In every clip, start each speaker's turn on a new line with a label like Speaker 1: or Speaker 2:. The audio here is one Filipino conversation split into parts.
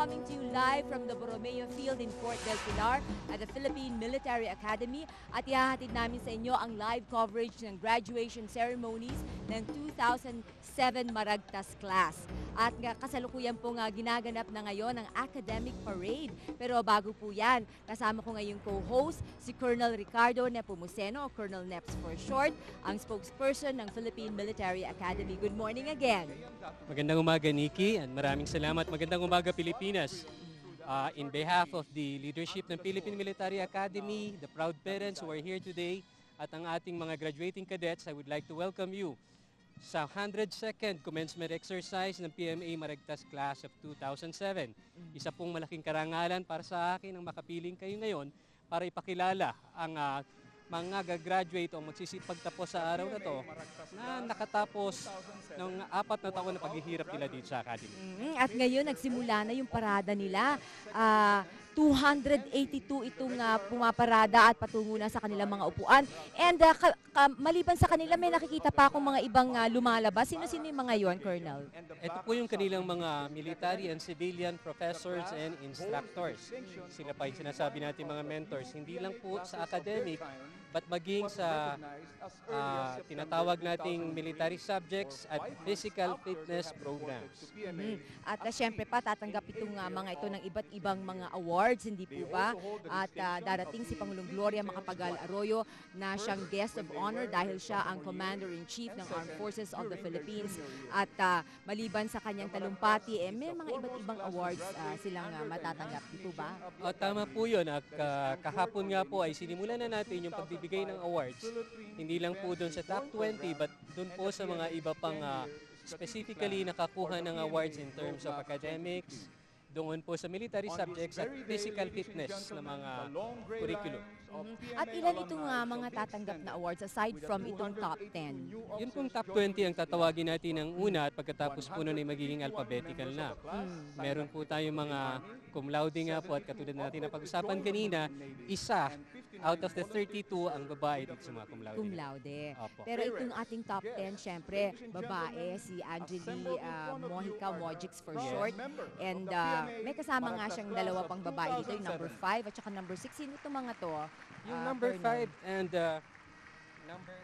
Speaker 1: coming to you live from the Borromeo Field in Fort del Pilar at the Philippine Military Academy. At ihahatid namin sa inyo ang live coverage ng graduation ceremonies ng 2007 Maragtas class. At kasalukuyan po ginaganap na ngayon ang academic parade. Pero bago po yan, kasama ko ngayong co-host, si Colonel Ricardo Nepomuceno, o Colonel Neps for short, ang spokesperson ng Philippine Military Academy. Good morning again.
Speaker 2: Magandang umaga, Nikki, and maraming salamat. Magandang umaga, Pilipinas. In behalf of the leadership ng Philippine Military Academy, the proud parents who are here today, at ang ating mga graduating cadets, I would like to welcome you sa 102nd commencement exercise ng PMA Maragtas Class of 2007. Isa pong malaking karangalan para sa akin ang makapiling kayo ngayon para ipakilala ang mga gagraduate o magsisipagtapos sa araw na to na nakatapos ng 4 na taon na paghihirap nila dito sa academy.
Speaker 1: At ngayon nagsimula na yung parada nila. 282 itong pumaparada at patungo na sa kanilang mga upuan. And maliban sa kanila, may nakikita pa akong mga ibang lumalabas. Sino-sino yung mga yon, Colonel?
Speaker 2: Ito po yung kanilang mga military and civilian professors and instructors. Sila pa yung sinasabi natin mga mentors. Hindi lang po sa academic, but maging sa tinatawag nating military subjects at physical fitness programs.
Speaker 1: At syempre pa, tatanggap itong mga ito ng iba't ibang mga awards, hindi po ba? At darating si Pangulong Gloria Macapagal-Arroyo na siyang guest of honor dahil siya ang Commander-in-Chief ng Armed Forces of the Philippines. At maliban sa kanyang talumpati, may mga iba't ibang awards silang matatanggap, di po ba?
Speaker 2: Tama po yun. Kahapon nga po ay sinimulan na natin yung pagbibigay ng awards. Hindi lang po doon sa top 20, but doon po sa mga iba pang specifically nakakuha ng awards in terms of academics, doon po sa military subjects at physical fitness na mga curriculum.
Speaker 1: At ilan itong mga tatanggap na awards aside from itong top 10?
Speaker 2: Yun pong top 20 ang tatawagin natin ng una at pagkatapos po nun ay magiging alphabetical na. Meron po tayong mga cum laude nga po at katulad natin na pag-usapan kanina, isa out of the 32 ang babae dito sa mga cum laude.
Speaker 1: Cum laude.
Speaker 2: Opo.
Speaker 1: Pero itong ating top 10, syempre, babae, si Angeli Mojica for short. And may kasama nga siyang dalawa pang babae dito, yung number 5 at saka number 6. Sino itong mga to?
Speaker 2: Yung number 5 and number...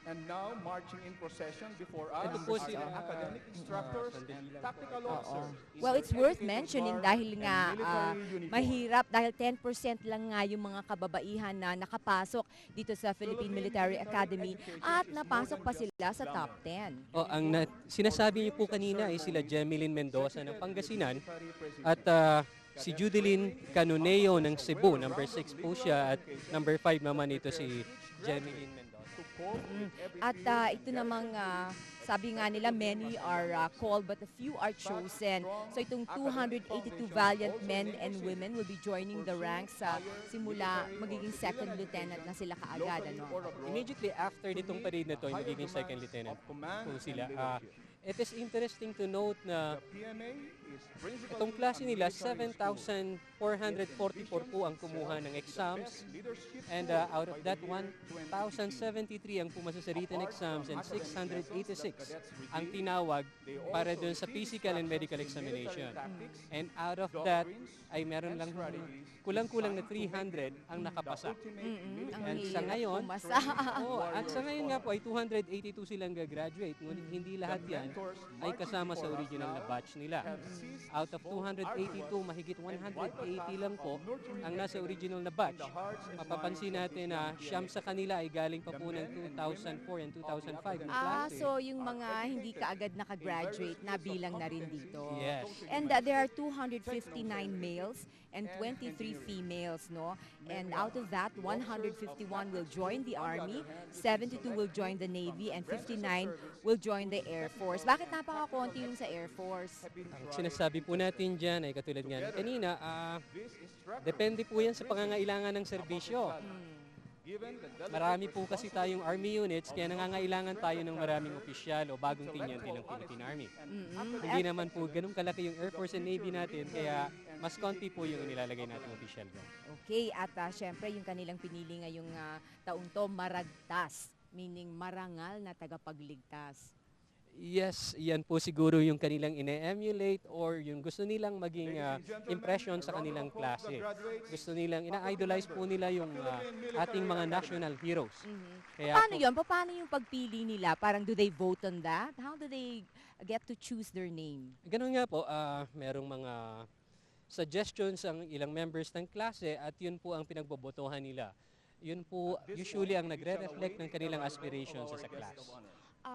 Speaker 3: And now, marching in procession before us
Speaker 2: Ito po
Speaker 3: are
Speaker 2: sila.
Speaker 3: academic instructors and tactical officers.
Speaker 1: Well, it's worth mentioning dahil nga mahirap dahil 10% lang nga yung mga kababaihan na nakapasok dito sa Philippine Military Academy at napasok pa sila sa top 10.
Speaker 2: Sinasabi niyo po kanina ay sila Jemeline Mendoza ng Pangasinan at si Judeline Canoneo ng Cebu, number 6 po siya, at number 5 naman ito si Jemeline Mendoza.
Speaker 1: At ito namang sabi nga nila, many are called but a few are chosen. So itong 282 valiant men and women will be joining the ranks simula magiging second lieutenant na sila kaagad.
Speaker 2: Immediately after nitong parade na to, ay magiging second lieutenant po sila. It is interesting to note na itong klase nila, 7,444 po ang kumuha ng exams, and out of that, 1,073 ang pumasa sa written exams and 686 ang tinawag para dun sa physical and medical examination. And out of that, ay meron lang kulang-kulang na 300 ang nakapasa. And sa ngayon, at sa ngayon nga po ay 282 silang gagraduate, ngunit hindi lahat yan ay kasama sa original na batch nila. Out of 282, mahigit 180 lang po ang nasa original na batch. Mapapansin natin na siyam sa kanila ay galing pa po ng 2004 and 2005 na klase.
Speaker 1: So yung mga hindi kaagad nakagraduate na bilang na rin dito.
Speaker 2: Yes.
Speaker 1: And there are 259 males and 23 females, no? And out of that, 151 will join the Army, 72 will join the Navy, and 59 will join the Air Force. Bakit napaka-konti yung sa Air Force?
Speaker 2: Ang sinasabi po natin dyan ay katulad nga kanina, depende po yan sa pangangailangan ng serbisyo. Marami po kasi tayong Army units, kaya nangangailangan tayo ng maraming opisyal o bagong tinyente ng Philippine Army. Hindi naman po ganun kalaki yung Air Force and Navy natin, kaya mas konti po yung nilalagay natin opisyal.
Speaker 1: Okay, at syempre yung kanilang pinili ngayong taon to, Maragtas, meaning marangal na tagapagligtas.
Speaker 2: Yes, yan po siguro yung kanilang ine-emulate or yung gusto nilang maging impression sa kanilang klase. Gusto nilang, ina-idolize po nila yung ating mga national heroes. Kaya
Speaker 1: Paano
Speaker 2: po,
Speaker 1: yun? Paano yung pagpili nila? Parang do they vote on that? How do they get to choose their name?
Speaker 2: ganun nga po, merong mga suggestions ang ilang members ng klase at yun po ang pinagbobotohan nila. Yun po usually ang nagre-reflect ng kanilang aspirations sa class.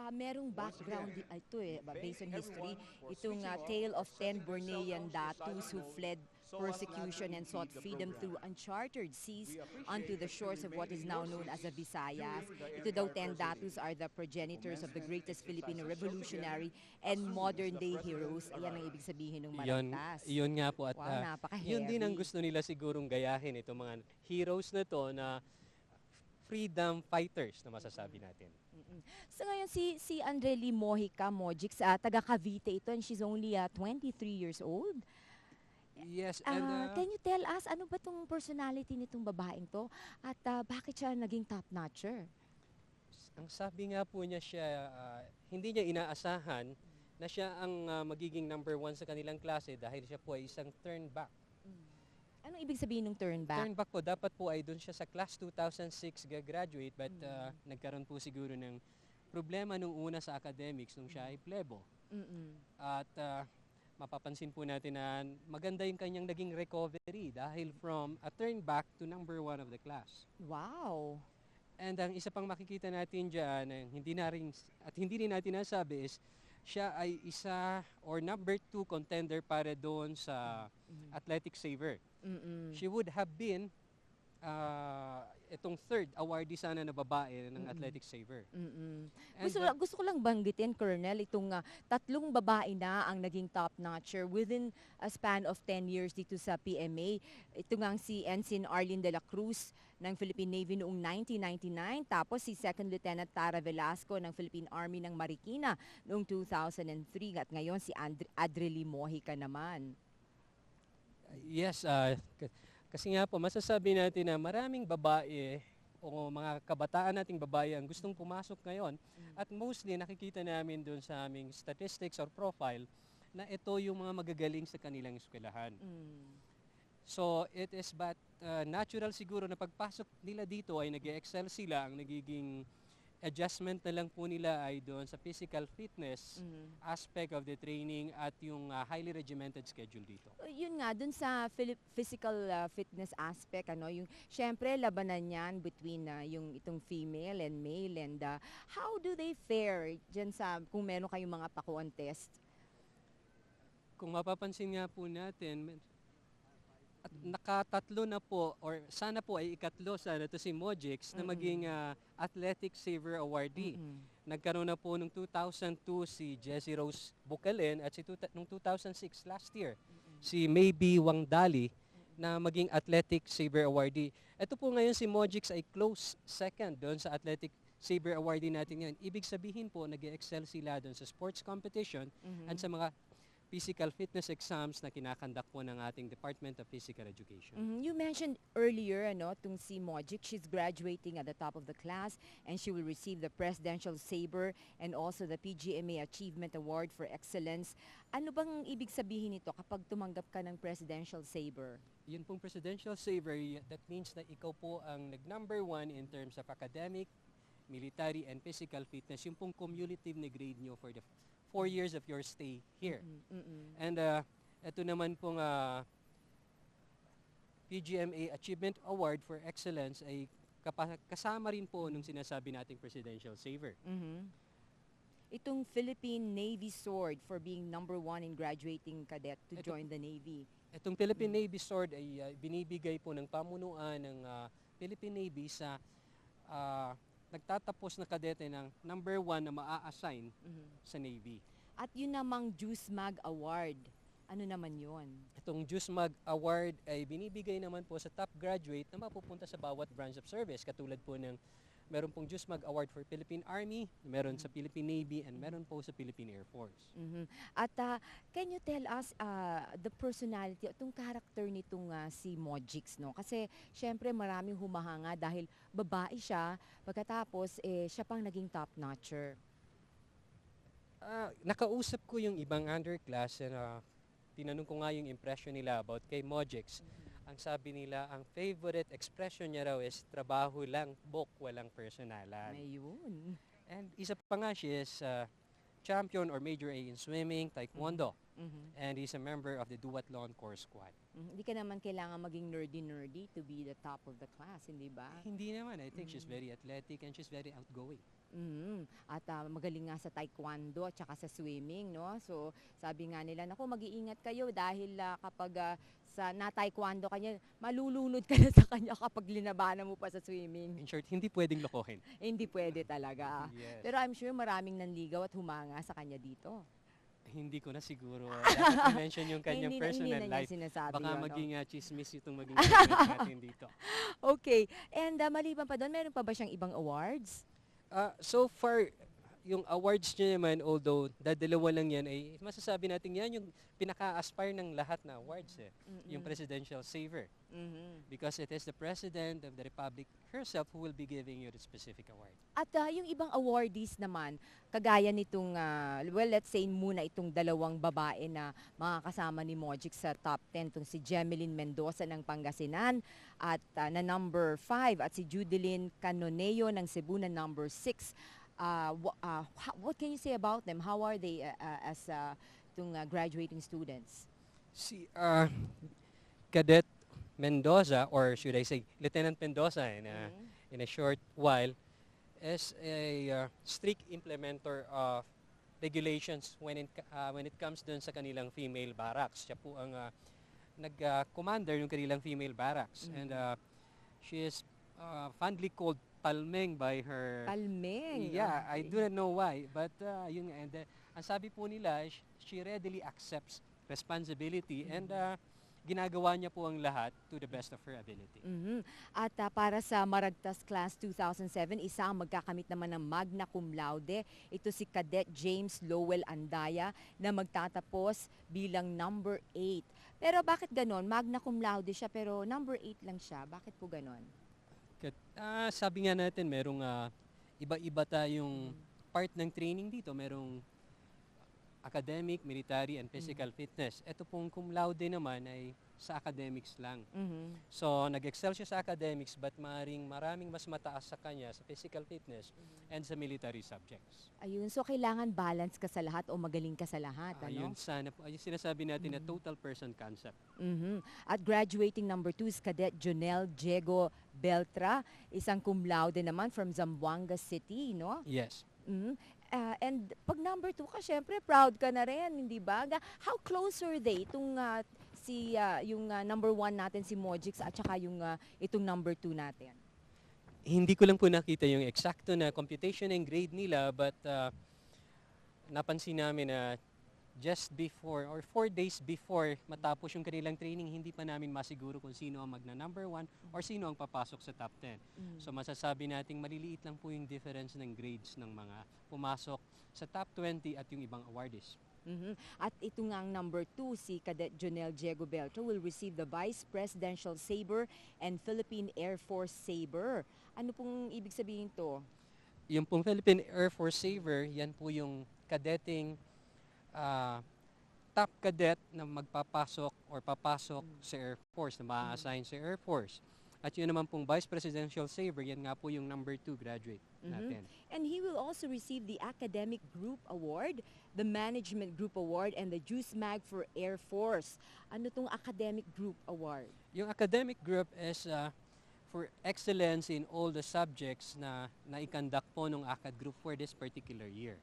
Speaker 1: Merong background ito based on history, itong tale of 10 Bornean datus who fled persecution and sought freedom through uncharted seas onto the shores of what is now known as the Visayas. Ito daw 10 datus are the progenitors of the greatest Filipino revolutionary and modern-day heroes. Ayan ang ibig sabihin ng Maragtas.
Speaker 2: Yun nga po at
Speaker 1: Wow, napaka-heavy.
Speaker 2: yun din ang gusto nila sigurong gayahin itong mga heroes na to na freedom fighters na masasabi natin.
Speaker 1: So ngayon si Andrely Mojica Mojix, taga Cavite ito and she's only 23 years old.
Speaker 2: Yes, and
Speaker 1: Can you tell us ano ba tong personality nitong babaeng to at bakit siya naging top-notcher?
Speaker 2: ang sabi nga po niya hindi niya inaasahan na siya ang magiging number 1 sa kanilang klase dahil siya po ay isang turn back.
Speaker 1: Anong ibig sabihin ng turn back?
Speaker 2: Turn back po, dapat po ay doon siya sa class 2006 graduate but nagkaroon po siguro ng problema nung una sa academics nung siya ay plebo. At mapapansin po natin na maganda yung kanyang naging recovery dahil from a turn back to number 1 of the class.
Speaker 1: Wow!
Speaker 2: And ang isa pang makikita natin dyan, hindi rin natin nasabi is, siya ay isa or number 2 contender para doon sa athletic saver. She would have been itong third awardee sana na babae ng athletic saver. And,
Speaker 1: Gusto ko lang banggitin, Colonel, itong tatlong babae na ang naging top-notcher within a span of 10 years dito sa PMA. Ito nga si Ensign Arlene de la Cruz ng Philippine Navy noong 1999, tapos si Second Lieutenant Tara Velasco ng Philippine Army ng Marikina noong 2003 at ngayon si Andrely Mojica naman.
Speaker 2: Yes, kasi nga po masasabi natin na maraming babae o mga kabataan nating babae ang gustong pumasok ngayon at mostly nakikita namin doon sa aming statistics or profile na ito yung mga magagaling sa kanilang eskwelahan. So it is but natural siguro na pagpasok nila dito ay nag-excel sila, ang nagiging adjustment na lang po nila ay doon sa physical fitness aspect of the training at yung highly regimented schedule dito.
Speaker 1: Yun nga, dun sa physical fitness aspect, yung syempre labanan yan between yung itong female and male and how do they fare dyan sa kung meron kayong mga pakuan test?
Speaker 2: Kung mapapansin nga po natin, at nakatatlo na po or sana po ay ikatlo sana to si Mojix na maging Athletic Saver Awardee. Nagkaroon na po noong 2002 si Jessie Rose Bucalen at noong 2006 last year si Maybe Wangdali na maging Athletic Saver Awardee. Ito po ngayon si Mojix ay close second doon sa Athletic Saver Awardee natin ngayon. Ibig sabihin po nag-excel sila doon sa sports competition at sa mga physical fitness exams na kinakandak po ng ating Department of Physical Education.
Speaker 1: You mentioned earlier, itong si Mojic, she's graduating at the top of the class and she will receive the Presidential Saber and also the PGMA Achievement Award for Excellence. Ano bang ibig sabihin nito kapag tumanggap ka ng Presidential Saber?
Speaker 2: Yun pong Presidential Saver, that means na ikaw po ang nag-number 1 in terms of academic, military, and physical fitness. Yung pong cumulative na grade nyo for the 4 years of your stay here. And ito naman pong PGMA Achievement Award for Excellence ay kasama rin po nung sinasabi nating Presidential Saver.
Speaker 1: Itong Philippine Navy Sword for being number 1 in graduating cadet to join the Navy.
Speaker 2: Itong Philippine Navy Sword ay binibigay po ng pamunuan ng Philippine Navy sa nagtatapos na kadete ng number 1 na maa-assign sa Navy. At
Speaker 1: yun namang Juice Mag Award, ano naman yun?
Speaker 2: Itong Juice Mag Award ay binibigay naman po sa top graduate na mapupunta sa bawat branch of service. Katulad po ng meron pong Juice Mag Award for Philippine Army, meron sa Philippine Navy, and meron po sa Philippine Air Force.
Speaker 1: At can you tell us the personality, itong character nitong si Mojix, no? Kasi syempre maraming humahanga dahil babae siya, pagkatapos siya pang naging top-notcher.
Speaker 2: Nakausap ko yung ibang underclass na tinanong ko nga yung impression nila about kay Mojix. Ang sabi nila, ang favorite expression niya raw is trabaho lang, bok, walang personalan.
Speaker 1: Ayun.
Speaker 2: And isa pa nga, she is champion or major A in swimming, taekwondo. And he's a member of the duathlon core squad.
Speaker 1: Hindi ka naman kailangan maging nerdy to be the top of the class, hindi ba?
Speaker 2: Hindi naman. I think she's very athletic and she's very outgoing.
Speaker 1: At magaling nga sa taekwondo at saka sa swimming, no? So, sabi nga nila, naku, mag-iingat kayo dahil kapag sa na-taekwondo kanya, malulunod ka na sa kanya kapag linabanan mo pa sa swimming.
Speaker 2: In short, hindi pwedeng lokohin.
Speaker 1: Hindi pwede talaga.
Speaker 2: Yes.
Speaker 1: Pero I'm sure maraming nanligaw at humanga sa kanya dito.
Speaker 2: Hindi ko na siguro dapat i-mention yung kanyang personal
Speaker 1: hindi na
Speaker 2: life.
Speaker 1: niya sinasabi
Speaker 2: Baka
Speaker 1: yun,
Speaker 2: maging chismis itong maging segment natin dito.
Speaker 1: Okay. And maliban pa doon, meron pa ba siyang ibang awards?
Speaker 2: So far, yung awards niya naman, although dalawa lang yan, ay masasabi natin yan yung pinaka-aspire ng lahat na awards yung Presidential Saver. Because it is the President of the Republic herself who will be giving you the specific award.
Speaker 1: At yung ibang awardees naman, kagaya nitong, well, let's say muna itong dalawang babae na makakasama ni Mojix sa top 10, itong si Jemeline Mendoza ng Pangasinan at na number 5 at si Judeline Canoneo ng Cebu na number 6. What can you say about them? How are they as itong graduating students?
Speaker 2: Si Cadet Mendoza, or should I say Lieutenant Mendoza in a short while, is a strict implementer of regulations when it comes dun sa kanilang female barracks. Siya po ang nag-commander ng kanilang female barracks. And she is fondly called Palmeng by her...
Speaker 1: Palmeng?
Speaker 2: Yeah,
Speaker 1: Okay.
Speaker 2: I do not know why. But yun, and ang sabi po nila, she readily accepts responsibility and ginagawa niya po ang lahat to the best of her ability.
Speaker 1: At para sa Maragtas Class 2007, isa ang magkakamit naman ng magna cum laude. Ito si Cadet James Lowell Andaya na magtatapos bilang number 8. Pero bakit ganon? Magna cum laude siya pero number 8 lang siya. Bakit po ganon?
Speaker 2: Sabi nga natin, merong iba-iba tayong part ng training dito. Merong academic, military, and physical fitness. Ito pong cum laude naman ay sa academics lang. So, nag-excel siya sa academics but maraming mas mataas sa kanya sa physical fitness and sa military subjects.
Speaker 1: Ayun, so kailangan balance ka sa lahat o magaling ka sa lahat, ano?
Speaker 2: Ayun, sana po. Ayun sinasabi natin na total person concept.
Speaker 1: At graduating number 2 is Cadet Jonel Diego Beltra, isang cum laude naman from Zamboanga City, no?
Speaker 2: Yes.
Speaker 1: And pag number 2 ka, syempre proud ka na rin, hindi ba? How close are they? Itong yung number 1 natin si Mojix at saka yung itong number 2 natin.
Speaker 2: Hindi ko lang po nakita yung eksakto na computation and grade nila but napansin namin na just before or 4 days before matapos yung kanilang training, hindi pa namin masiguro kung sino ang magna number 1 or sino ang papasok sa top 10. So masasabi nating maliliit lang po yung difference ng grades ng mga pumasok sa top 20 at yung ibang awardees.
Speaker 1: At ito nga ang number 2, si Cadet Jonel Diego Beltro will receive the Vice Presidential Saber and Philippine Air Force Saber. Ano pong ibig sabihin to?
Speaker 2: Yung pong Philippine Air Force Saber, yan po yung cadeting top cadet na magpapasok or papasok sa Air Force, na ma-assign sa Air Force. At yun naman pong Vice Presidential Saber, yan nga po yung number 2 graduate natin.
Speaker 1: And he will also receive the Academic Group Award, the Management Group Award, and the Juice Mag for Air Force. Ano tong Academic Group Award?
Speaker 2: Yung academic group is for excellence in all the subjects na i-conduct po ng ACAD group for this particular year.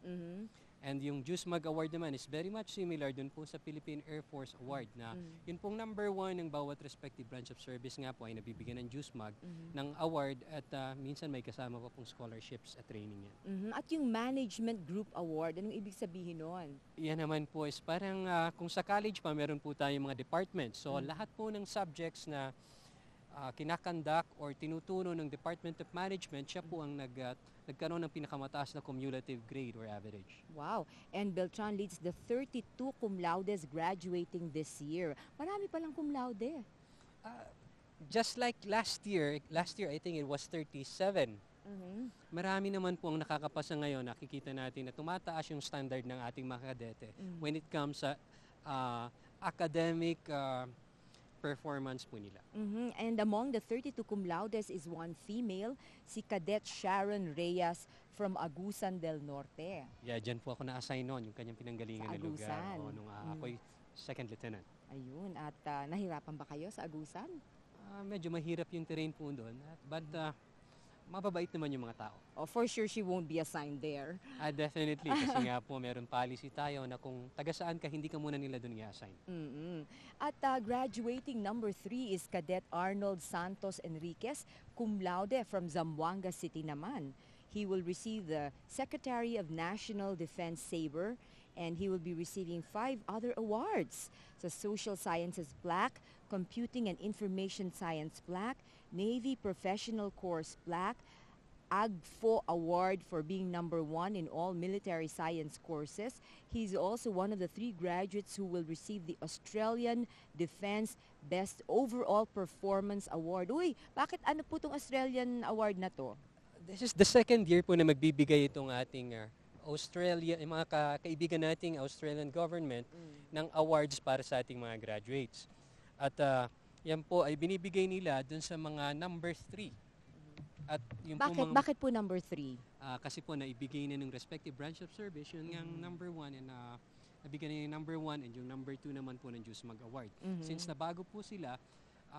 Speaker 2: And yung Juice Mag Award naman is very much similar dun po sa Philippine Air Force Award na yun pong number 1 ng bawat respective branch of service nga po ay nabibigyan ng Juice Mag ng award at minsan may kasama pa pong scholarships at training yan.
Speaker 1: At yung Management Group Award, anong ibig sabihin nun?
Speaker 2: Yan naman po is parang kung sa college pa meron po tayong mga departments. So lahat po ng subjects na kinakandak or tinutuno ng Department of Management, siya po ang nagkaroon ng pinakamataas na cumulative grade or average.
Speaker 1: Wow. And Beltran leads the 32 cum laudes graduating this year. Marami palang cum laude.
Speaker 2: Just like last year I think it was 37 Marami naman po ang nakakapasa ngayon. Nakikita natin na tumataas yung standard ng ating mga kadete when it comes sa academic performance po nila.
Speaker 1: And among the 32 cum laudes is one female, si Cadet Sharon Reyes from Agusan del Norte.
Speaker 2: Yeah, dyan po ako na-assign noon, yung kanyang pinanggalingan na lugar.
Speaker 1: Agusan.
Speaker 2: Nung ako'y second lieutenant.
Speaker 1: Ayun, at nahirapan ba kayo sa Agusan?
Speaker 2: Medyo mahirap yung terrain po doon. But mababait naman yung mga tao.
Speaker 1: Oh, for sure she won't be assigned there.
Speaker 2: Definitely. Kasi nga po, meron policy tayo na kung taga saan ka, hindi ka muna nila doon i-assign.
Speaker 1: At graduating number 3 is Cadet Arnold Santos Enriquez, cum laude from Zamboanga City naman. He will receive the Secretary of National Defense Sabre, and he will be receiving 5 other awards. So Social Sciences Plaque, Computing and Information Science Plaque, Navy Professional Course Plaque, AGFO Award for being number 1 in all military science courses. He's also one of the 3 graduates who will receive the Australian Defense Best Overall Performance Award. Uy, bakit ano po itong Australian Award na to?
Speaker 2: This is the second year po na magbibigay itong ating Australia, yung mga kaibigan nating Australian government ng awards para sa ating mga graduates. At yan po ay binibigay nila dun sa mga number 3. At yung
Speaker 1: Bakit po number 3?
Speaker 2: Kasi po naibigay na ng respective branch of service yung number 1 and nabigyan na yung number 1 and yung number 2 naman po ng Diyos mag-award. Since nabago po sila,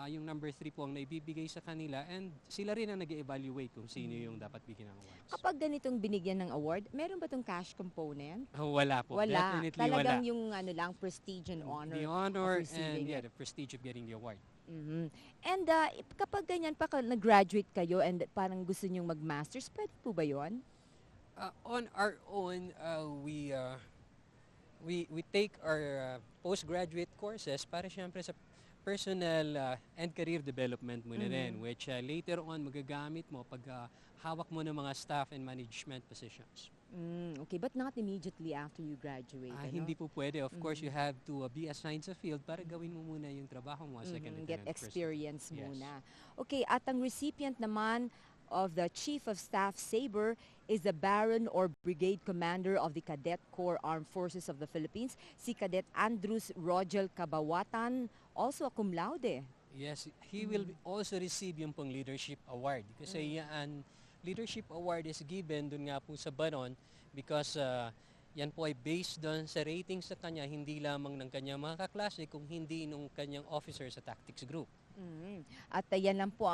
Speaker 2: yung number 3 po ang naibibigay sa kanila and sila rin ang nag-evaluate kung sino yung dapat bigyan ng awards.
Speaker 1: Kapag ganitong binigyan ng award, meron ba itong cash component?
Speaker 2: Wala po.
Speaker 1: Wala.
Speaker 2: Definitely
Speaker 1: Talagang
Speaker 2: wala.
Speaker 1: yung lang prestige and honor.
Speaker 2: The honor
Speaker 1: of receiving
Speaker 2: and the prestige of getting the award.
Speaker 1: And kapag ganyan pa nag-graduate kayo and parang gusto nyong mag-masters, pwede po ba yun?
Speaker 2: On our own, we take our postgraduate courses para syempre sa personal and career development mo na rin, which later on magagamit mo pag hawak mo ng mga staff and management positions.
Speaker 1: Okay, but not immediately after you graduate.
Speaker 2: Hindi po pwede. Of course, you have to be assigned sa field para gawin mo muna yung trabaho mo as second lieutenant.
Speaker 1: Get experience
Speaker 2: person.
Speaker 1: muna. Okay, at ang recipient naman of the Chief of Staff Sabre is the Baron or Brigade Commander of the Cadet Corps Armed Forces of the Philippines, si Cadet Andrews Rogel Cabawatan, also a cum laude.
Speaker 2: Yes, he will also receive yung pong leadership award. Kasi yan, leadership award is given dun nga po sa Baron because yan po ay based doon sa rating sa kanya, hindi lamang ng kanyang mga kaklase, kung hindi nung kanyang officer sa tactics group.
Speaker 1: At yan lang po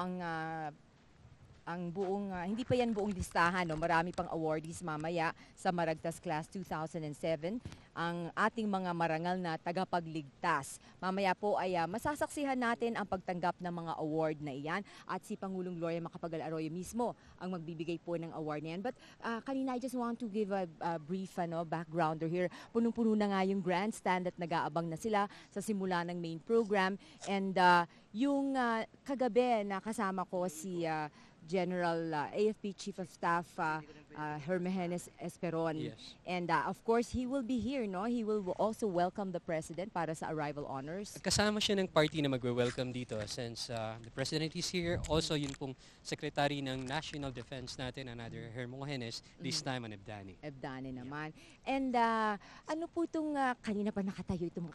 Speaker 1: ang buong, hindi pa yan buong listahan, no? Marami pang awardees mamaya sa Maragtas Class 2007, ang ating mga marangal na tagapagligtas. Mamaya po ay masasaksihan natin ang pagtanggap ng mga award na iyan at si Pangulong Gloria Macapagal-Arroyo mismo ang magbibigay po ng award na yan. But kanina I just want to give a brief backgrounder here. Punong-puno na nga yung grandstand at nag-aabang na sila sa simula ng main program. And yung kagabi na kasama ko si General AFP Chief of Staff Hermenes Esperon.
Speaker 2: Yes.
Speaker 1: And of course, he will be here, no? He will also welcome the President para sa arrival honors.
Speaker 2: Kasama siya ng party na magwe-welcome dito since the President is here. Also, yun pong Secretary ng National Defense natin, another Hermogenes, this time an Ebdani.
Speaker 1: Ebdani naman. And ano po itong, kanina pa nakatayo itong,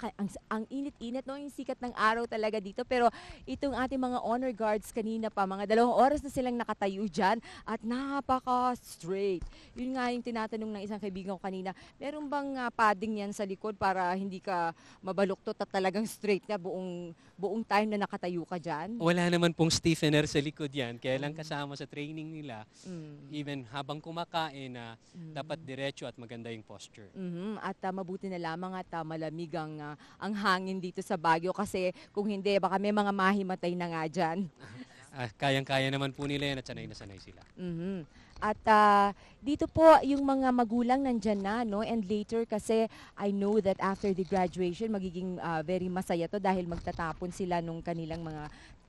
Speaker 1: ang init-init, no? Yung sikat ng araw talaga dito. Pero itong ating mga honor guards kanina pa, mga 2 oras na silang nakatayo dyan at napaka-straight. Yun nga yung tinatanong ng isang kaibigan ko kanina, meron bang padding yan sa likod para hindi ka mabaluktot at talagang straight na buong time na nakatayo ka dyan?
Speaker 2: Wala naman pong stiffener sa likod yan. Kaya lang kasama sa training nila, even habang kumakain, dapat diretso at maganda yung posture.
Speaker 1: At mabuti na lamang at malamig ang hangin dito sa Baguio kasi kung hindi, baka may mga mahimatay na nga dyan.
Speaker 2: Kayang-kaya naman po nila yan at sanay na sanay sila.
Speaker 1: At dito po yung mga magulang nandyan na, no? And later kasi I know that after the graduation magiging very masaya to dahil magtatapon sila nung kanilang mga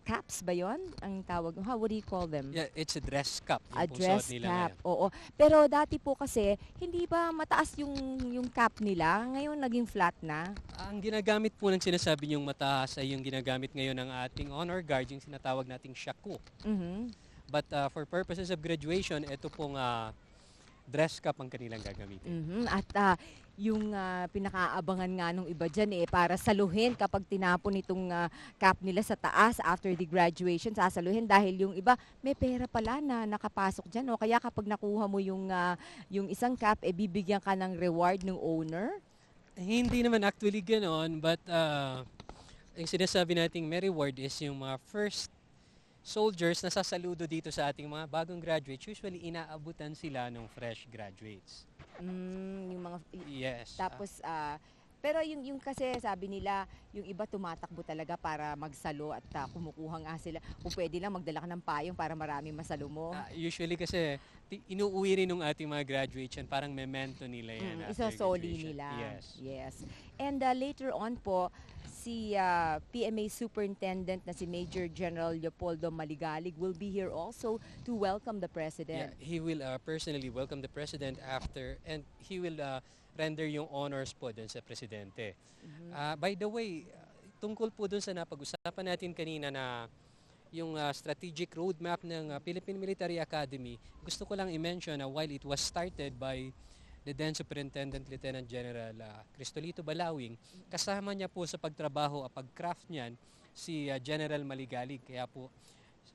Speaker 1: caps ba yon ang tawag? What do you call them?
Speaker 2: Yeah, it's a dress cap.
Speaker 1: A dress cap, oo. Pero dati po kasi, hindi ba mataas yung cap nila? Ngayon naging flat na?
Speaker 2: Ang ginagamit po ng sinasabi niyong mataas ay yung ginagamit ngayon ng ating honor guard, yung sinatawag nating shaku. But for purposes of graduation, ito pong dress cap ang kanilang gagamitin.
Speaker 1: At yung pinakaabangan nga nung iba dyan para saluhin kapag tinapon itong cap nila sa taas after the graduation, sasaluhin dahil yung iba may pera pala na nakapasok dyan. O kaya kapag nakuha mo yung isang cap, bibigyan ka ng reward ng owner?
Speaker 2: Hindi naman actually ganoon, but yung sinasabi nating may reward is yung mga first soldiers na sasaludo dito sa ating mga bagong graduates. Usually inaabutan sila ng fresh graduates.
Speaker 1: Yung mga
Speaker 2: Yes.
Speaker 1: tapos pero yung kasi sabi nila yung iba tumatakbo talaga para magsalo at kumukuha nga sila. Kung pwede lang magdala ka ng payong para marami masalo mo.
Speaker 2: Usually kasi inuuwi rin ng ating mga graduates yan, parang memento nila yan. after
Speaker 1: Isosoli
Speaker 2: graduation.
Speaker 1: nila.
Speaker 2: Yes.
Speaker 1: And later on po, si PMA Superintendent na si Major General Leopoldo Maligalig will be here also to welcome the President.
Speaker 2: Yeah, he will personally welcome the President after, and he will render yung honors po dun sa Presidente. By the way, tungkol po dun sa napag-usapan natin kanina na yung strategic roadmap ng Philippine Military Academy, gusto ko lang i-mention na while it was started by the then Superintendent Lieutenant General Cristolito Balawing, kasama niya po sa pagtrabaho at pag-craft niyan si General Maligalig. Kaya po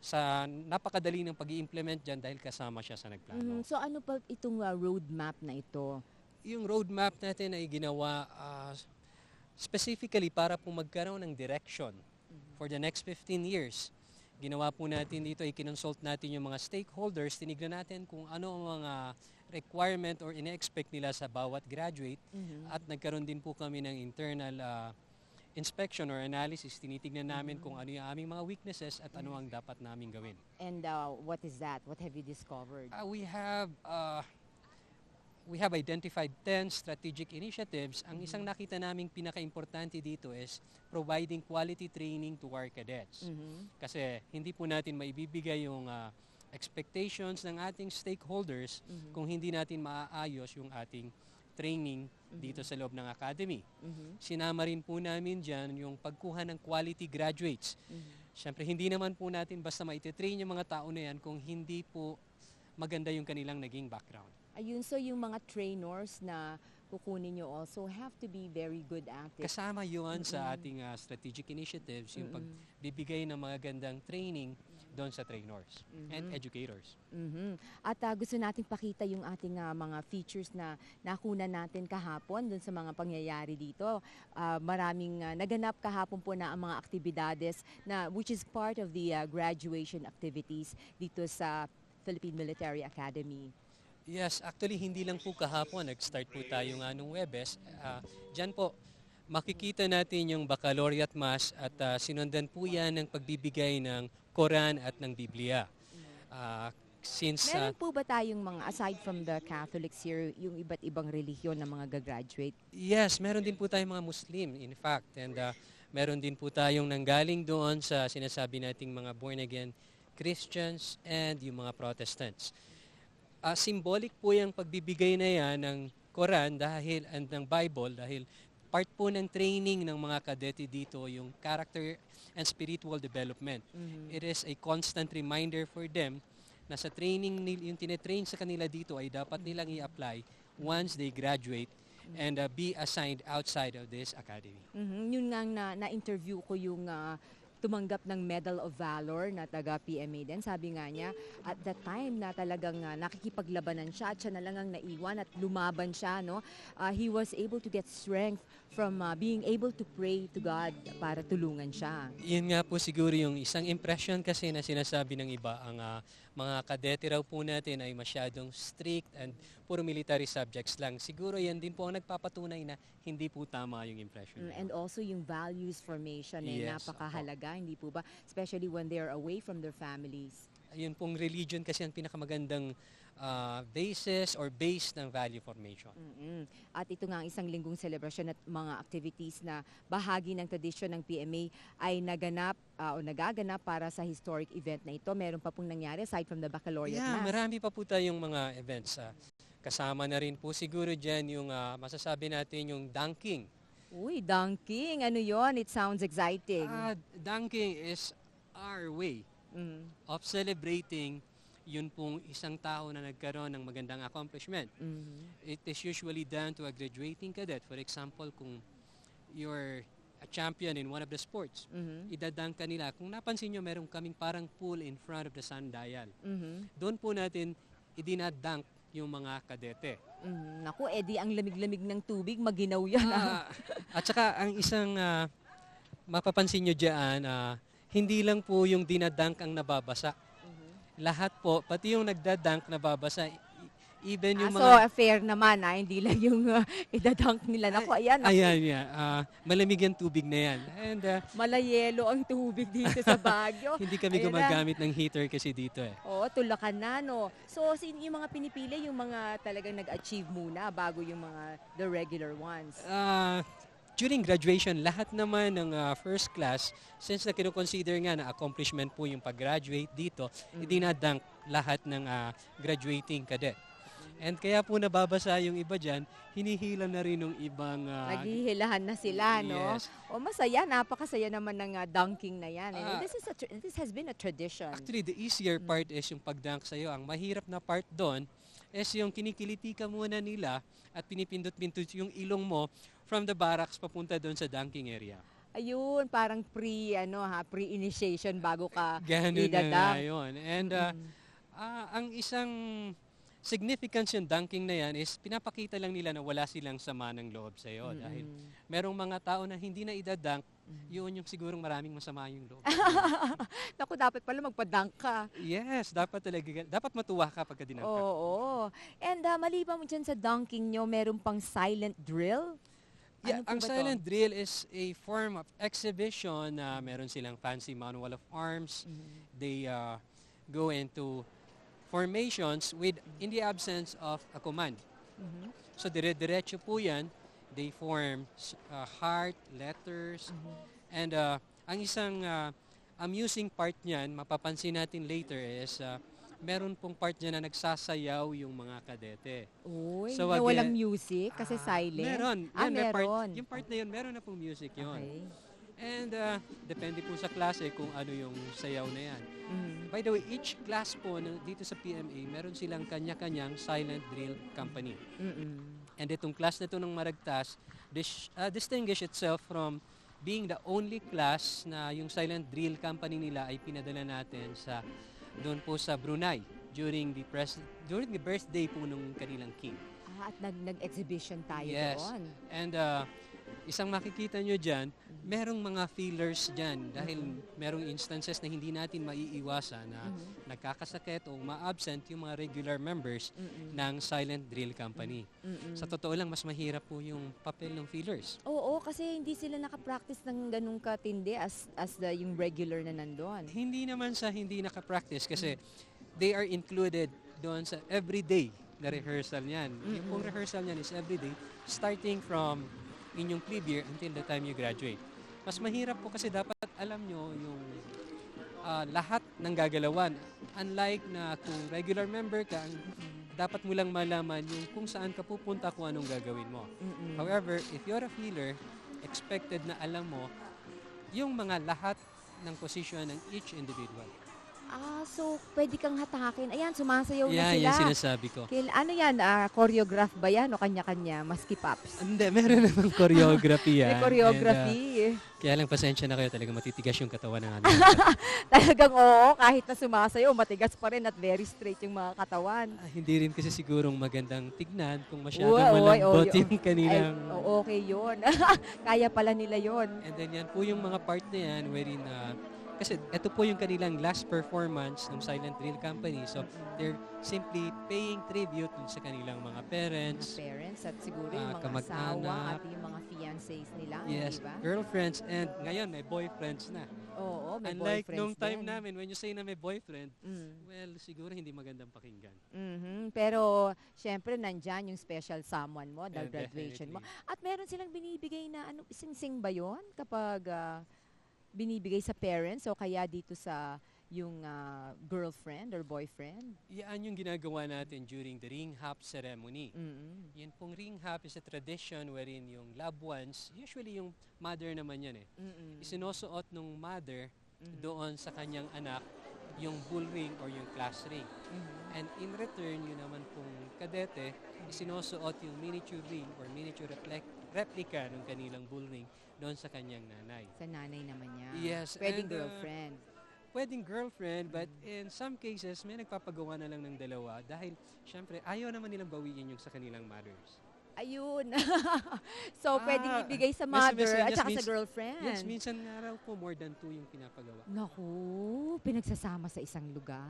Speaker 2: sa napakadali ng pag-i-implement dyan dahil kasama siya sa nagplano.
Speaker 1: So ano pa itong roadmap na ito?
Speaker 2: Yung roadmap natin ay ginawa specifically para po magkaroon ng direction for the next 15 years. Ginawa po natin dito, i-consult natin yung mga stakeholders, tinignan natin kung ano ang mga requirement or ina-expect nila sa bawat graduate at nagkaroon din po kami ng internal inspection or analysis. Tinitignan namin kung ano yung aming mga weaknesses at ano ang dapat namin gawin.
Speaker 1: And what is that? What have you discovered?
Speaker 2: We have identified 10 strategic initiatives. Ang isang nakita naming pinaka-importante dito is providing quality training to our cadets. Kasi hindi po natin maibibigay yung expectations ng ating stakeholders kung hindi natin maaayos yung ating training dito sa loob ng academy. Sinama rin po namin dyan yung pagkuha ng quality graduates. Siyempre, hindi naman po natin basta maititrain yung mga tao na yan kung hindi po maganda yung kanilang naging background.
Speaker 1: Ayun, so yung mga trainers na kukunin nyo also have to be very good at it.
Speaker 2: Kasama yun sa ating strategic initiatives, yung pagbibigay ng mga gandang training doon sa trainers and educators.
Speaker 1: At gusto natin pakita yung ating mga features na nakuna natin kahapon doon sa mga pangyayari dito. Maraming naganap kahapon po na ang mga aktibidades na which is part of the graduation activities dito sa Philippine Military Academy.
Speaker 2: Yes, actually hindi lang po kahapon, nag-start po tayo nga nung Webes. Diyan po, makikita natin yung baccalaureate mass at sinundan po yan ng pagbibigay ng Quran at ng Biblia.
Speaker 1: Meron po ba tayong mga, aside from the Catholics here, yung iba't ibang relihiyon na mga gagraduate?
Speaker 2: Yes, meron din po tayong mga Muslim, in fact. And meron din po tayong nanggaling doon sa sinasabi nating mga born-again Christians and yung mga Protestants. Symbolic po yung pagbibigay na yan ng Quran and ng Bible dahil part po ng training ng mga kadete dito yung character and spiritual development. It is a constant reminder for them na sa training yung tinetrain sa kanila dito ay dapat nilang i-apply once they graduate and be assigned outside of this academy.
Speaker 1: Yun nga na-interview ko yung tumanggap ng Medal of Valor na taga PMA din. Sabi nga niya, at that time na talagang nakikipaglabanan siya at siya na lang ang naiwan at lumaban siya. No? He was able to get strength from being able to pray to God para tulungan siya.
Speaker 2: Yun nga po siguro yung isang impression kasi na sinasabi ng iba, ang mga kadete raw po natin ay masyadong strict and puro military subjects lang. Siguro yan din po ang nagpapatunay na hindi po tama yung impression.
Speaker 1: And also yung values formation napakahalaga, hindi po ba? Especially when they're away from their families.
Speaker 2: Ayun pong religion kasi ang pinakamagandang basis or base ng value formation.
Speaker 1: At ito nga ang isang linggong celebration at mga activities na bahagi ng tradisyon ng PMA ay naganap o nagaganap para sa historic event na ito. Meron pa pong nangyari aside from the baccalaureate mass.
Speaker 2: Marami pa po tayong mga events. Kasama na rin po siguro dyan yung masasabi natin yung dunking.
Speaker 1: Uy, dunking. Ano yon? It sounds exciting.
Speaker 2: Dunking is our way of celebrating yun pong isang tao na nagkaroon ng magandang accomplishment. It is usually done to a graduating cadet. For example, kung you're a champion in one of the sports, idadunk ka nila. Kung napansin nyo, meron kaming parang pool in front of the sundial. Doon po natin idinadunk yung mga kadete.
Speaker 1: Naku, edi ang lamig-lamig ng tubig, maginaw yan.
Speaker 2: At saka ang isang mapapansin nyo dyan, hindi lang po yung dinadunk ang nababasa. Lahat po, pati yung nagdadunk nababasa. Even yung
Speaker 1: So, fair naman, hindi lang yung idadunk nila. Naku, ayan.
Speaker 2: Ayan, malamig yung tubig na yan. And,
Speaker 1: malayelo ang tubig dito sa Baguio.
Speaker 2: hindi kami gumagamit ng heater kasi dito
Speaker 1: Oo, tulakan na, no? So, yung mga pinipili, yung mga talagang nag-achieve muna bago yung mga the regular ones?
Speaker 2: During graduation, lahat naman ng first class, since na kinoconsider nga na accomplishment po yung pag-graduate dito, idinadunk lahat ng graduating cadet. And kaya po nababasa yung iba dyan, hinihila na rin ng ibang...
Speaker 1: Naghihilahan na sila, no?
Speaker 2: Yes.
Speaker 1: O masaya, napakasaya naman ng dunking na yan. This has been a tradition.
Speaker 2: Actually, the easier part is yung pag-dunk sa'yo. Ang mahirap na part doon is yung kinikiliti ka muna nila at pinipindot-pindot yung ilong mo from the barracks papunta doon sa dunking area.
Speaker 1: Ayun, parang pre-initiation bago ka
Speaker 2: Ganun
Speaker 1: idadunk.
Speaker 2: na yun. And ang isang significance yung dunking na yan is pinapakita lang nila na wala silang sama ng loob sa'yo. Dahil merong mga tao na hindi na idadunk, yun yung sigurong maraming masama yung loob.
Speaker 1: Naku, dapat pala magpa-dunk ka.
Speaker 2: Yes, dapat talaga. Dapat matuwa ka pagka dinunk ka.
Speaker 1: Oo. And maliban mo dyan sa dunking nyo, meron pang silent drill?
Speaker 2: Yeah, ang silent drill is a form of exhibition na meron silang fancy manual of arms. They go into formations in the absence of a command. So dire-diretso po yan. They form heart, letters, and ang isang amusing part niyan, mapapansin natin later is meron pong part niya na nagsasayaw yung mga kadete.
Speaker 1: Uy,
Speaker 2: So,
Speaker 1: na
Speaker 2: again,
Speaker 1: walang music kasi silent?
Speaker 2: Meron.
Speaker 1: Meron.
Speaker 2: Yung part na yun, meron na pong music yun.
Speaker 1: Okay.
Speaker 2: And depende po sa klase kung ano yung sayaw na yan. By the way, each class po dito sa PMA, meron silang kanya-kanyang silent drill company. And itong class na ito ng Maragtas, distinguish itself from being the only class na yung silent drill company nila ay pinadala natin doon po sa Brunei during the birthday po nung kanilang king.
Speaker 1: At nag-exhibition tayo doon.
Speaker 2: And isang makikita nyo dyan, merong mga feelers dyan dahil merong instances na hindi natin maiiwasan na nagkakasakit o ma-absent yung mga regular members ng silent drill company. Sa totoo lang, mas mahirap po yung papel ng feelers.
Speaker 1: Oo, kasi hindi sila nakapractice ng ganung katindi as yung regular na nandun.
Speaker 2: Hindi naman sa hindi nakapractice kasi they are included doon sa everyday na rehearsal niyan. Yung pong rehearsal niyan is everyday, starting from inyong plebe year until the time you graduate. Mas mahirap po kasi dapat alam nyo yung lahat ng gagalawan. Unlike na kung regular member ka, dapat mo lang malaman yung kung saan ka pupunta, kung anong gagawin mo. However, if you're a feeler, expected na alam mo yung mga lahat ng position ng each individual.
Speaker 1: So pwede kang hatakin. Ayan, sumasayaw na sila.
Speaker 2: Yan sinasabi ko.
Speaker 1: Ano yan, choreograph ba yan o kanya-kanya, maski pops?
Speaker 2: Hindi, meron namang choreography yan.
Speaker 1: May choreography.
Speaker 2: Kaya lang pasensya na kayo, talagang matitigas yung katawan ng ano.
Speaker 1: Talagang oo, kahit na sumasayaw, matigas pa rin at very straight yung mga katawan.
Speaker 2: Hindi rin kasi sigurong magandang tignan kung masyadong malambot yung kanilang...
Speaker 1: Okay yun. Kaya pala nila yun.
Speaker 2: And then yan po yung mga part na yan wherein kasi ito po yung kanilang last performance ng Silent Drill Company. So, they're simply paying tribute sa kanilang mga parents.
Speaker 1: At siguro yung mga asawa at yung mga fiancés nila.
Speaker 2: Yes,
Speaker 1: diba?
Speaker 2: girlfriends. And ngayon, may boyfriends na.
Speaker 1: Oo, may
Speaker 2: Unlike
Speaker 1: boyfriends
Speaker 2: nung time
Speaker 1: din.
Speaker 2: namin, when you say na may boyfriend, well, siguro hindi magandang pakinggan.
Speaker 1: Pero, syempre, nandyan yung special someone mo, the graduation mo.
Speaker 2: Definitely.
Speaker 1: At meron silang binibigay na, sing-sing ba yun? Kapag binibigay sa parents o kaya dito sa yung girlfriend or boyfriend?
Speaker 2: Yan yung ginagawa natin during the ring hop ceremony. Yan pong ring hop is a tradition wherein yung loved ones, usually yung mother naman yan isinusuot nung mother doon sa kanyang anak yung bull ring or yung class ring. And in return, yun naman pong kadete, isinusuot yung miniature ring or miniature replica ng kanilang bull ring doon sa kanyang nanay.
Speaker 1: Sa nanay naman niya.
Speaker 2: Yes.
Speaker 1: Pwedeng
Speaker 2: and,
Speaker 1: girlfriend.
Speaker 2: Pwedeng girlfriend, but in some cases, may nagpapagawa na lang ng dalawa dahil, syempre, ayaw naman nilang bawiin yung sa kanilang mothers.
Speaker 1: Ayun. So, pwedeng ibigay sa mother at saka sa girlfriend.
Speaker 2: Yes, minsan nga raw po more than 2 yung pinapagawa.
Speaker 1: Naku, pinagsasama sa isang lugar.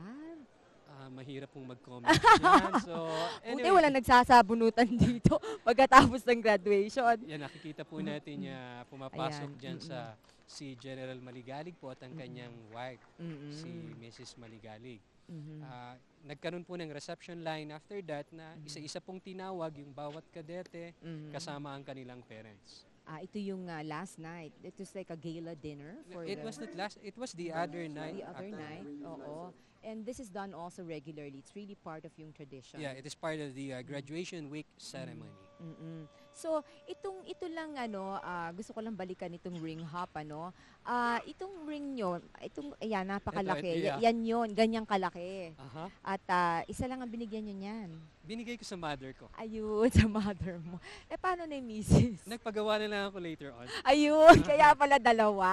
Speaker 2: Mahirap pong mag-comment yan. So,
Speaker 1: Buti wala nagsasabunutan dito pagkatapos ng graduation.
Speaker 2: Yan, nakikita po natin niya pumapasok dyan sa si General Maligalig po at ang kanyang wife, si Mrs. Maligalig. Nagkaroon po ng reception line after that na isa-isa pong tinawag yung bawat kadete kasama ang kanilang parents.
Speaker 1: Ito yung last night. It was like a gala dinner.
Speaker 2: Was not last, it was the other night.
Speaker 1: The other night, oo. And this is done also regularly. It's really part of yung tradition.
Speaker 2: Yeah, it is part of the graduation week ceremony.
Speaker 1: So, ito lang gusto ko lang balikan itong ring hop itong ring nyo, ayan, napakalaki. Yan yun, ganyang kalaki. At isa lang ang binigyan nyo niyan.
Speaker 2: Binigay ko sa mother ko.
Speaker 1: Ayun, sa mother mo. Paano na yung misis?
Speaker 2: Nagpagawa na lang ako later on.
Speaker 1: Ayun, kaya pala dalawa.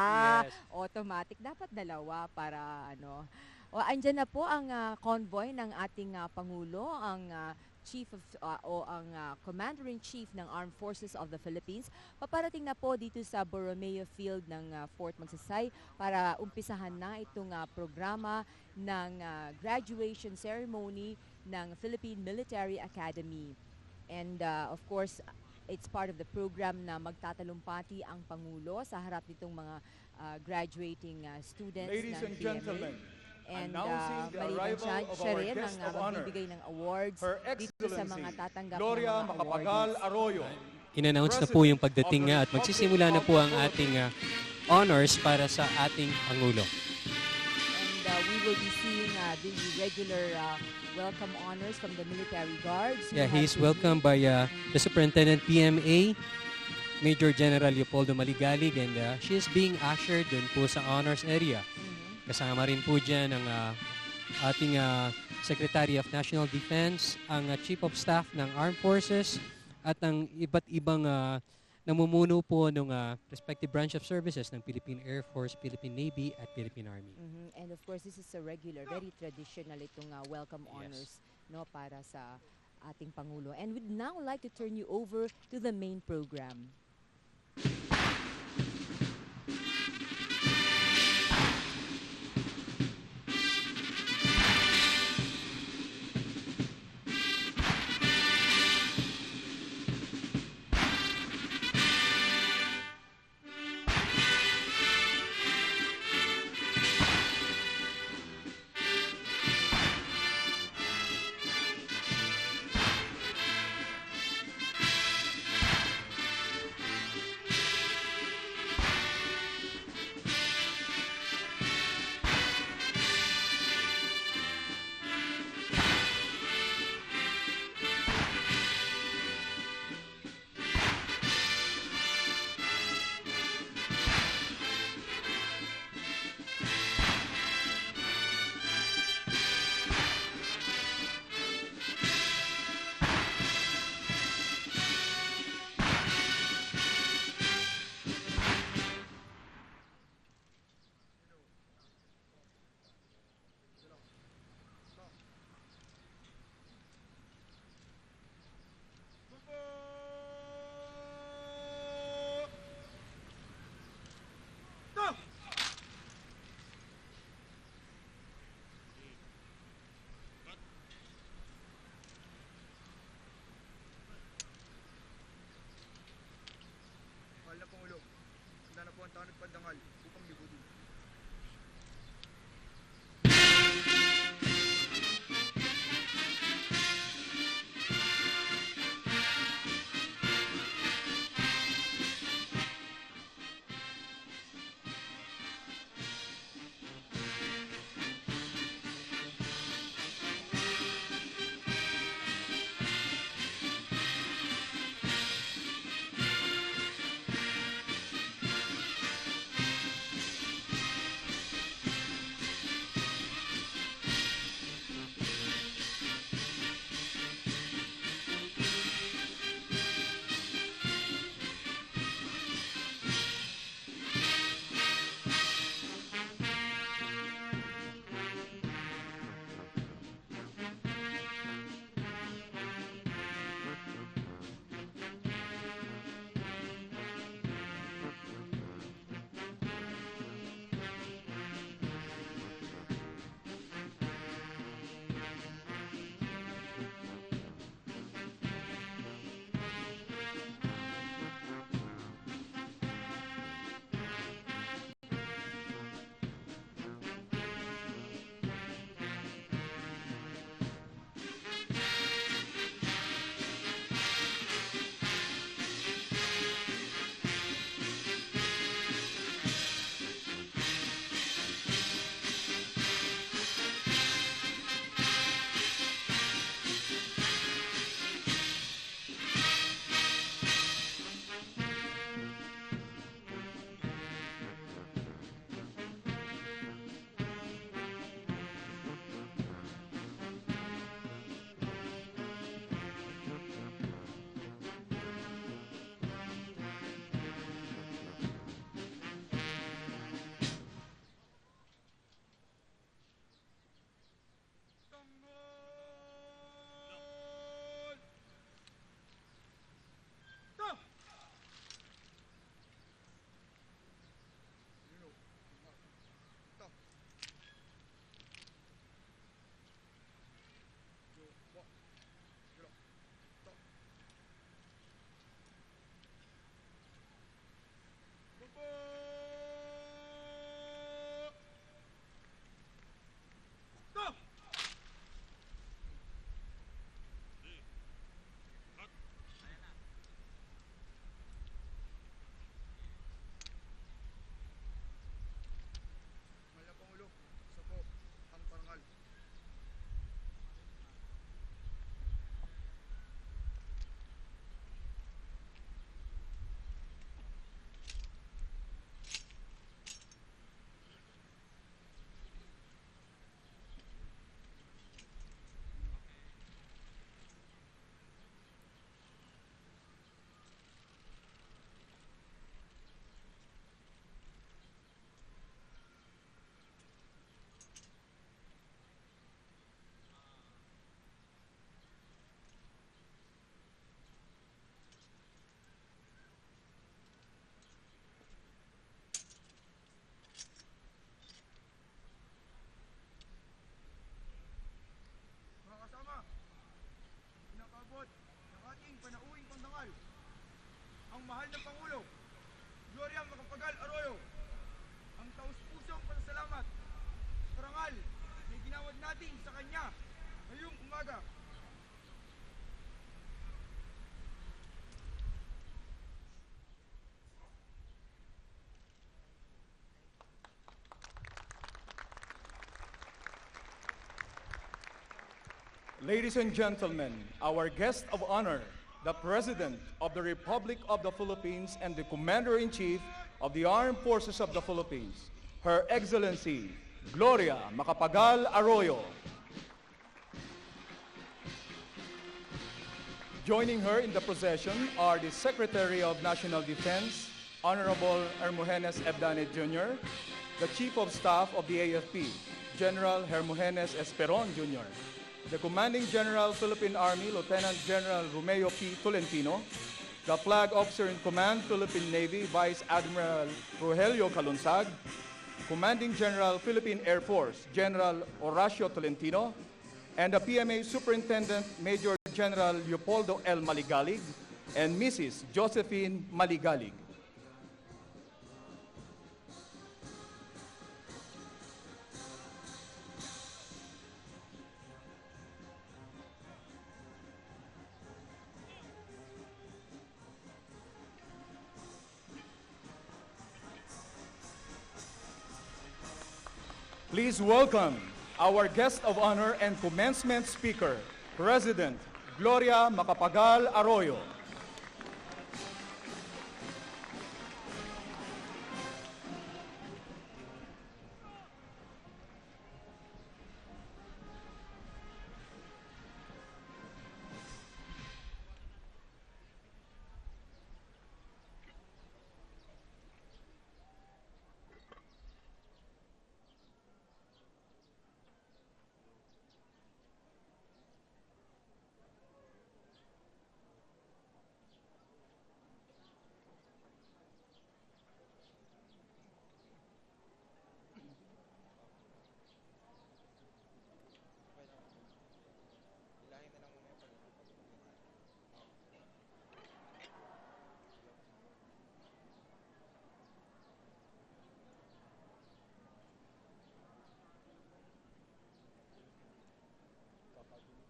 Speaker 2: Yes.
Speaker 1: Automatic, dapat dalawa para andyan na po ang convoy ng ating Pangulo, ang Chief of ang Commander-in-Chief ng Armed Forces of the Philippines. Paparating na po dito sa Borromeo Field ng Fort Magsaysay para umpisahan na itong programa ng graduation ceremony ng Philippine Military Academy. And of course, it's part of the program na magtatalumpati ang Pangulo sa harap nitong mga graduating students
Speaker 3: Ladies
Speaker 1: ng
Speaker 3: and
Speaker 1: PMA.
Speaker 3: gentlemen,
Speaker 1: And
Speaker 3: announcing the
Speaker 1: maliban
Speaker 3: arrival
Speaker 1: siya,
Speaker 3: of
Speaker 1: siya
Speaker 3: our
Speaker 1: rin
Speaker 3: guest
Speaker 1: ang
Speaker 3: of honor,
Speaker 1: magbibigay ng awards
Speaker 3: Her
Speaker 1: dito sa mga
Speaker 3: Excellency,
Speaker 1: tatanggap ng
Speaker 3: Gloria
Speaker 1: mga awardees.
Speaker 3: Macapagal-Arroyo.
Speaker 2: In-announce na po yung pagdating nga at magsisimula na po ang ating honors para sa ating Pangulo.
Speaker 1: And we will be seeing the regular welcome honors from the military guards.
Speaker 2: Yeah, he's welcomed by the Superintendent PMA, Major General Leopoldo Maligalig, and she is being ushered dun po sa honors area. Kasama rin po dyan ang ating Secretary of National Defense, ang Chief of Staff ng Armed Forces, at ang iba't ibang namumuno po ng respective branch of services ng Philippine Air Force, Philippine Navy, at Philippine Army.
Speaker 1: And of course, this is a regular, very traditional itong welcome honors para sa ating Pangulo. And we'd now like to turn you over to the main program.
Speaker 4: lingkod ng ating panauwing pandangal, ang mahal na Pangulo, Gloria Macapagal-Arroyo, ang taus-pusong pasasalamat, parangal na ginawad natin sa kanya ngayong umaga.
Speaker 3: Ladies and gentlemen, our guest of honor, the President of the Republic of the Philippines and the Commander-in-Chief of the Armed Forces of the Philippines, Her Excellency, Gloria Macapagal-Arroyo. Joining her in the procession are the Secretary of National Defense, Honorable Hermogenes Ebdane Jr., the Chief of Staff of the AFP, General Hermogenes Esperon Jr., the Commanding General, Philippine Army, Lieutenant General Romeo P. Tolentino, the Flag Officer in Command, Philippine Navy, Vice Admiral Rogelio Calunsag, Commanding General, Philippine Air Force, General Horacio Tolentino, and the PMA Superintendent, Major General Leopoldo L. Maligalig, and Mrs. Josephine Maligalig. Please welcome our guest of honor and commencement speaker, President Gloria Macapagal-Arroyo.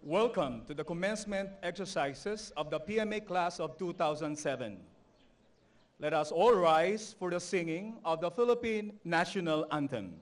Speaker 3: Welcome to the commencement exercises of the PMA class of 2007. Let us all rise for the singing of the Philippine National Anthem.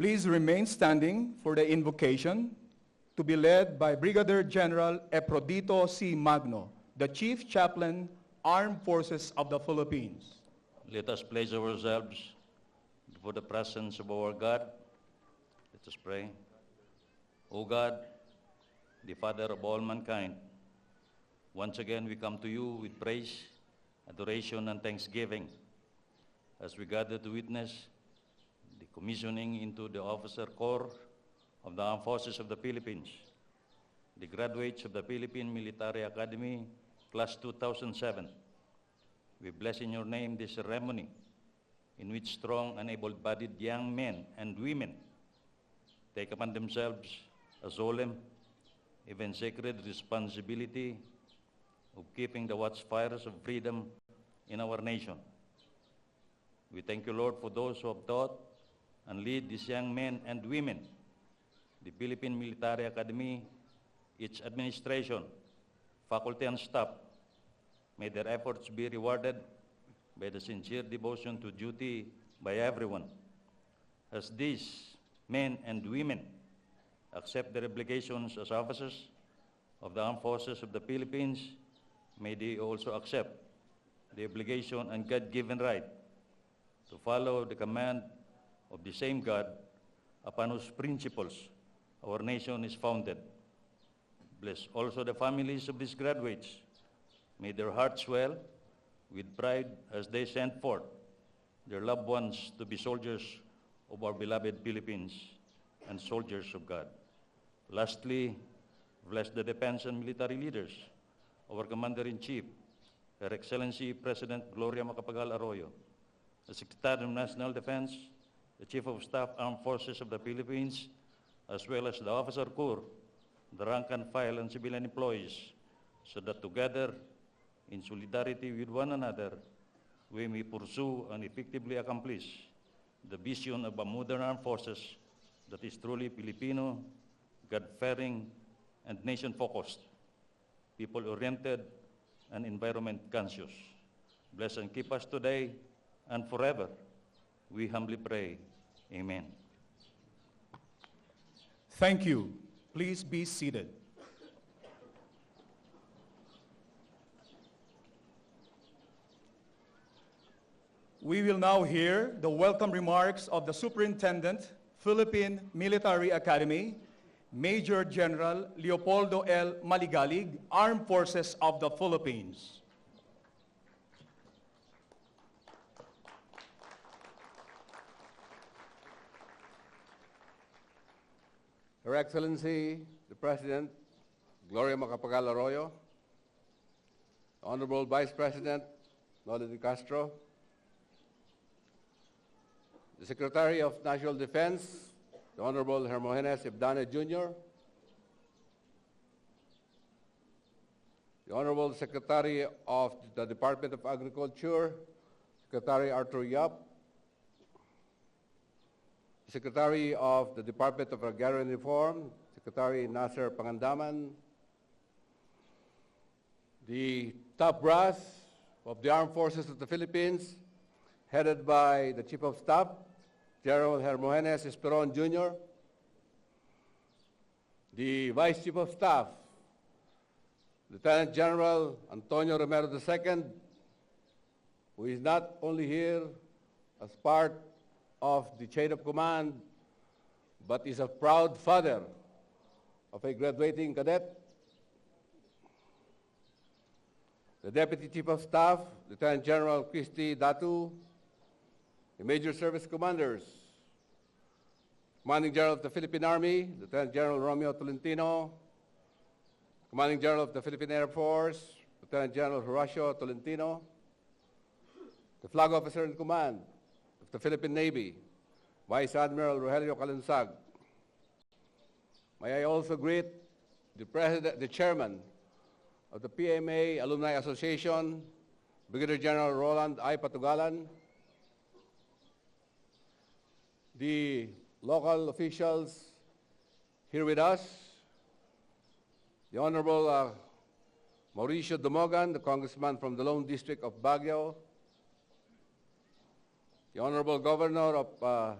Speaker 3: Please remain standing for the invocation to be led by Brigadier General Eprodito C. Magno, the Chief Chaplain, Armed Forces of the Philippines.
Speaker 5: Let us place ourselves before the presence of our God. Let us pray. O God, the Father of all mankind, once again we come to you with praise, adoration, and thanksgiving as we gather to witness the commissioning into the Officer Corps of the Armed Forces of the Philippines, the graduates of the Philippine Military Academy, Class 2007. We bless in your name this ceremony in which strong and able-bodied young men and women take upon themselves a solemn, even sacred responsibility of keeping the watchfires of freedom in our nation. We thank you, Lord, for those who have taught and lead these young men and women the Philippine Military Academy, its administration, faculty and staff, may their efforts be rewarded by the sincere devotion to duty by everyone. As these men and women accept their obligations as officers of the Armed Forces of the Philippines, may they also accept the obligation and God-given right to follow the command of the same God upon whose principles our nation is founded. Bless also the families of these graduates. May their hearts swell with pride as they send forth their loved ones to be soldiers of our beloved Philippines and soldiers of God. Lastly, bless the defense and military leaders, our Commander-in-Chief, Her Excellency President Gloria Macapagal-Arroyo, the Secretary of National Defense, the Chief of Staff, Armed Forces of the Philippines, as well as the Officer Corps, the rank and file and civilian employees, so that together, in solidarity with one another, we may pursue and effectively accomplish the vision of a modern armed forces that is truly Filipino, God-fearing, and nation-focused, people-oriented, and environment-conscious. Bless and keep us today and forever. We humbly pray. Amen.
Speaker 3: Thank you. Please be seated. We will now hear the welcome remarks of the Superintendent, Philippine Military Academy, Major General Leopoldo L. Maligalig, Armed Forces of the Philippines.
Speaker 6: Her Excellency, the President, Gloria Macapagal-Arroyo, Honorable Vice President, Noli de Castro, the Secretary of National Defense, the Honorable Hermogenes Ebdane Jr., the Honorable Secretary of the Department of Agriculture, Secretary Arthur Yap, Secretary of the Department of Agrarian Reform, Secretary Nasser Pangandaman, the top brass of the Armed Forces of the Philippines, headed by the Chief of Staff, General Hermogenes Esperon Jr., the Vice Chief of Staff, Lieutenant General Antonio Romero II, who is not only here as part of the chain of command, but is a proud father of a graduating cadet, the Deputy Chief of Staff, Lieutenant General Christy Datu, the Major Service Commanders, Commanding General of the Philippine Army, Lieutenant General Romeo Tolentino, Commanding General of the Philippine Air Force, Lieutenant General Horacio Tolentino, the Flag Officer in Command of the Philippine Navy, Vice Admiral Rogelio Calunsag. May I also greet the Chairman of the PMA Alumni Association, Brigadier General Roland I. Patugalan, the local officials here with us, the Honorable Mauricio Dumogan, the Congressman from the Lone District of Baguio, the Honorable Governor of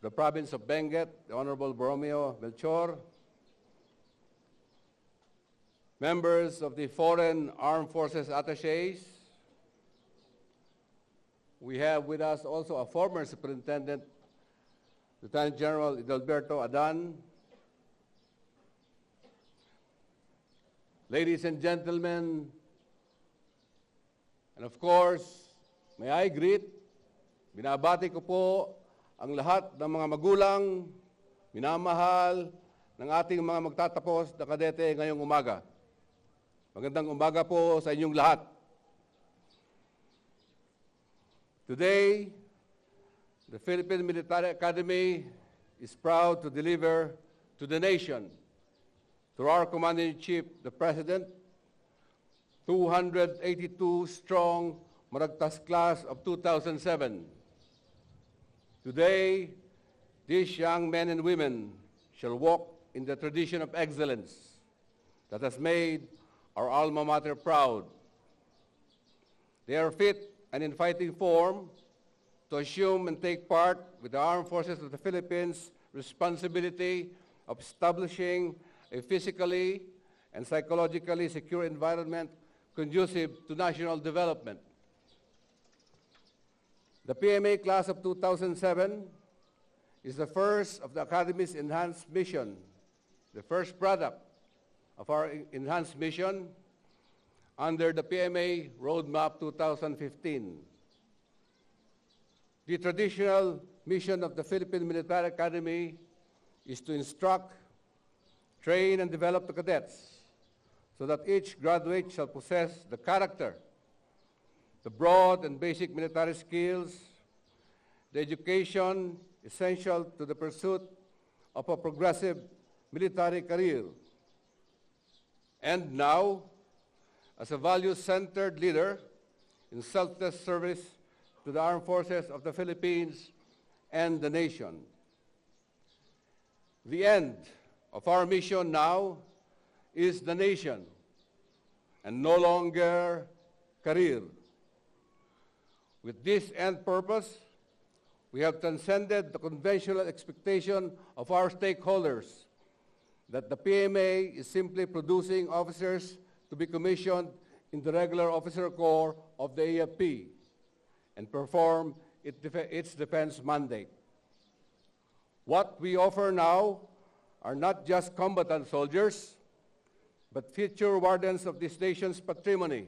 Speaker 6: the Province of Benguet, the Honorable Borromeo Melchor, members of the Foreign Armed Forces Attaches. We have with us also a former Superintendent, Lieutenant General Idalberto Adan. Ladies and gentlemen, and of course, may I greet, binabati ko po ang lahat ng mga magulang, minamahal ng ating mga magtatapos na kadete ngayong umaga. Magandang umaga po sa inyong lahat. Today, the Philippine Military Academy is proud to deliver to the nation, through our Commander-in-Chief, the President, 282 strong Maragtas class of 2007. Today, these young men and women shall walk in the tradition of excellence that has made our alma mater proud. They are fit and in fighting form to assume and take part with the Armed Forces of the Philippines' responsibility of establishing a physically and psychologically secure environment conducive to national development. The PMA class of 2007 is the first of the Academy's enhanced mission, the first product of our enhanced mission under the PMA Roadmap 2015. The traditional mission of the Philippine Military Academy is to instruct, train, and develop the cadets so that each graduate shall possess the character, the broad and basic military skills, the education essential to the pursuit of a progressive military career. And now, as a values-centered leader in selfless service to the armed forces of the Philippines and the nation. The end of our mission now is the nation and no longer career. With this end purpose, we have transcended the conventional expectation of our stakeholders that the PMA is simply producing officers to be commissioned in the regular officer corps of the AFP and perform its defense mandate. What we offer now are not just combatant soldiers, but future wardens of this nation's patrimony,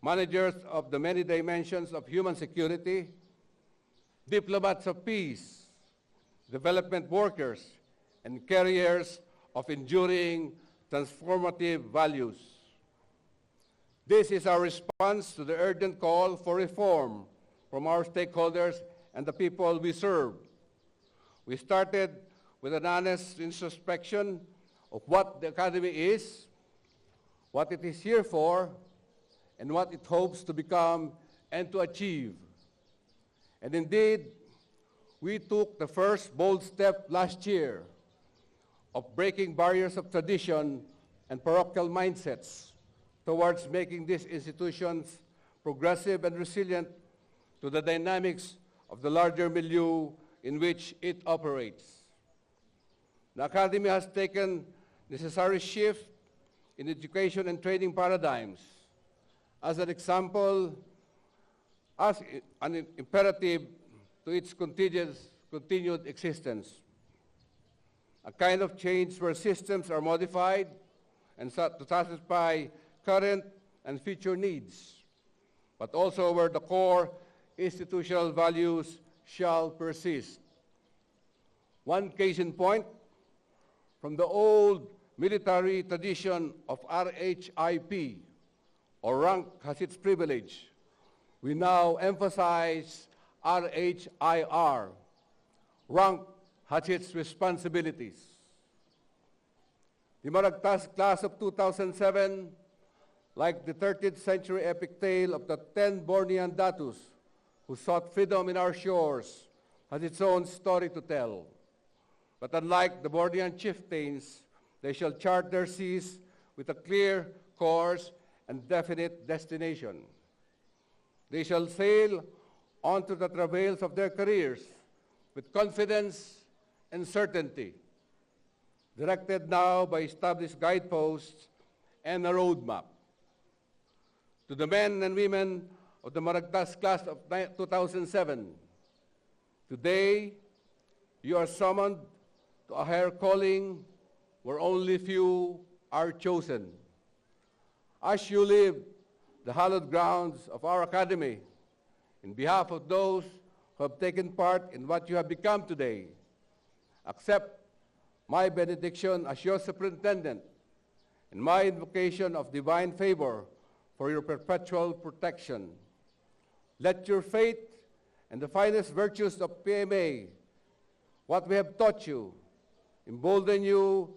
Speaker 6: managers of the many dimensions of human security, diplomats of peace, development workers, and carriers of enduring transformative values. This is our response to the urgent call for reform from our stakeholders and the people we serve. We started with an honest introspection of what the Academy is, what it is here for, and what it hopes to become and to achieve. And indeed, we took the first bold step last year of breaking barriers of tradition and parochial mindsets towards making these institutions progressive and resilient to the dynamics of the larger milieu in which it operates. The Academy has taken necessary shift in education and training paradigms as an example, as an imperative to its continued existence. A kind of change where systems are modified and to satisfy current and future needs, but also where the core institutional values shall persist. One case in point, from the old military tradition of RHIP, or rank has its privilege, we now emphasize RHIR, rank has its responsibilities. The Maragtas class of 2007, like the 13th century epic tale of the 10 Bornean Datus who sought freedom in our shores, has its own story to tell. But unlike the Bornean chieftains, they shall chart their seas with a clear course and definite destination. They shall sail onto the travails of their careers with confidence and certainty, directed now by established guideposts and a roadmap. To the men and women of the Maragtas class of 2007, today you are summoned to a higher calling where only few are chosen. As you leave the hallowed grounds of our Academy, in behalf of those who have taken part in what you have become today, accept my benediction as your superintendent and my invocation of divine favor for your perpetual protection. Let your faith and the finest virtues of PMA, what we have taught you, embolden you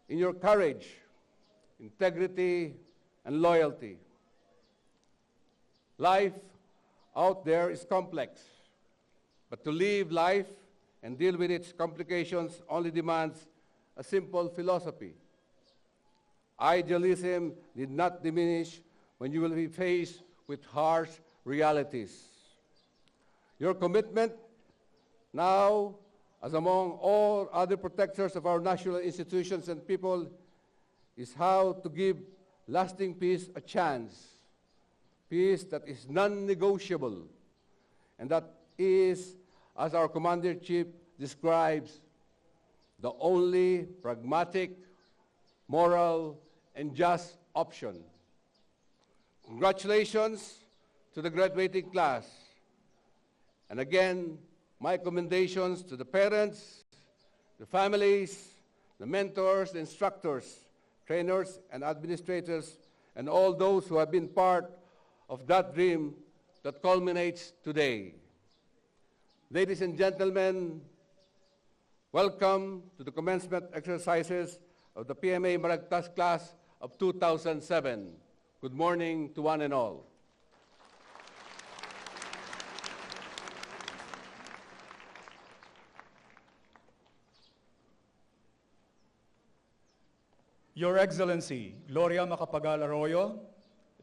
Speaker 6: in your courage, integrity, and loyalty. Life out there is complex, but to live life and deal with its complications only demands a simple philosophy. Idealism did not diminish when you will be faced with harsh realities. Your commitment now, as among all other protectors of our national institutions and people, is how to give lasting peace a chance, peace that is non-negotiable, and that is, as our Commander-in-Chief describes, the only pragmatic, moral, and just option. Congratulations to the graduating class. And again, my commendations to the parents, the families, the mentors, the instructors, trainers, and administrators, and all those who have been part of that dream that culminates today. Ladies and gentlemen, welcome to the commencement exercises of the PMA Maragtas class of 2007. Good morning to one and all.
Speaker 3: Your Excellency, Gloria Macapagal-Arroyo,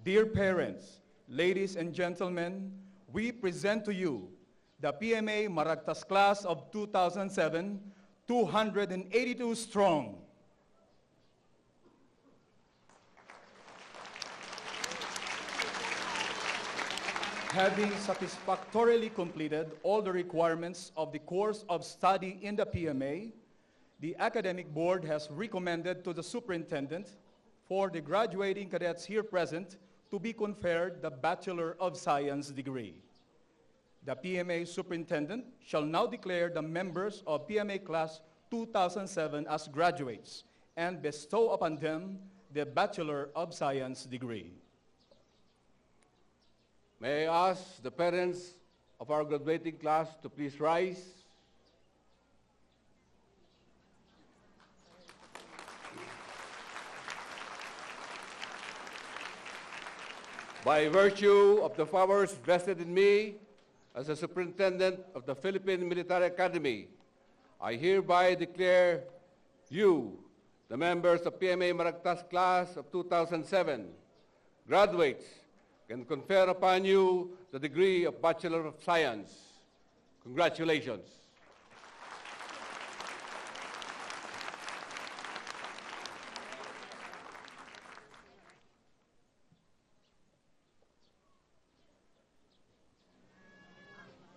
Speaker 3: dear parents, ladies and gentlemen, we present to you the PMA Maragtas class of 2007, 282 strong. Having satisfactorily completed all the requirements of the course of study in the PMA, the Academic Board has recommended to the Superintendent for the graduating cadets here present to be conferred the Bachelor of Science degree. The PMA Superintendent shall now declare the members of PMA Class 2007 as graduates and bestow upon them the Bachelor of Science degree.
Speaker 6: May I ask the parents of our graduating class to please rise. By virtue of the powers vested in me as a Superintendent of the Philippine Military Academy, I hereby declare you, the members of PMA Maragtas class of 2007, graduates, can confer upon you the degree of Bachelor of Science. Congratulations.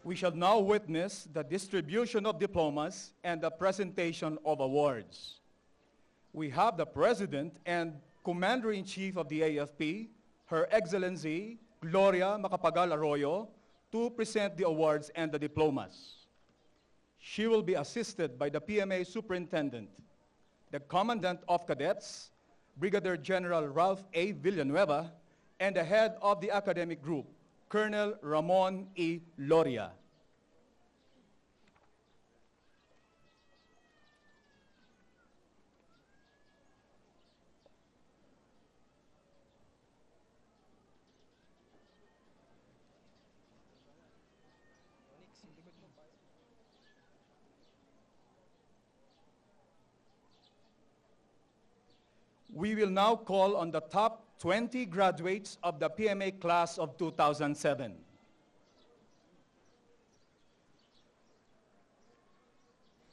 Speaker 3: We shall now witness the distribution of diplomas and the presentation of awards. We have the President and Commander-in-Chief of the AFP, Her Excellency Gloria Macapagal-Arroyo, to present the awards and the diplomas. She will be assisted by the PMA Superintendent, the Commandant of Cadets, Brigadier General Ralph A. Villanueva, and the Head of the Academic Group, Colonel Ramon E. Loria. We will now call on the top 20 graduates of the PMA class of 2007.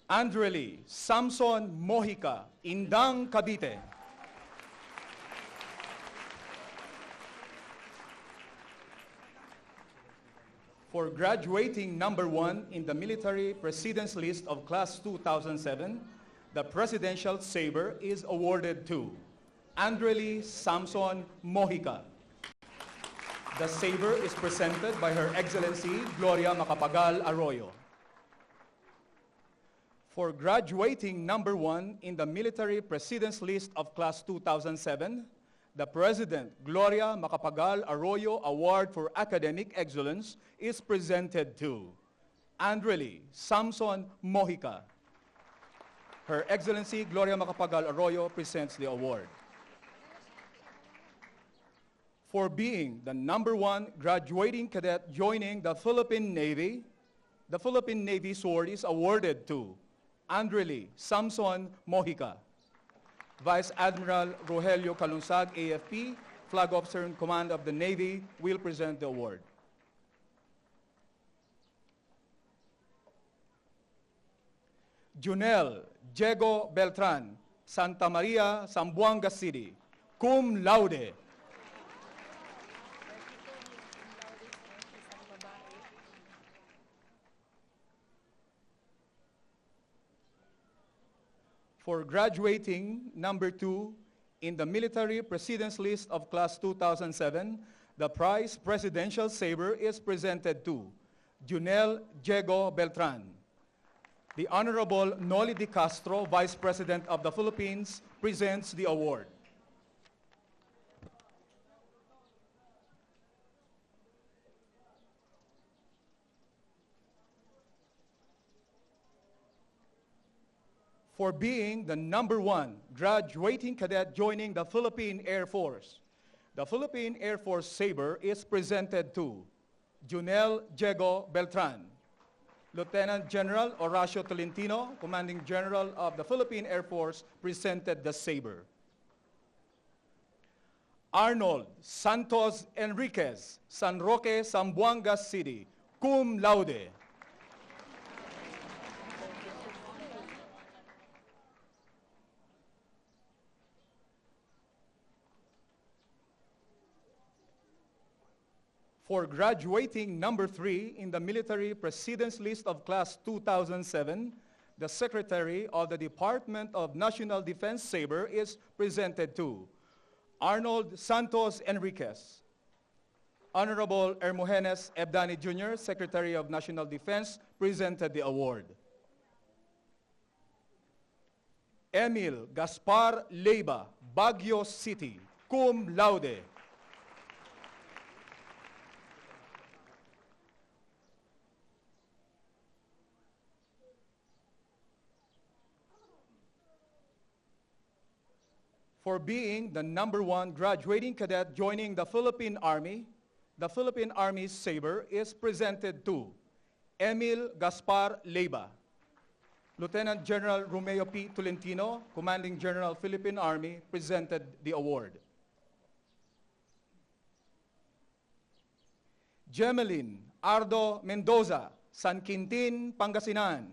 Speaker 3: Andrely Samson Mojica, Indang, Cavite. For graduating number 1 in the military precedence list of class 2007, the Presidential Sabre is awarded to Andrely Samson Mojica. The sabre is presented by Her Excellency Gloria Macapagal-Arroyo. For graduating number 1 in the military precedence list of class 2007, the President Gloria Macapagal-Arroyo Award for Academic Excellence is presented to Andrely Samson Mojica. Her Excellency Gloria Macapagal-Arroyo presents the award. For being the number 1 graduating cadet joining the Philippine Navy, the Philippine Navy Sword is awarded to Andrely Samson Mojica. Vice Admiral Rogelio Calunsag, AFP, Flag Officer in Command of the Navy, will present the award. Junel Diego Beltran, Santa Maria, Zamboanga City, cum laude. For graduating number 2 in the Military Precedence List of Class 2007, the prize Presidential Saber is presented to Junel Diego Beltran. The Honorable Noli Di Castro, Vice President of the Philippines, presents the award. For being the number 1 graduating cadet joining the Philippine Air Force, the Philippine Air Force Saber is presented to Junel Diego Beltran. Lieutenant General Horacio Tolentino, Commanding General of the Philippine Air Force, presented the saber. Arnold Santos Enriquez, San Roque, Zamboanga City, cum laude. For graduating number 3 in the Military Precedence List of Class 2007, the Secretary of the Department of National Defense Saber is presented to Arnold Santos Enriquez. Honorable Hermogenes Ebdani Jr., Secretary of National Defense, presented the award. Emil Gaspar Leiba, Baguio City, cum laude. For being the number 1 graduating cadet joining the Philippine Army's saber is presented to Emil Gaspar Leiba. Lieutenant General Romeo P. Tolentino, Commanding General Philippine Army, presented the award. Gemelin Ardo Mendoza, San Quintin, Pangasinan.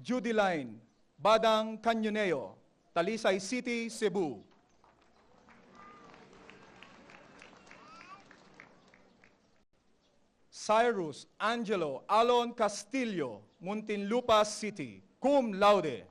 Speaker 3: Judyline Badang Canyoneo, Talisay City, Cebu. Cyrus Angelo Alon Castillo, Muntinlupa City, cum laude.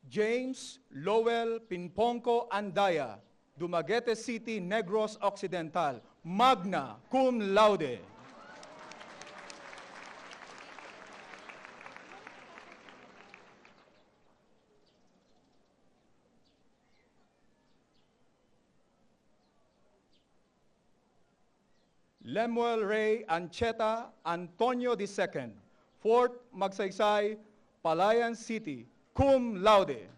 Speaker 3: James Lowell Pinponco Andaya, Dumaguete City, Negros Occidental, magna cum laude. Lemuel Ray Ancheta Antonio II, Fort Magsaysay, Palayan City, cum laude.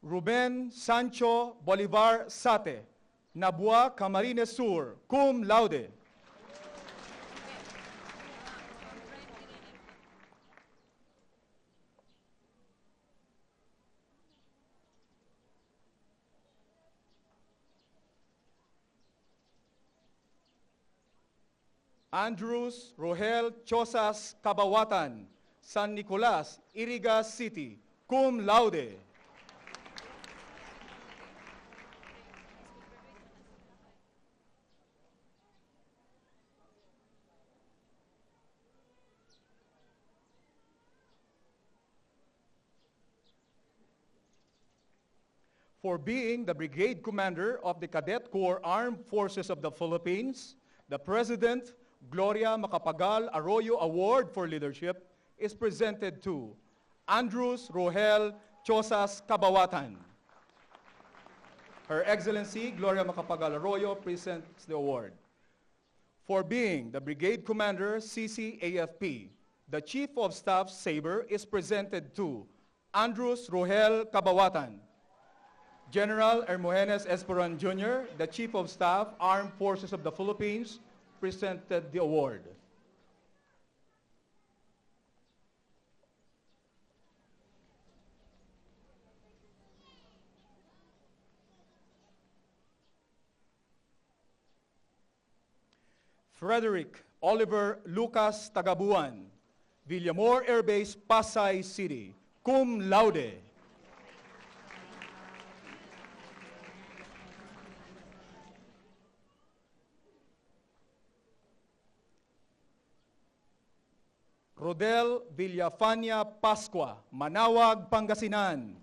Speaker 3: Ruben Sancho Bolivar Sate, Nabua, Camarines Sur, cum laude. Andrews Rohel Chosas Cabawatan, San Nicolas, Iriga City, cum laude. For being the Brigade Commander of the Cadet Corps Armed Forces of the Philippines, the President Gloria Macapagal-Arroyo Award for Leadership is presented to Andrews Rohel Chosas Cabawatan. Her Excellency Gloria Macapagal-Arroyo presents the award. For being the Brigade Commander, CCAFP, the Chief of Staff Sabre is presented to Andrews Rohel Cabawatan. General Hermogenes Esperon Jr., the Chief of Staff, Armed Forces of the Philippines, presented the award. Frederick Oliver Lucas Tagabuan, Villamor Air Base, Pasay City, cum laude. Rodel Villafania Pascua, Manawag, Pangasinan.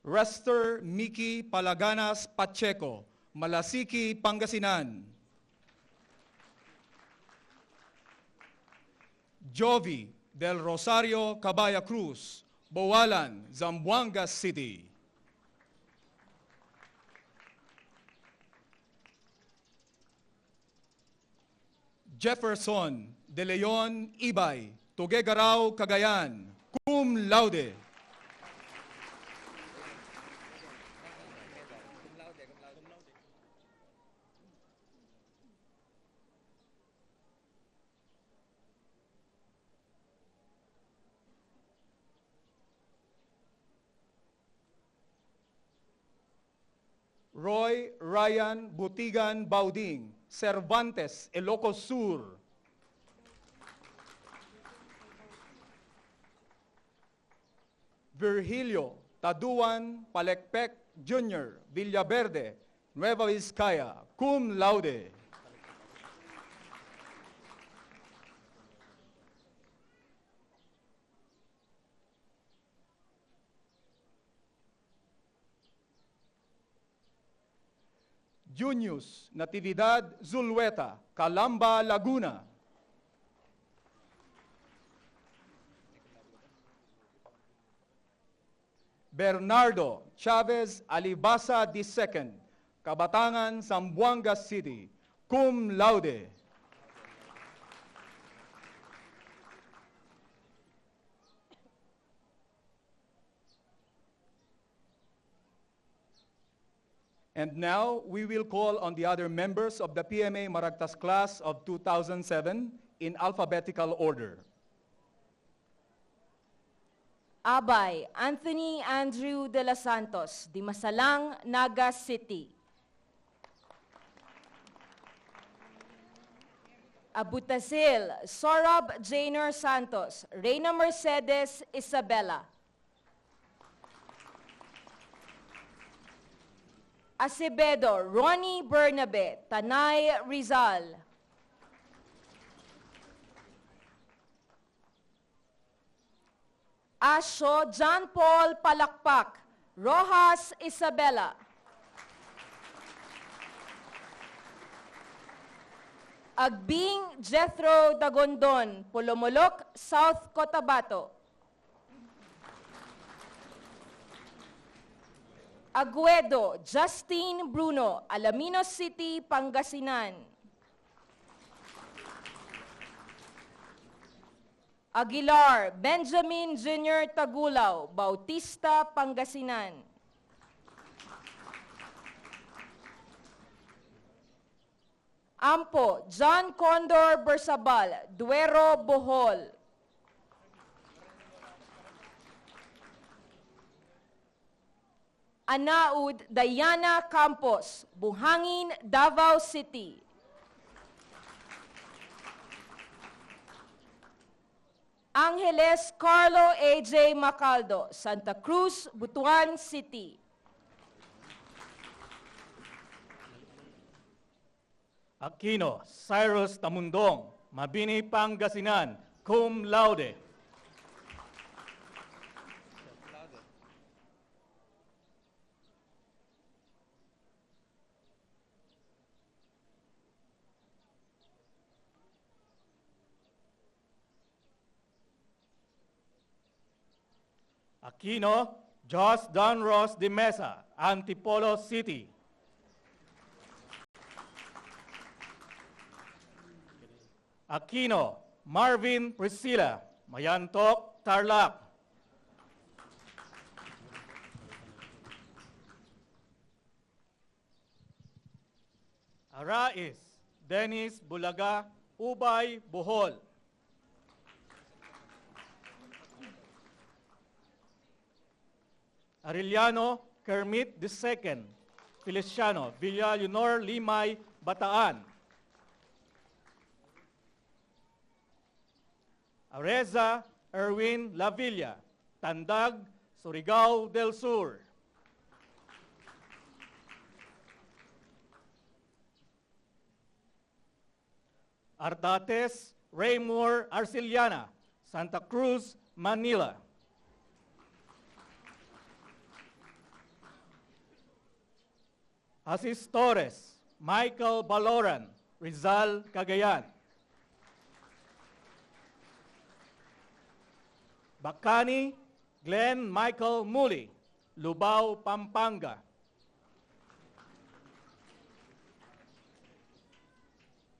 Speaker 3: Rester Miki Palaganas Pacheco, Malasiki, Pangasinan. Jovi del Rosario Cabaya Cruz, Bowalan, Zamboanga City. Jefferson de Leon Ibay, Tuguegarao, Cagayan, cum laude. Roy Ryan Butigan Bauding, Cervantes, Ilocos Sur. Virgilio Taduan Palekpek Jr., Villaverde, Nueva Vizcaya, cum laude. Junius Natividad Zulueta, Calamba, Laguna. Bernardo Chavez Alibasa II, Kabatangan, Zamboanga City, cum laude. And now, we will call on the other members of the PMA Maragtas class of 2007 in alphabetical order.
Speaker 7: Abay Anthony Andrew de los Santos, Dimasalang, Naga City. Abutasil Sorab Jainer Santos, Reyna Mercedes Isabela. Acevedo Ronnie Bernabe, Tanay, Rizal. Asho John Paul Palakpak, Rojas Isabela. Agbing Jethro Dagondon, Polomolok, South Cotabato. Aguedo Justine Bruno, Alaminos City, Pangasinan. Aguilar Benjamin Jr. Tagulaw, Bautista, Pangasinan. Ampo John Condor Bersabal, Duero, Bohol. Anaud Diana Campos, Buhangin, Davao City. Angeles Carlo A.J. Macaldo, Santa Cruz, Butuan City.
Speaker 8: Aquino Cyrus Tamundong, Mabini, Pangasinan, cum laude. Aquino Jos Don Ross de Mesa, Antipolo City. Aquino Marvin Priscilla, Mayantok, Tarlac. Arais Dennis Bulaga, Ubay, Bohol. Arellano Kermit II, Feliciano, Villa Leonor Limay, Bataan. Areza Erwin Lavilla, Tandag, Surigao del Sur. Ardates Raymore Arciliana, Santa Cruz, Manila. Asis Torres, Michael Baloran, Rizal, Cagayan. Bacani, Glenn Michael Muli, Lubao, Pampanga.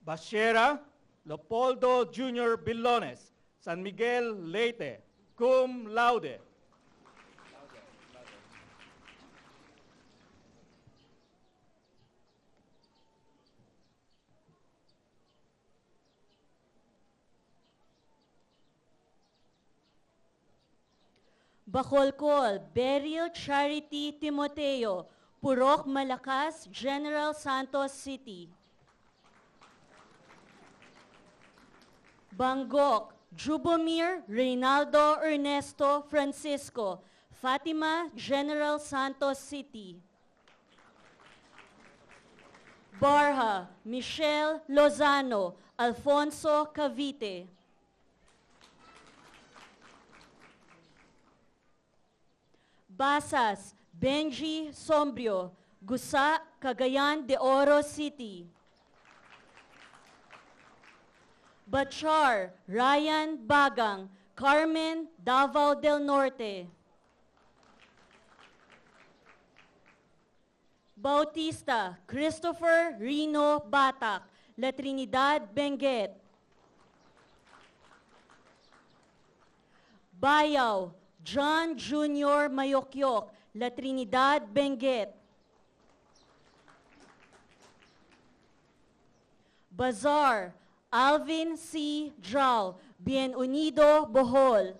Speaker 8: Bashera, Leopoldo Jr. Bilones, San Miguel, Leyte, cum laude.
Speaker 9: Bacolcol, Beryl Charity Timoteo, Purok Malakas, General Santos City. Bangkok, Jubomir Reynaldo Ernesto Francisco, Fatima, General Santos City. Barha, Michelle Lozano, Alfonso Cavite. Basas, Benji Sombrio, Gusa, Cagayan de Oro City. Bachar, Ryan Bagang, Carmen, Davao del Norte. Bautista, Christopher Rino Batak, La Trinidad, Benguet. Bayaw, John Jr. Mayokyok, La Trinidad, Benguet. Bazar, Alvin C. Jal, Bien Unido, Bohol.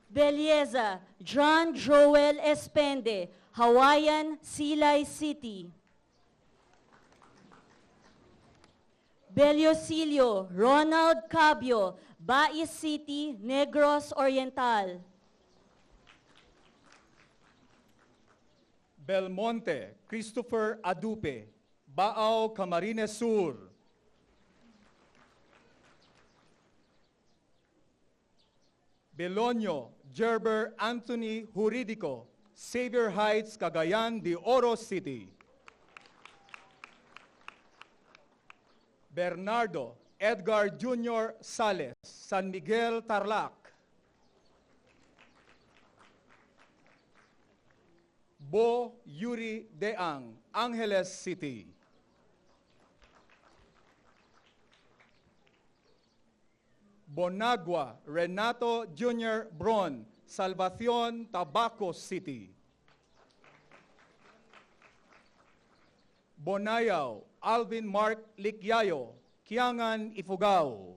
Speaker 9: Belleza, John Joel Espende, Hawaiian, Silay City. Beliosilio, Ronald Cabio, Bais City, Negros Oriental.
Speaker 3: Belmonte, Christopher Adupe, Baao, Camarines Sur. Belonio, Gerber Anthony Juridico, Xavier Heights, Cagayan de Oro City. Bernardo Edgar Jr. Sales, San Miguel, Tarlac. Bo Yuri Deang, Angeles City. Bonagua Renato Jr. Bron, Salvacion, Tabaco City. Bonayao Alvin Mark Likyayo, Kiangan, Ifugao.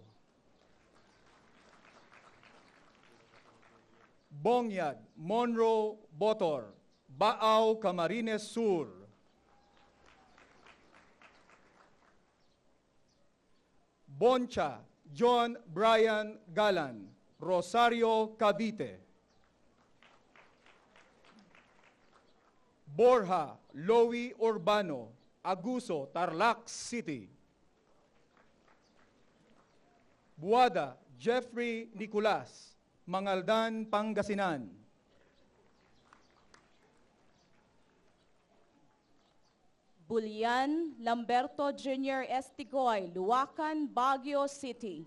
Speaker 3: Bongyad Monroe Botor, Baao, Camarines Sur. Boncha John Brian Galan, Rosario, Cavite. Borja Lowy Urbano, Aguso, Tarlac City. Buada Jeffrey Nicolas, Mangaldan, Pangasinan.
Speaker 7: Bulian Lamberto Jr. Estigoy, Luacan, Baguio City.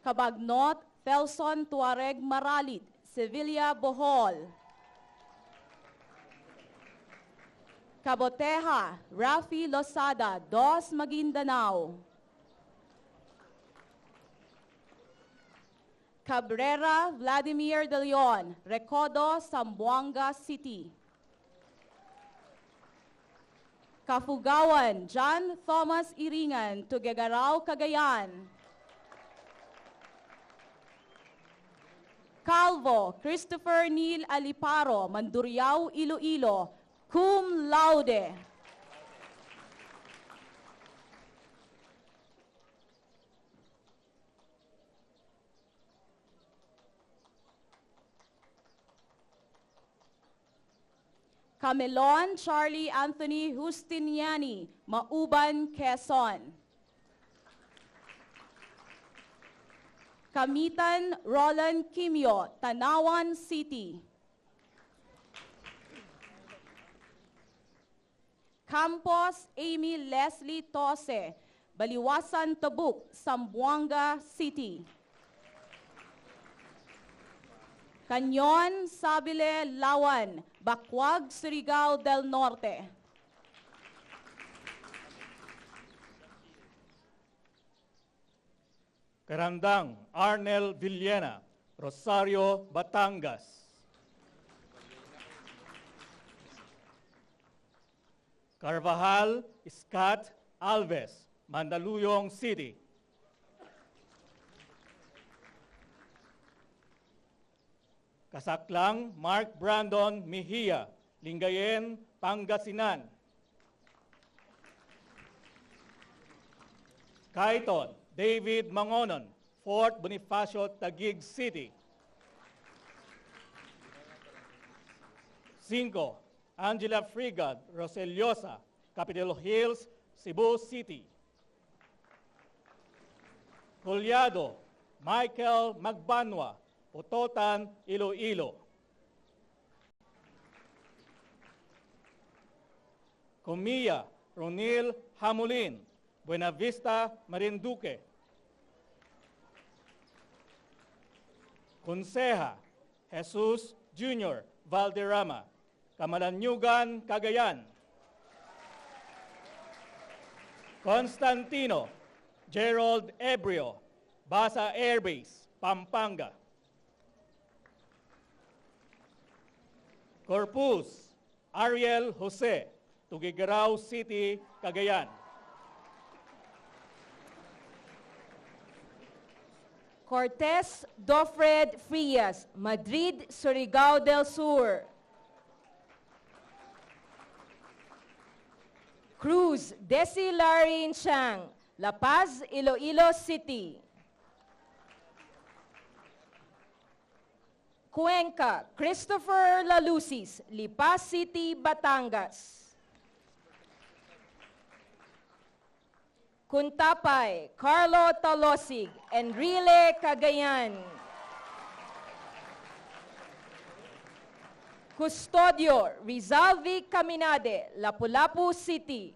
Speaker 7: Cabagnot, Felson Tuareg Maralit, Sevilla, Bohol. Caboteja, Rafi Losada, Dos Maguindanao. Cabrera, Vladimir De Leon, Recodo, Zamboanga City. Kafugawan, John Thomas Iringan, Tuguegarao, Cagayan. Calvo, Christopher Neil Aliparo, Mandurriao, Iloilo, cum laude. Camelon, Charlie Anthony Justiniani, Mauban, Quezon. Kamitan, Roland Kimio, Tanawan City. Campos, Amy Leslie Tose, Baliwasan, Tabuk, Zamboanga City. Canyon, Sabile, Lawan, Bacuag, Surigao del Norte.
Speaker 8: Carandang, Arnel Villena, Rosario, Batangas. Carvajal, Scott Alves, Mandaluyong City. Kasaklang, Mark Brandon Mejia, Lingayen, Pangasinan. Kaiton, David Mangonon, Fort Bonifacio, Taguig City. 5. Angela Frigad Roseliosa, Capitol Hills, Cebu City. Collado, Michael Magbanwa, Pototan, Iloilo. Comia, Ronil Hamulin, Buenavista, Marinduque. Conseja, Jesus Jr. Valderrama, Camalanyugan, Cagayan. Constantino, Gerald Ebrio, Basa Air Base, Pampanga. Corpus, Ariel Jose, Tuguegarao City, Cagayan.
Speaker 7: Cortez Dofred Frias, Madrid, Surigao del Sur. Cruz Desi Larin Chang, La Paz, Iloilo City. Cuenca, Christopher Lalusis, Lipa City, Batangas. Kuntapay, Carlo Talosig, Enrile, Cagayan. Custodio, Rizalvi Caminade, Lapu-Lapu City.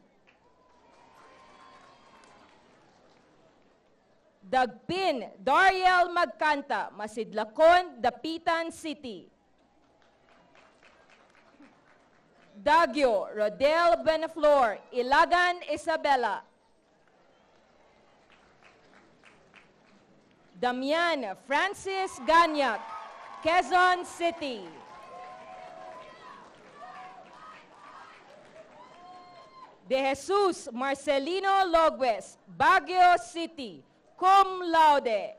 Speaker 7: Dagpin, Dariel Magcanta, Masidlacon, Dapitan City. Daguio, Rodel Benaflor, Ilagan, Isabela. Damian Francis Ganyak, Quezon City. De Jesus Marcelino Logues, Baguio City, cum laude.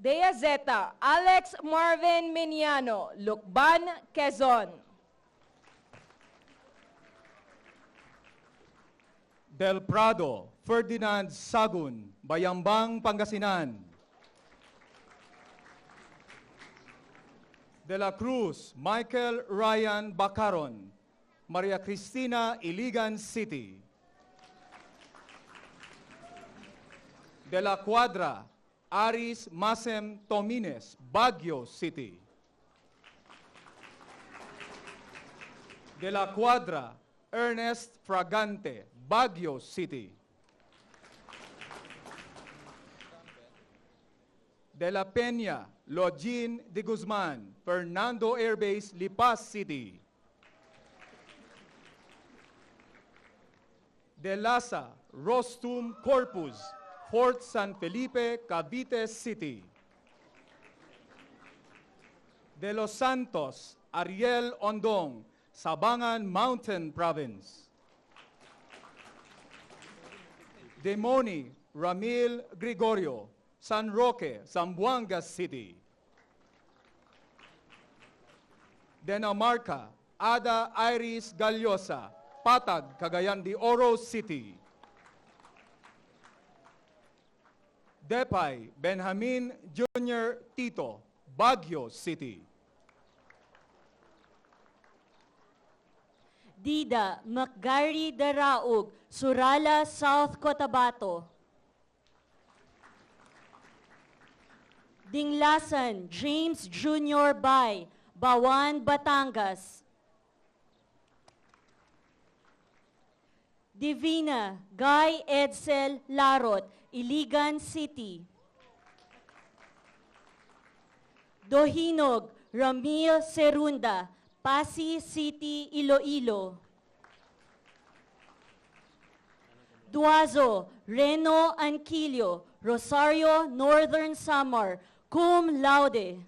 Speaker 7: Dea Zeta, Alex Marvin Miniano, Lukban, Quezon.
Speaker 3: Del Prado, Ferdinand Sagun, Bayambang, Pangasinan. De la Cruz, Michael Ryan Bacaron, Maria Cristina, Iligan City. De la Cuadra, Aris Masem Tomines, Baguio City. De la Cuadra Ernest Fragante, Baguio City. De la Peña Login de Guzman, Fernando Air Base, Lipas City. De Lasa Rostum Corpus, Fort San Felipe, Cavite City. De Los Santos Ariel Ondong, Sabangan Mountain Province. De Moni Ramil Gregorio, San Roque, Zamboanga City. De Namarca Ada Iris Gallosa, Patag, Cagayan de Oro City. Depay Benjamin Jr. Tito, Baguio City.
Speaker 9: Dida Macgary Daraug, Surala, South Cotabato. Dinglasan James Jr. Bay, Bawan, Batangas. Divina Guy Edsel Larot, Iligan City. Dohinog Ramil Serunda, Pasig City, Iloilo. Duazo Reno Anquilio, Rosario, Northern Samar, cum laude.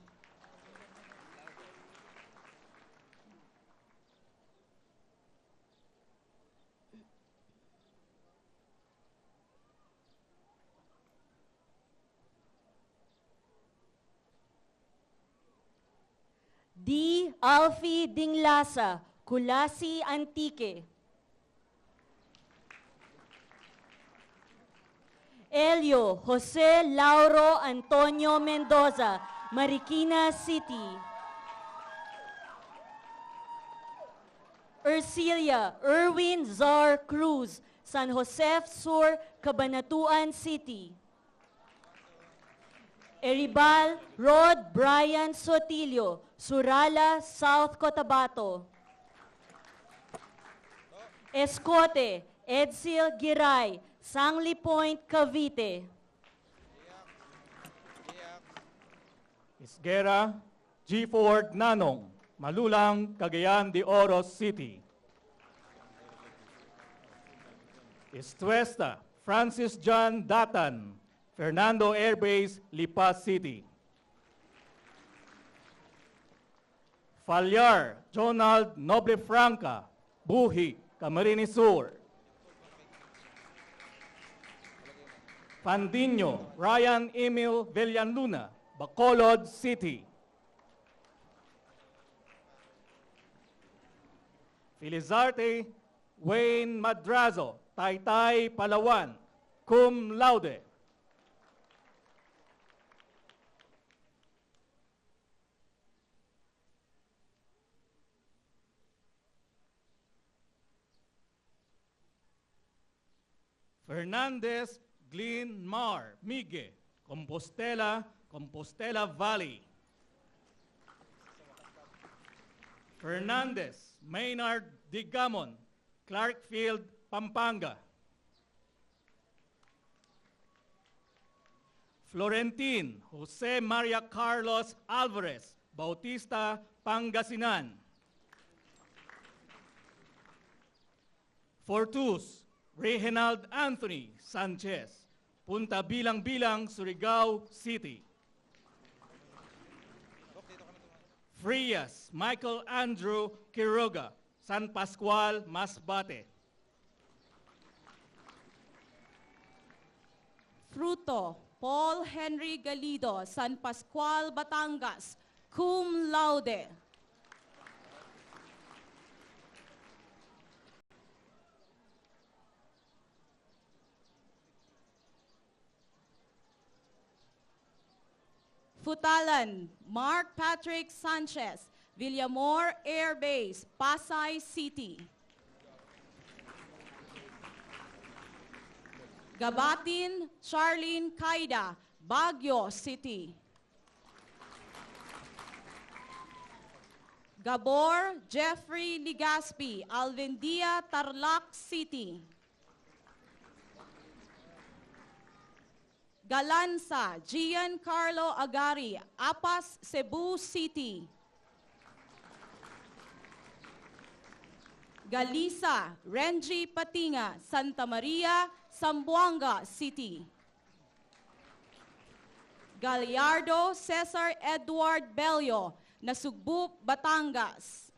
Speaker 9: D. Alfie Dinglasa, Kulasi Antique. Elio Jose Lauro Antonio Mendoza, Marikina City. Ercilia Erwin Zar Cruz, San Josef Sur, Cabanatuan City. Eribal Rod Brian Sotilio, Surala, South Cotabato. Escote Edsel Giray, Sangli Point, Cavite.
Speaker 8: Isguera G. Ford Nanong, Malulang, Cagayan de Oro City. Estuesta Francis John Datan, Fernando Air Base, Lipas City. Falyar Jonald Noble Franca, Buhi, Camarines Sur. Pandinho Ryan Emil Villanluna, Bacolod City. Felizarte Wayne Madrazo, Taytay, Palawan, cum laude. Fernandez Glyn Mar Migue, Compostela, Compostela Valley. Fernandez Maynard Digamon, Clarkfield, Pampanga. Florentin Jose Maria Carlos Alvarez, Bautista, Pangasinan. Fortus Reginald Anthony Sanchez, Punta Bilang-Bilang, Surigao City. Frias Michael Andrew Quiroga, San Pascual, Masbate.
Speaker 10: Fruto Paul Henry Galido, San Pascual, Batangas, cum laude. Futalan Mark Patrick Sanchez, Villamor Air Base, Pasay City. Gabatin Charlene Kaida, Baguio City. Gabor Jeffrey Ligaspi, Alvendia, Tarlac City. Galanza Giancarlo Agari, Apas, Cebu City. Galisa Renji Patinga, Santa Maria, Zamboanga City. Gallardo Cesar Edward Bello, Nasugbu, Batangas.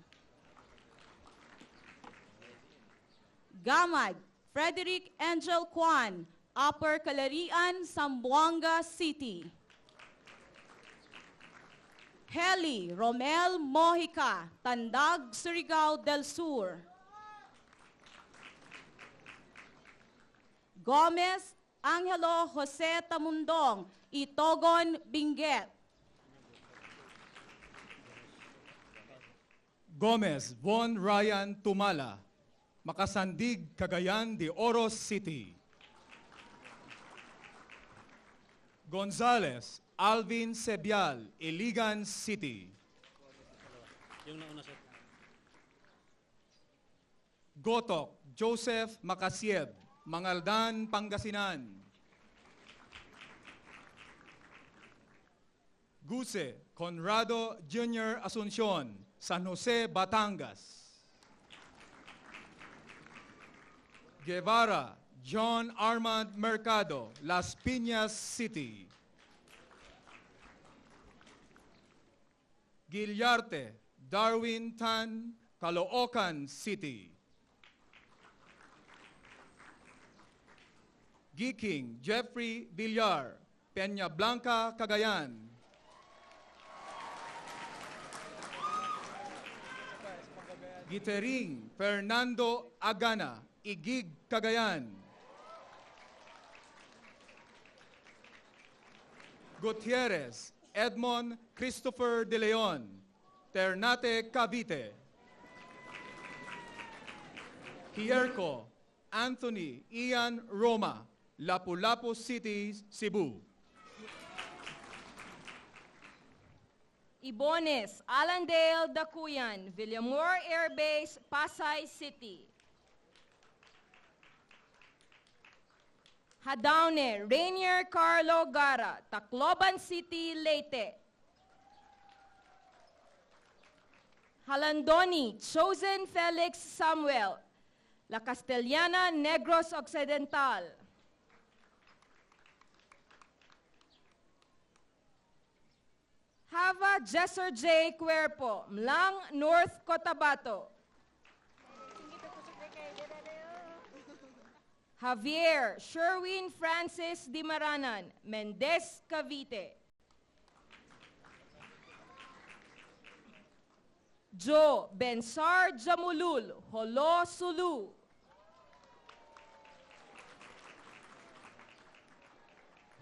Speaker 10: Gamad Frederick Angel Kwan, Upper Calarian, Zamboanga City. Heli Romel Mojica, Tandag, Surigao del Sur. Gomez Angelo Jose Tamundong, Itogon, Benguet.
Speaker 3: Gomez Von Ryan Tumala, Makasandig, Cagayan de Oro City. Gonzales Alvin Sebial, Iligan City. Gotok Joseph Macasieb, Mangaldan, Pangasinan. Guse Conrado Jr. Asuncion, San Jose, Batangas. Guevara John Armand Mercado, Las Piñas City. Guillarte Darwin Tan, Caloocan City. Giking Jeffrey Villar, Peña Blanca, Cagayan. Gitering Fernando Agana, Igig, Cagayan. Gutierrez Edmond Christopher De Leon, Ternate, Cavite. Hierco Anthony Ian Roma, Lapu-Lapu City, Cebu.
Speaker 7: Ibones Allendale, Dacuyan, Villamor Air Base, Pasay City. Hadaune Rainier Carlo Gara, Tacloban City, Leyte. Halandoni Chosen Felix Samuel, La Castellana, Negros Occidental. Hava Jesser J. Cuerpo, Mlang, North Cotabato. Javier Sherwin Francis Dimaranan, Mendez, Cavite. Joe Bensar Jamulul, Holo, Sulu.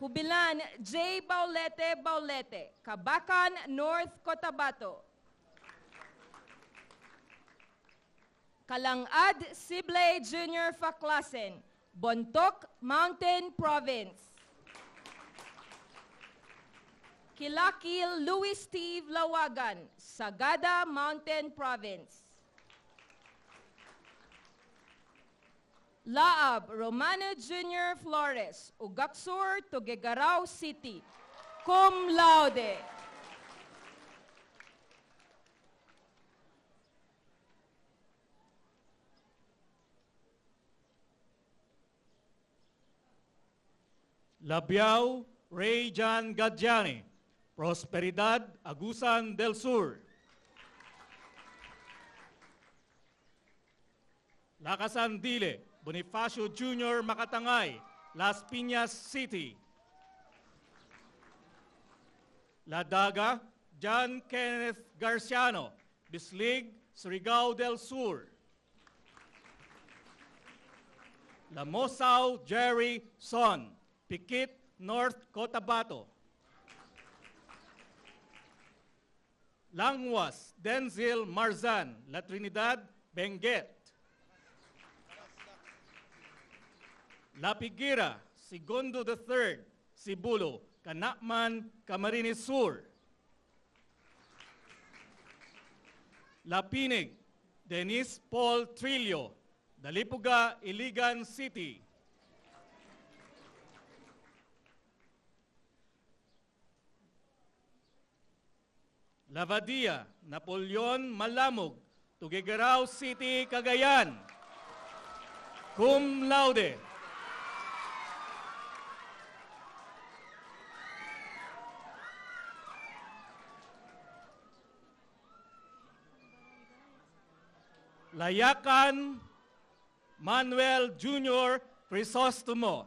Speaker 7: Hubilan J. Baulete, Kabakan, North Cotabato. Kalangad Sibley Jr. Faklasen, Bontoc Mountain Province. Kilakil Louis Steve Lawagan, Sagada Mountain Province. Laab Romano Jr. Flores, Ugaksur, Tuguegarao City, cum laude.
Speaker 8: Labiao Ray Jan Gadjani, Prosperidad, Agusan del Sur. Lakasan Dile, Bonifacio Jr. Makatangay, Las Piñas City. Ladaga, John Kenneth Garciano, Bislig, Surigao del Sur. Lamosao Jerry Son, Pikit, North Cotabato. Langwas Denzil Marzan, La Trinidad, Benguet. La Pigira, Segundo III, Sibulo, Canacman, Camarines Sur. Lapinig, Dennis Paul Trillo, Dalipuga, Iligan City. Lavadia, Napoleon Malamog, Tuguegarao City, Cagayan. Cum laude. Layakan Manuel Jr. Crisostomo,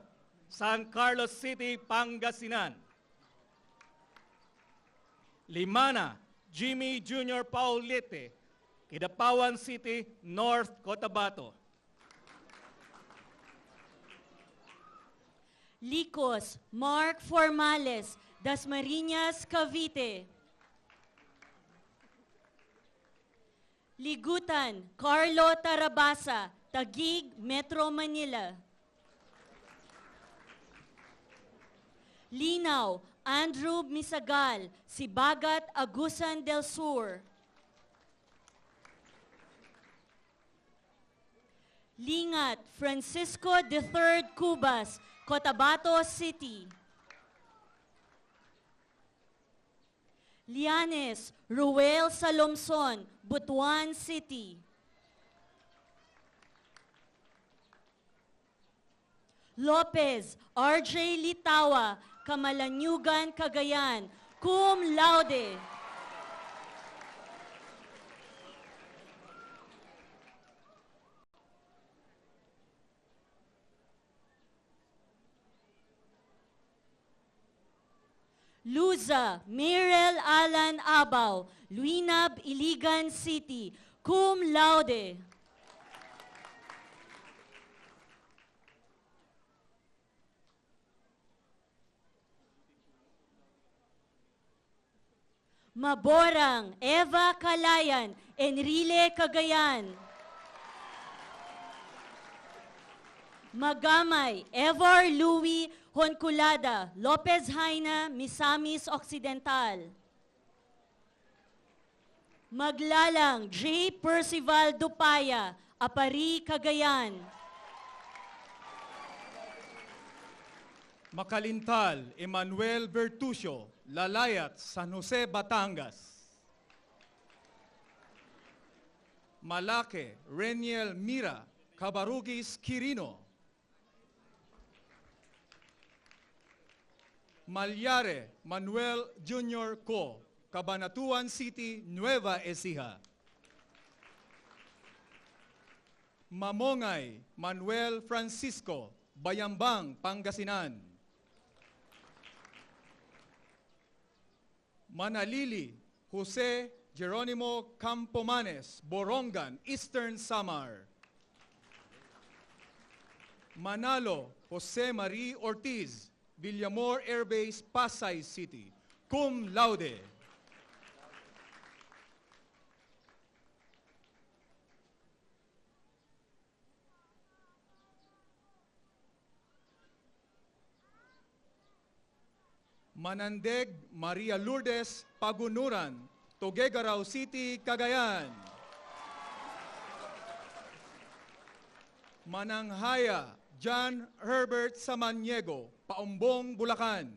Speaker 8: San Carlos City, Pangasinan. Limana Jimmy Jr. Paulete, Kidapawan City, North Cotabato.
Speaker 9: Licos Mark Formales, Dasmariñas, Cavite. Ligutan Carlo Tarabasa, Taguig, Metro Manila. Linaw Andrew Misagal, Sibagat, Agusan del Sur. Lingat Francisco III Cubas, Cotabato City. Lianes Ruel Salomson, Butuan City. Lopez RJ Litawa, Kamalanyugan, Cagayan, cum laude. Luza Mirel Alan Abaw, Luinab, Iligan City, cum laude. Maborang Eva Calayan, Enrile, Cagayan. Magamay Evar Louis Honculada, Lopez Haina, Misamis Occidental. Maglalang J. Percival Dupaya, Apari, Cagayan.
Speaker 3: Makalintal Emmanuel Bertucio, Lalayat, San Jose, Batangas. Malake Reniel Mira, Cabarugis, Quirino. Malyare Manuel Jr. Co, Cabanatuan City, Nueva Ecija. Mamongay Manuel Francisco, Bayambang, Pangasinan. Manalili Jose Jeronimo Campomanes, Borongan, Eastern Samar. Manalo Jose Marie Ortiz, Villamor Air Base, Pasay City, cum laude. Manandeg Maria Lourdes Pagunuran, Tuguegarao City, Cagayan. Mananghaya John Herbert Samaniego, Paumbong, Bulacan.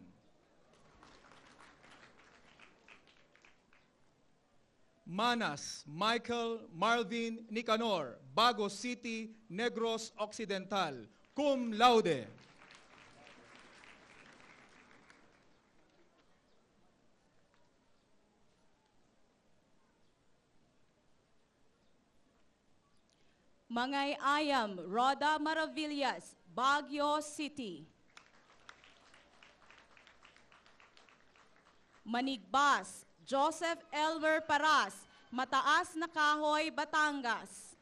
Speaker 3: Manas Michael Marvin Nicanor, Bago City, Negros Occidental, cum laude.
Speaker 10: Mangay Ayam, Roda Maravillas, Baguio City. Manigbas, Joseph Elver Paras, Mataas na Kahoy, Batangas.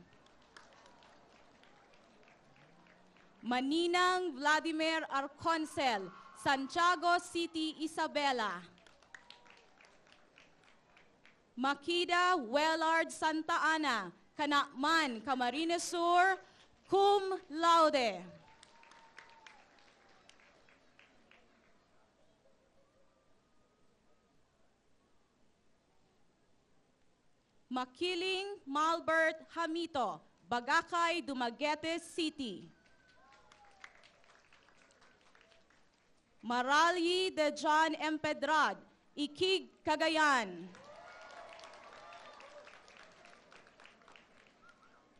Speaker 10: Maninang Vladimir Arconcel, Santiago City, Isabela. Makida Wellard Santa Ana, Canacman, Camarines Sur, cum laude. Makiling Malbert Hamito, Bagakay, Dumaguete City. Marali de John Empedrad, Ikig, Cagayan.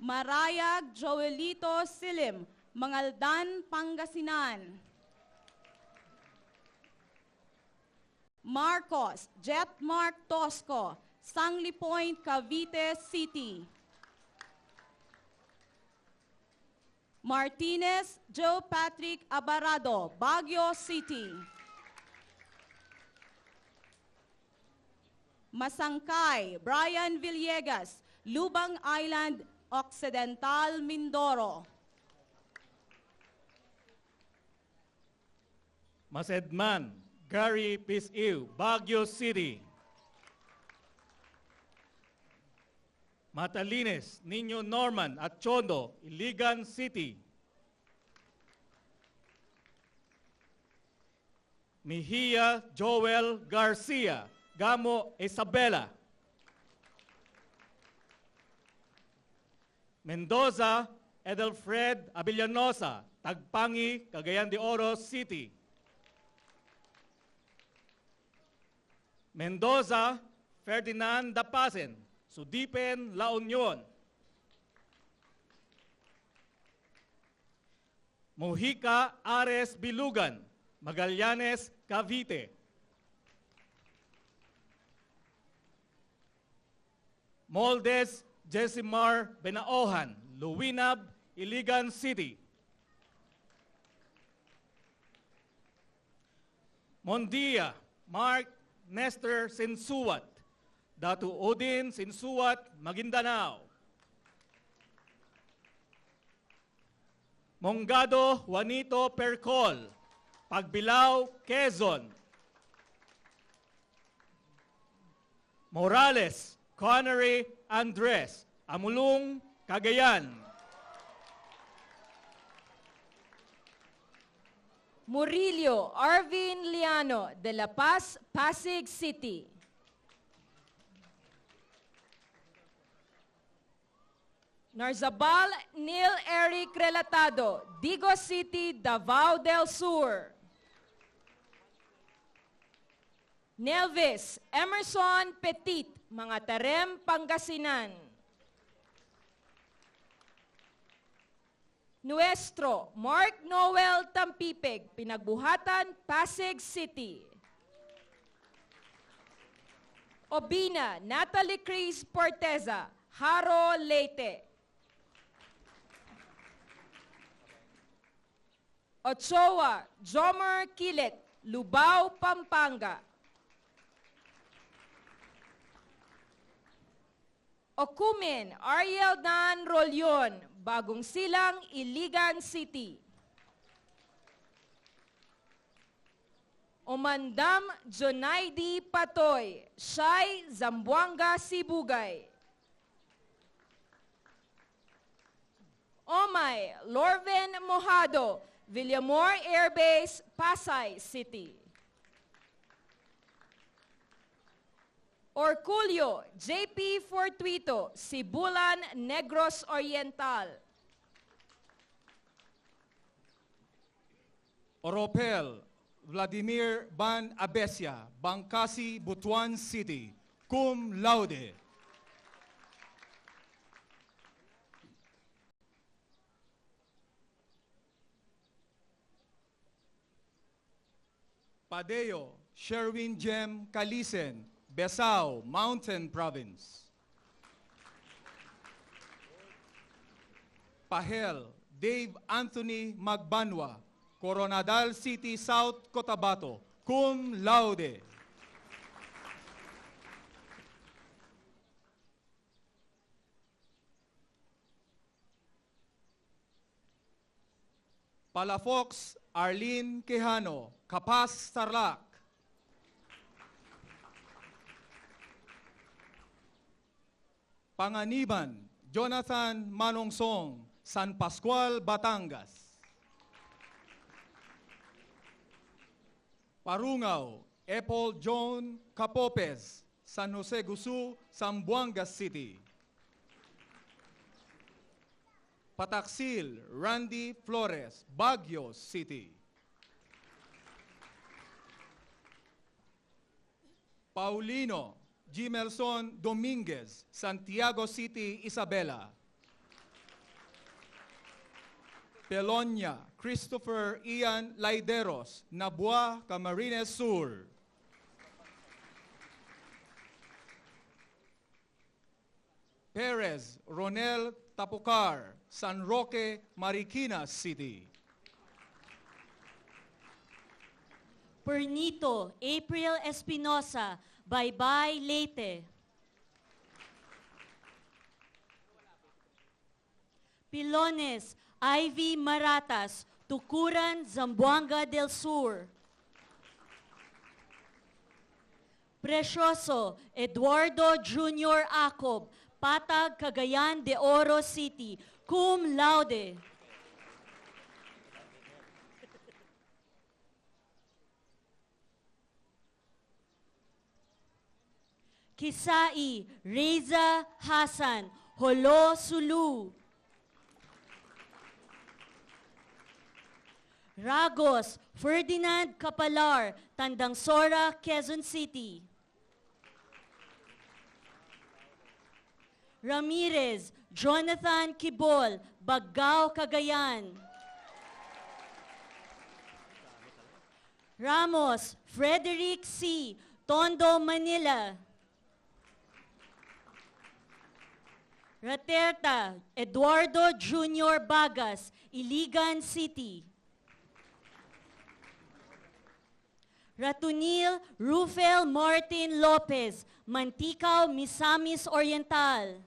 Speaker 10: Marayag Joelito Silim, Mangaldan, Pangasinan. Marcos Jetmark Tosco, Sangli Point, Cavite City. Martinez Joe Patrick Abarado, Baguio City. Masangkay Brian Villegas, Lubang Island, Occidental, Mindoro.
Speaker 8: Masedman Gary Pisiw, Baguio City. Matalines Niño Norman at Chondo, Iligan City. Mejia Joel Garcia, Gamo, Isabela. Mendoza Edelfred Abellanosa, Tagpangi, Cagayan de Oro City. Mendoza Ferdinand Dapasen, Sudipen, La Union. Mojica Ares Bilugan, Magallanes, Cavite. Moldes Jesimar Benaohan, Luwinab, Iligan City. Mondia Mark Nestor Sinsuat, Datu Odin Sinsuat, Maguindanao. Mongado Juanito Percol, Pagbilao, Quezon. Morales Connery Andres, Amulung, Cagayan.
Speaker 7: Murillo Arvin Liano, de La Paz, Pasig City. Narzabal Neil Eric Relatado, Digo City, Davao del Sur. Nelvis Emerson Petit, Mga Tarem, Pangasinan. Nuestro Mark Noel Tampipeg, Pinagbuhatan, Pasig City. Obina Natalie Cris Porteza, Haro, Leyte. Ochoa Jomer Kilet, Lubao, Pampanga. Okumin Ariel Dan Rolyon, Bagong Silang, Iligan City. Omandam Jonaidi Patoy, Shai, Zamboanga, Sibugay. Omay Lorven Mojado, Villamor Air Base, Pasay City. Orculio JP Fortuito, Sibulan, Negros Oriental.
Speaker 3: Oropel Vladimir Ban Abesia, Bangkasi, Butuan City, cum laude. Padeo Sherwin Jem Kalisen, Besao, Mountain Province. Pahel Dave Anthony Magbanwa, Coronadal City, South Cotabato, cum laude. Palafox Arlene Quijano, Capas, Tarlac. Panganiban Jonathan Manongsong, San Pascual, Batangas. Parungaw Apple John Capopez, San Jose Gusu, Zamboanga City. Pataksil Randy Flores, Baguio City. Paulino Jimelson Dominguez, Santiago City, Isabela. Pelonia Christopher Ian Laideros, Nabua, Camarines Sur. Perez Ronel Tapucar, San Roque, Marikina City.
Speaker 9: Pernito April Espinosa, Baybay, Leyte. Pilones Ivy Maragtas, Tukuran, Zamboanga del Sur. Precioso Eduardo Jr. Acob, Patag, Cagayan de Oro City, cum laude. Kisai Reza Hassan, Holo, Sulu. Ragos Ferdinand Capalar, Tandangsora, Quezon City. Ramirez Jonathan Kibol, Baguio, Cagayan. Ramos Frederick C., Tondo, Manila. Raterta Eduardo Jr. Bagas, Iligan City. Ratunil Rufel Martin Lopez, Manticao, Misamis Oriental.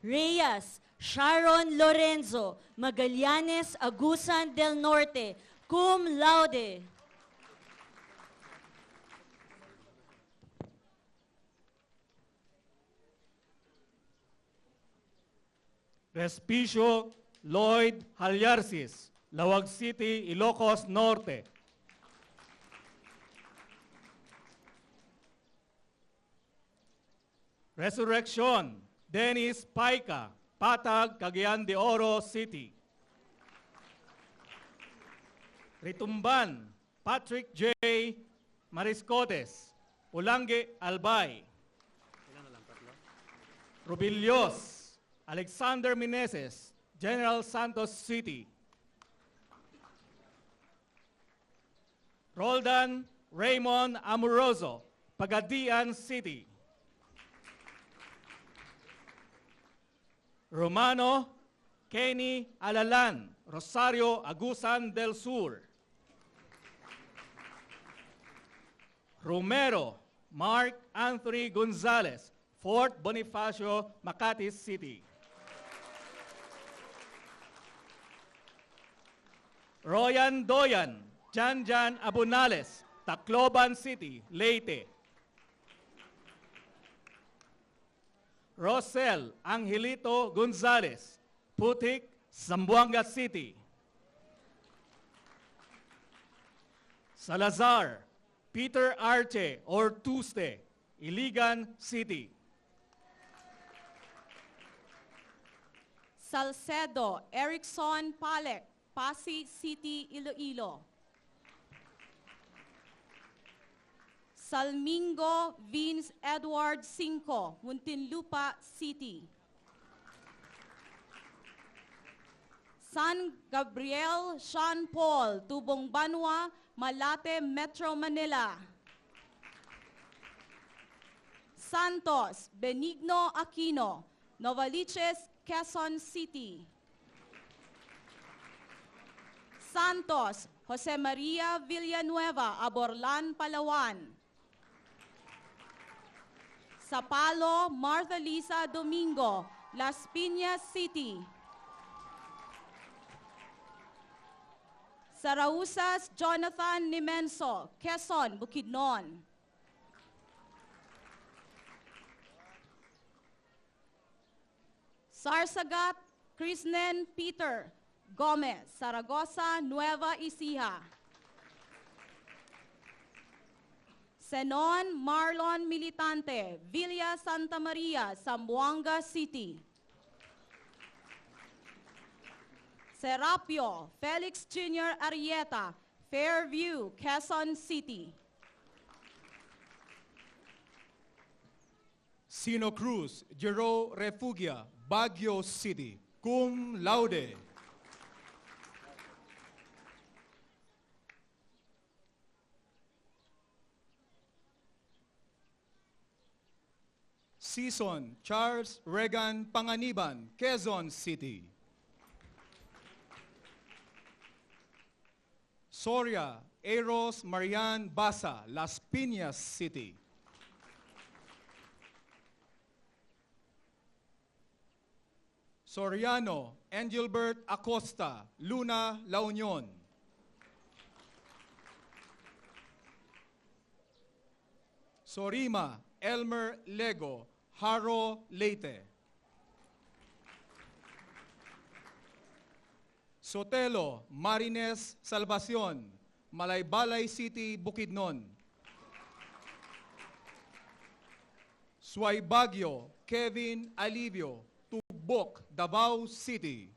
Speaker 9: Reyes Sharon Lorenzo, Magallanes, Agusan del Norte, cum laude.
Speaker 8: Respicio Lloyd Halyarsis, Lawag City, Ilocos Norte. Resurrection Dennis Paika, Patag, Cagayan de Oro City. Ritumban Patrick J. Mariscotes, Ulange, Albay. Rubilios Alexander Meneses, General Santos City. Roldan Raymond Amoroso, Pagadian City. Romano Kenny Alalan, Rosario, Agusan del Sur. Romero Mark Anthony Gonzalez, Fort Bonifacio, Makati City. Royan Doyan, Janjan Abunales, Tacloban City, Leyte. Rosel Angelito Gonzalez, Putik, Zamboanga City. Salazar Peter Arche or Tuste, Iligan City.
Speaker 10: Salcedo Erickson Palek, Pasig City, Iloilo. Salmingo Vince Edward Cinco, Muntinlupa City. San Gabriel Sean Paul, Tubong Banwa, Malate, Metro Manila. Santos Benigno Aquino, Novaliches, Quezon City. Santos Jose Maria Villanueva, Aborlan, Palawan. Sapalo Martha Lisa Domingo, Las Piñas City. Sarausas Jonathan Nimenso, Quezon, Bukidnon. Sarsagat Krisnen Peter Gomez, Saragossa, Nueva Ecija. Senon Marlon Militante, Villa Santa Maria, Zamboanga City. Serapio Felix Jr. Arieta, Fairview, Quezon City.
Speaker 3: Sino Cruz, Jero Refugia, Baguio City, cum laude. Season Charles Regan Panganiban, Quezon City. Soria Eros Marian Basa, Las Piñas City. Soriano Engelbert Acosta, Luna, La Union. Sorima Elmer Lego, Haro, Leyte. Sotelo Marines Salvacion, Malaybalay City, Bukidnon. Suaybagyo Kevin Alivio, Tugbok, Davao City.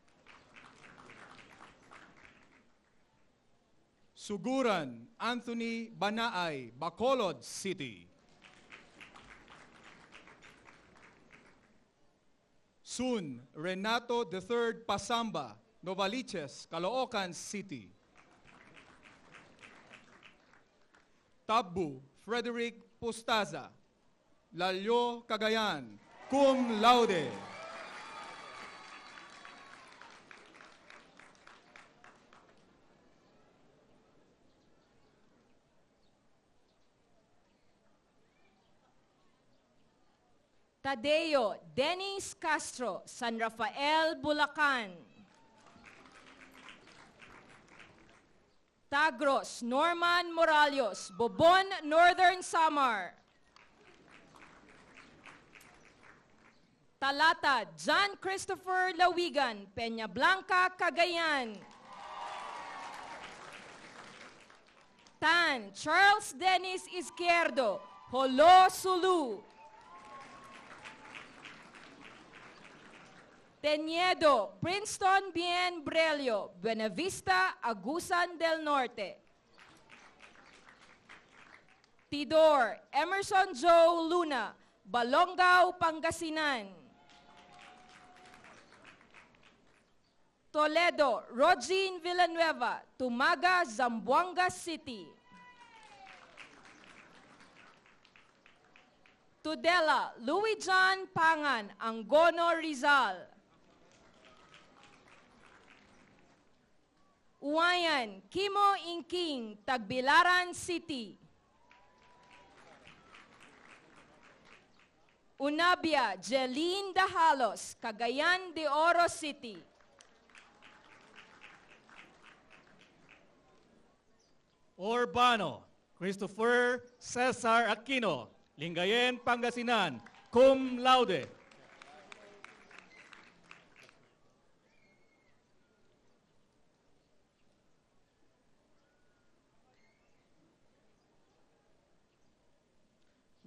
Speaker 3: Suguran Anthony Banaay, Bacolod City. Soon Renato III Pasamba, Novaliches, Caloocan City. Tabu Frederick Pustaza, Lalyo, Cagayan, cum laude.
Speaker 7: Tadeo Dennis Castro, San Rafael, Bulacan. Tagros Norman Moralios, Bobon, Northern Samar. Talata John Christopher Lawigan, Peña Blanca, Cagayan. Tan Charles Dennis Izquierdo, Holo, Sulu. Teñedo, Princeton Bien Brelio, Buenavista, Agusan del Norte. Tidor, Emerson Joe Luna, Balongao, Pangasinan. Toledo, Rogine Villanueva, Tumaga, Zamboanga City. Tudela, Louis John Pangan, Angono, Rizal. Uwayan, Kimo Inking, Tagbilaran City. Unabia, Jeline Dahalos, Cagayan de Oro City.
Speaker 8: Urbano, Christopher Cesar Aquino, Lingayen, Pangasinan, cum laude.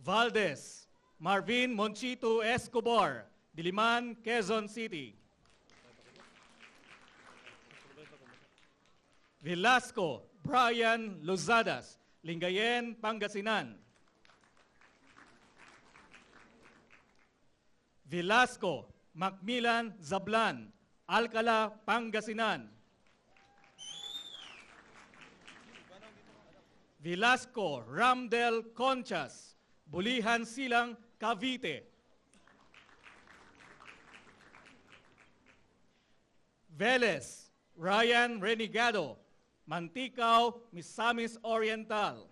Speaker 8: Valdez, Marvin Monchito Escobar, Diliman, Quezon City. Velasco, Brian Lozadas, Lingayen, Pangasinan. Velasco, Macmillan Zablan, Alcala, Pangasinan. Velasco, Ramdel Conchas, Bulihan Silang, Cavite. Velez, Ryan Renegado, Manticao, Misamis Oriental.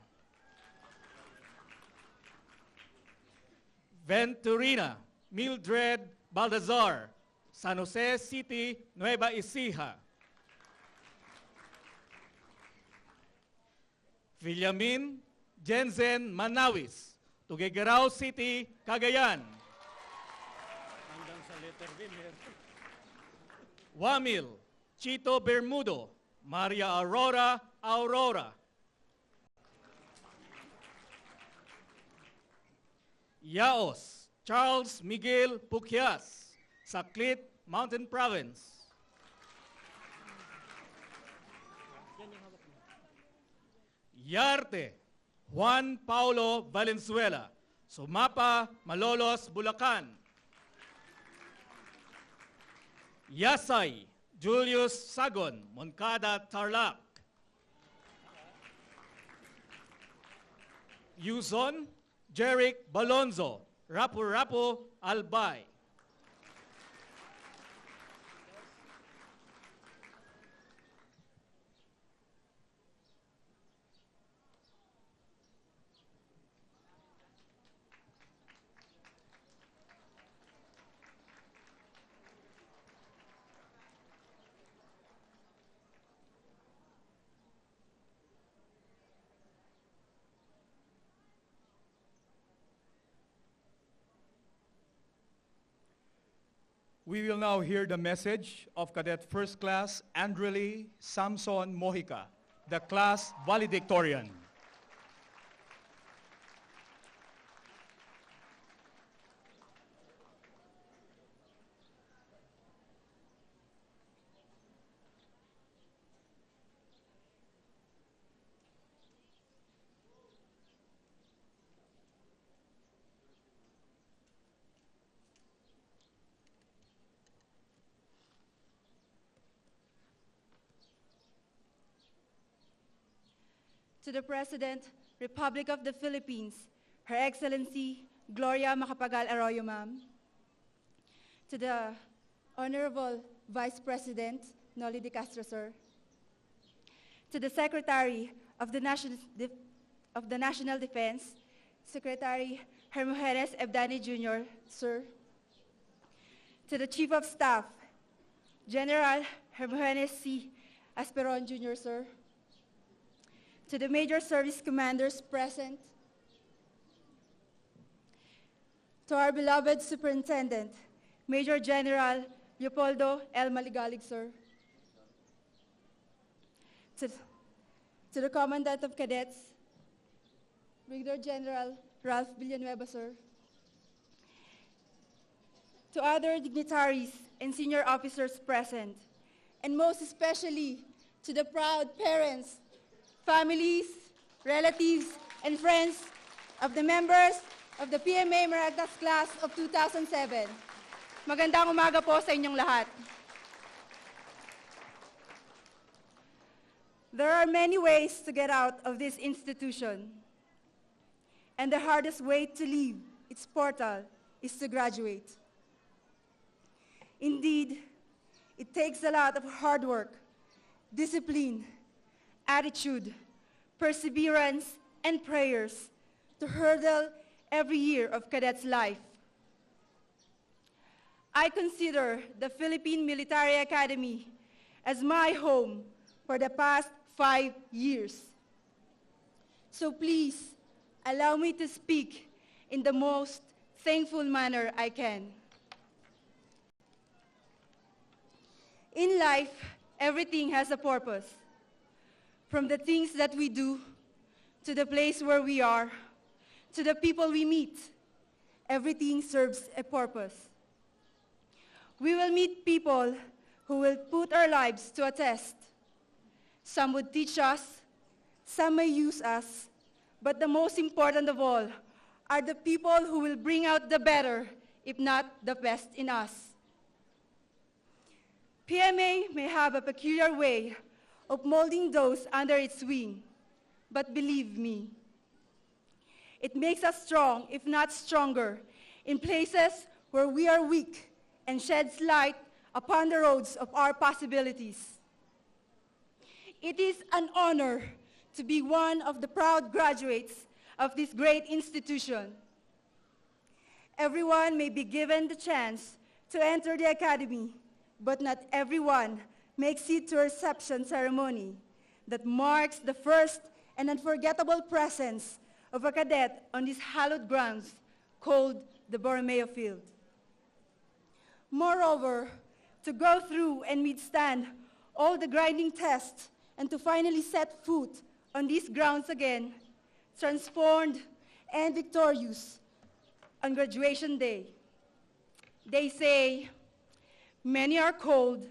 Speaker 8: Venturina, Mildred Baldazar, San Jose City, Nueva Ecija. Villamin Jensen Manawis, Tuguegarao City, Cagayan. Wamil, Chito Bermudo, Maria Aurora, Aurora. Yaos Charles Miguel Puquias, Saklit Mountain Province. Yarte Juan Paulo Valenzuela, Sumapa, Malolos, Bulacan. Yasay Julius Sagon, Moncada, Tarlac. Yuzon Jeric Balonzo, Rapu-Rapu, Albay.
Speaker 3: We will now hear the message of Cadet First Class Andrely Samson Mojica, the class valedictorian.
Speaker 10: To the President, Republic of the Philippines, Her Excellency Gloria Macapagal-Arroyo, ma'am. To the Honorable Vice President Noli de Castro, sir. To the Secretary of the National Defense, Secretary Hermogenes Ebdani Jr., sir. To the Chief of Staff, General Hermogenes C. Asperon Jr., sir. To the Major Service Commanders present, to our beloved Superintendent, Major General Leopoldo L. Maligalig, sir. To the Commandant of Cadets, Brigadier General Ralph Villanueva, sir. To other dignitaries and senior officers present, and most especially to the proud parents, families, relatives, and friends of the members of the PMA Maragtas class of 2007. Magandang umaga po sa inyong lahat. There are many ways to get out of this institution, and the hardest way to leave its portal is to graduate. Indeed, it takes a lot of hard work, discipline, attitude, perseverance, and prayers to hurdle every year of cadet's life. I consider the Philippine Military Academy as my home for the past 5 years. So please, allow me to speak in the most thankful manner I can. In life, everything has a purpose. From the things that we do, to the place where we are, to the people we meet, everything serves a purpose. We will meet people who will put our lives to a test. Some would teach us, some may use us, but the most important of all are the people who will bring out the better, if not the best in us. PMA may have a peculiar way of molding those under its wing, but believe me, it makes us strong, if not stronger, in places where we are weak and sheds light upon the roads of our possibilities. It is an honor to be one of the proud graduates of this great institution. Everyone may be given the chance to enter the academy, but not everyone makes it to a reception ceremony that marks the first and unforgettable presence of a cadet on these hallowed grounds called the Borromeo Field. Moreover, to go through and withstand all the grinding tests and to finally set foot on these grounds again, transformed and victorious, on graduation day. They say, many are called,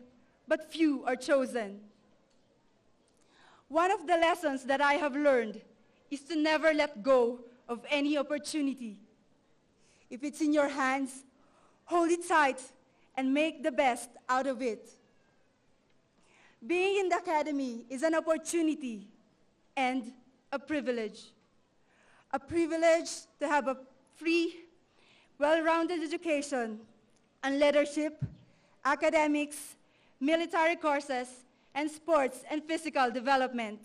Speaker 10: but few are chosen. One of the lessons that I have learned is to never let go of any opportunity. If it's in your hands, hold it tight and make the best out of it. Being in the academy is an opportunity and a privilege. A privilege to have a free, well-rounded education and leadership, academics, military courses, and sports and physical development.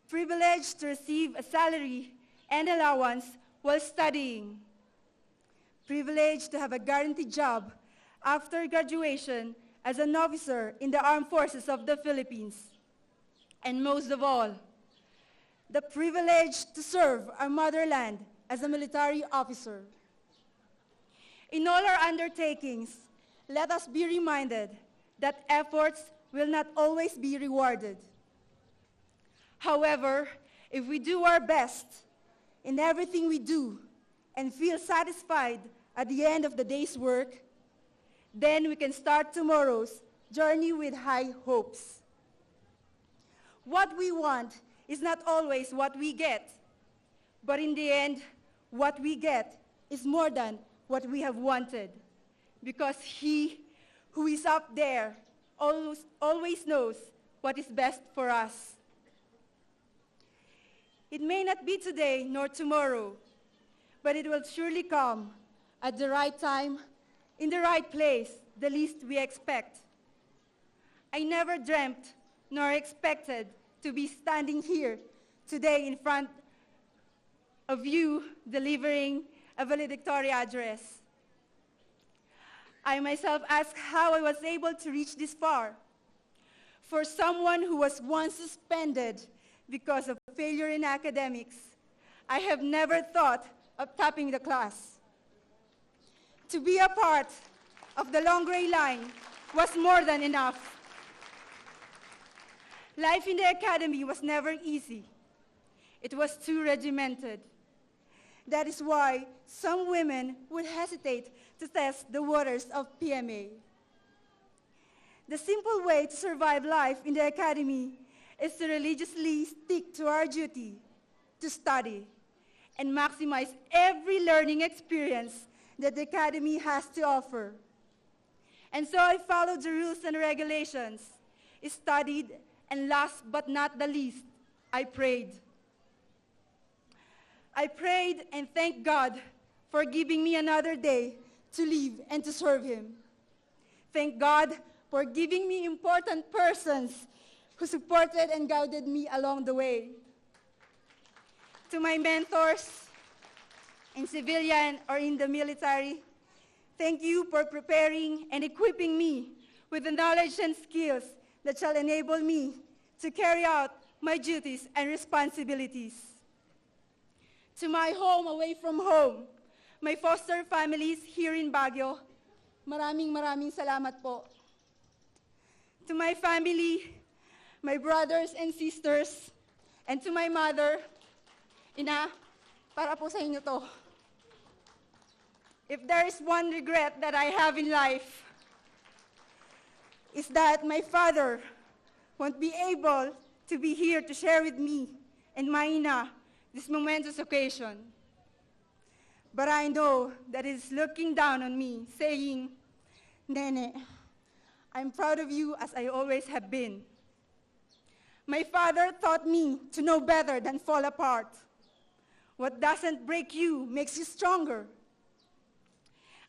Speaker 10: Privilege to receive a salary and allowance while studying. Privilege to have a guaranteed job after graduation as an officer in the Armed Forces of the Philippines. And most of all, the privilege to serve our motherland as a military officer. In all our undertakings, let us be reminded that efforts will not always be rewarded. However, if we do our best in everything we do and feel satisfied at the end of the day's work, then we can start tomorrow's journey with high hopes. What we want is not always what we get, but in the end, what we get is more than what we have wanted, because He who is up there always knows what is best for us. It may not be today nor tomorrow, but it will surely come at the right time, in the right place, the least we expect. I never dreamt nor expected to be standing here today in front of you delivering a valedictory address. I myself ask how I was able to reach this far. For someone who was once suspended because of failure in academics, I have never thought of topping the class. To be a part of the long gray line was more than enough. Life in the academy was never easy. It was too regimented. That is why some women would hesitate to test the waters of PMA. The simple way to survive life in the academy is to religiously stick to our duty, to study, and maximize every learning experience that the academy has to offer. And so I followed the rules and regulations, studied, and last but not the least, I prayed. I prayed and thanked God for giving me another day to live and to serve Him. Thank God for giving me important persons who supported and guided me along the way. To my mentors in civilian or in the military, thank you for preparing and equipping me with the knowledge and skills that shall enable me to carry out my duties and responsibilities. To my home away from home, my foster families here in Baguio, maraming salamat po. To my family, my brothers and sisters, and to my mother, Ina, para po sa inyo to. If there is one regret that I have in life, is that my father won't be able to be here to share with me and my Ina this momentous occasion. But I know that he's looking down on me, saying, Nene, I'm proud of you as I always have been. My father taught me to know better than fall apart. What doesn't break you makes you stronger.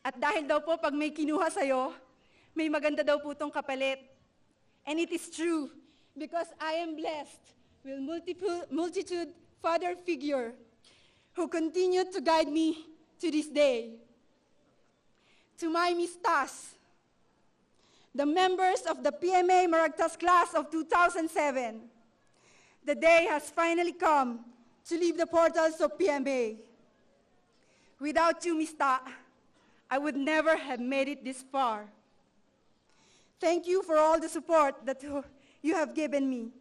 Speaker 10: At dahil daw po pag may kinuha sa'yo, may maganda daw po tong kapalit. And it is true, because I am blessed with multitude father figure who continue to guide me to this day. To my mistas, the members of the PMA Maragtas class of 2007, the day has finally come to leave the portals of PMA. Without you, Mista, I would never have made it this far. Thank you for all the support that you have given me.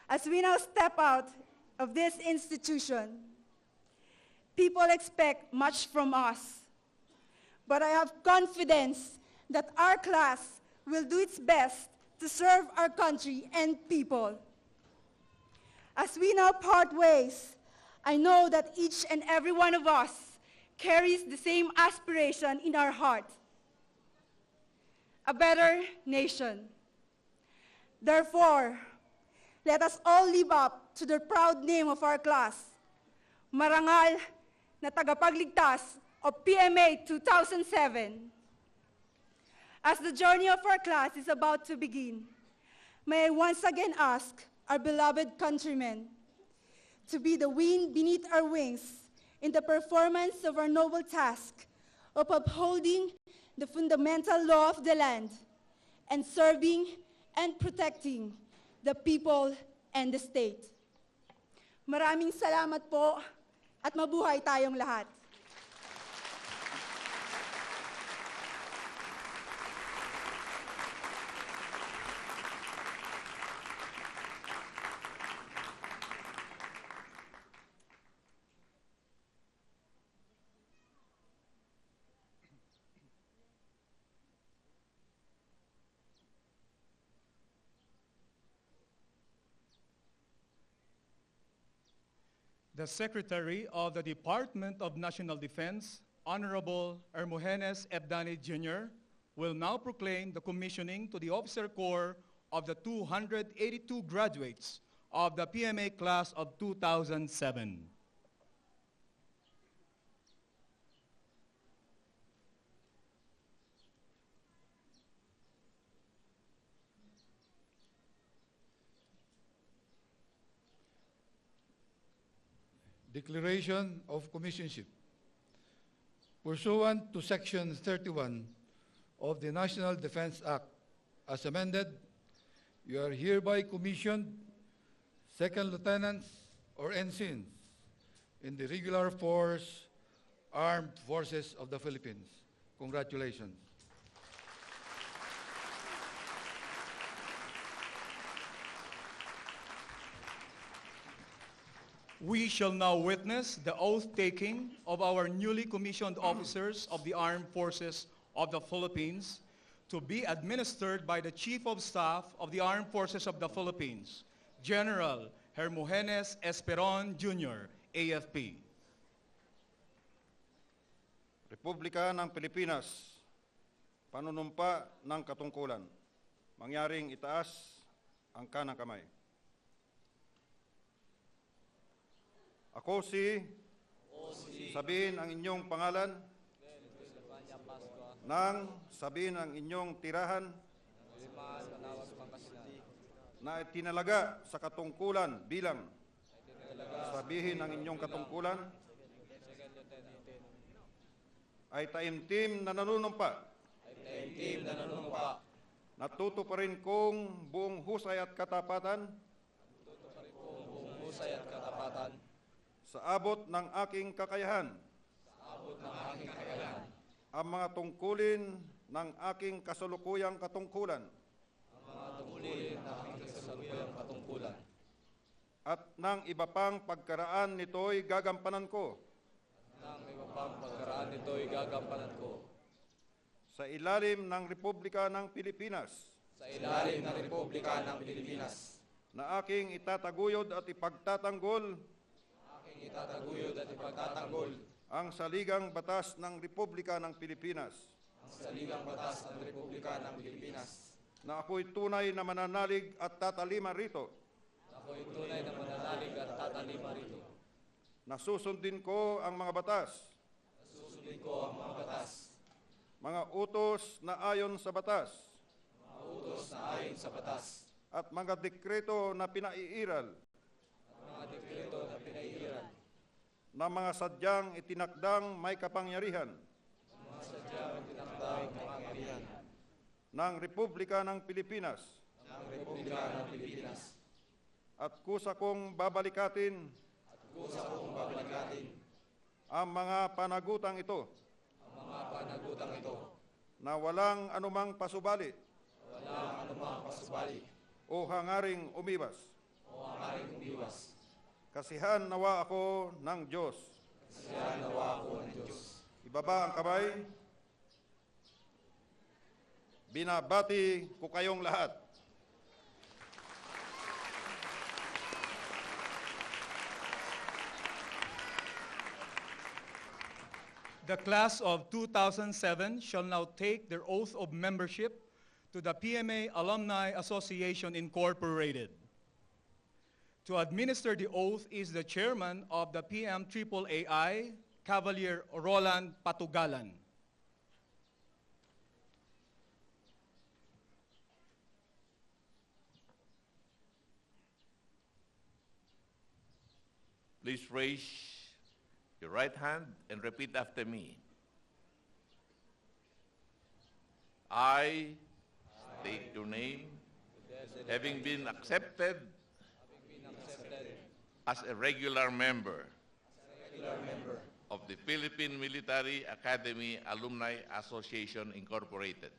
Speaker 10: As we now step out of this institution, People expect much from us, but I have confidence that our class will do its best to serve our country and people. As we now part ways, I know that each and every one of us carries the same aspiration in our heart: a better nation. Therefore, let us all live up to the proud name of our class, Marangal na Tagapagligtas of PMA 2007. As the journey of our class is about to begin, may I once again ask our beloved countrymen to be the wind beneath our wings in the performance of our noble task of upholding the fundamental law of the land and serving and protecting the people and the state. Maraming salamat po at mabuhay tayong lahat.
Speaker 3: The Secretary of the Department of National Defense, Honorable Hermogenes Ebdani Jr., will now proclaim the commissioning to the Officer Corps of the 282 graduates of the PMA class of 2007.
Speaker 11: Declaration of Commissionship. Pursuant to Section 31 of the National Defense Act, as amended, you are hereby commissioned second lieutenants or ensigns in the regular force, armed forces of the Philippines. Congratulations.
Speaker 3: We shall now witness the oath-taking of our newly commissioned officers of the Armed Forces of the Philippines to be administered by the Chief of Staff of the Armed Forces of the Philippines, General Hermogenes Esperon Jr., AFP.
Speaker 12: Republika ng Pilipinas, panunumpa ng katungkulan, mangyaring itaas ang kanang kamay. Ako si, sabihin ang inyong pangalan, nang sabihin ang inyong tirahan, na itinalaga sa katungkulan bilang, sabihin ang inyong katungkulan, ay taimtim na nanunumpa, natutuparin kong buong husay at katapatan, sa abot ng aking kakayahan, ang mga tungkulin ng aking kasalukuyang katungkulan, at ng iba pang pagkaraan nito'y gagampanan ko, sa ilalim ng Republika ng Pilipinas, na aking itataguyod at ipagtatanggol ang saligang batas ng Republika ng Pilipinas, na ako'y tunay na mananalig at tatalima rito, na susundin ko ang mga batas, mga utos na ayon sa batas, at mga dekreto na pinaiiral, na mga sadyang itinakdang may kapangyarihan ng Republika ng Pilipinas, at kusa kong babalikatin ang mga panagutang ito na walang anumang pasubali o hangaring umiwas. Kasihan nawa ako ng Diyos
Speaker 4: Siya nawa ko ng Diyos.
Speaker 12: Ibaba ang kamay. Binabati ko kayong lahat.
Speaker 3: The class of 2007 shall now take their oath of membership to the PMA Alumni Association Incorporated. To administer the oath is the chairman of the PMAAI, Cavalier Roland Patugalan.
Speaker 13: Please raise your right hand and repeat after me. I state your name, having been accepted as a regular member of the Philippine Military Academy Alumni Association Incorporated.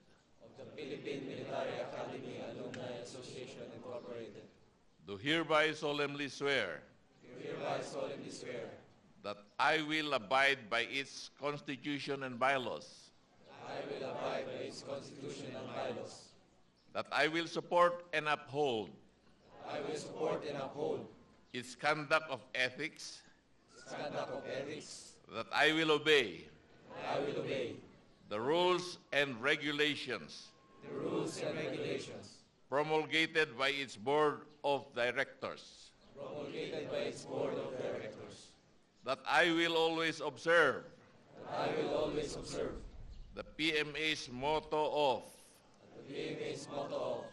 Speaker 4: Philippine Military Academy Alumni Association Incorporated.
Speaker 13: Do hereby solemnly swear
Speaker 4: Hereby solemnly swear
Speaker 13: that I will abide by its constitution and bylaws,
Speaker 4: I will abide by its constitution and bylaws.
Speaker 13: that I will support and uphold
Speaker 4: I will support and uphold
Speaker 13: its conduct of ethics,
Speaker 4: its conduct of ethics.
Speaker 13: that I will obey
Speaker 4: I will obey
Speaker 13: the rules and regulations
Speaker 4: the rules and regulations
Speaker 13: promulgated by its board of directors,
Speaker 4: promulgated by its board of directors.
Speaker 13: that I will always observe
Speaker 4: I will always observe
Speaker 13: the PMA's motto of
Speaker 4: the PMA's motto of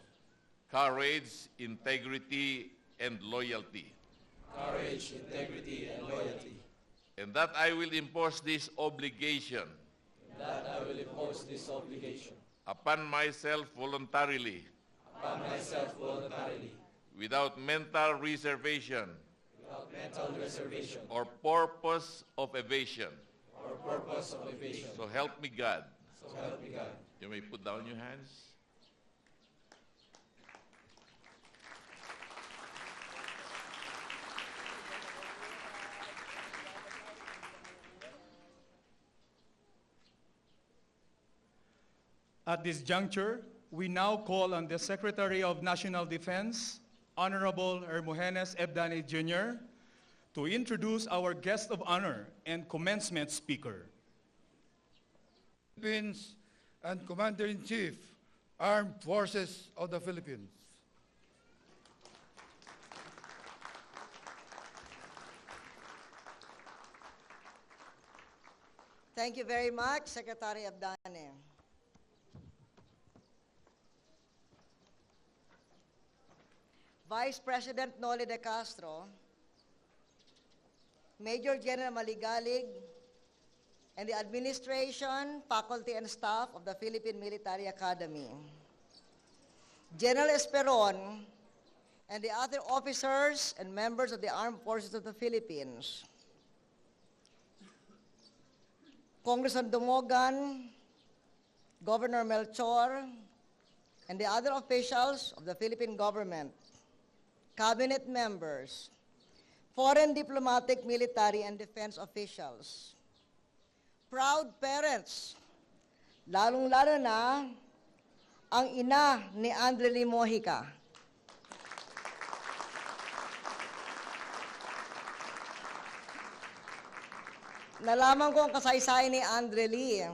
Speaker 13: courage, integrity, and loyalty,
Speaker 4: courage, integrity, and loyalty.
Speaker 13: and that I will impose this obligation
Speaker 4: That I will impose this obligation
Speaker 13: upon myself voluntarily,
Speaker 4: upon myself voluntarily,
Speaker 13: without mental reservation
Speaker 4: without mental reservation
Speaker 13: or purpose of evasion.
Speaker 4: or purpose of evasion.
Speaker 13: So help me God.
Speaker 4: So help me God.
Speaker 13: You may put down your hands.
Speaker 3: At this juncture, we now call on the Secretary of National Defense, Honorable Hermogenes Ebdane Jr., to introduce our guest of honor and commencement speaker.
Speaker 11: Philippines and Commander-in-Chief, Armed Forces of the Philippines.
Speaker 14: Thank you very much, Secretary Abdane. Vice President Noli de Castro, Major General Maligalig, and the administration, faculty, and staff of the Philippine Military Academy, General Esperon, and the other officers and members of the Armed Forces of the Philippines, Congressman Dumogan, Governor Melchor, and the other officials of the Philippine government, cabinet members, foreign diplomatic, military, and defense officials, proud parents, lalong-lalo na ang ina ni Andrely Mojica. Nalaman ko ang kasaysayan ni Andrely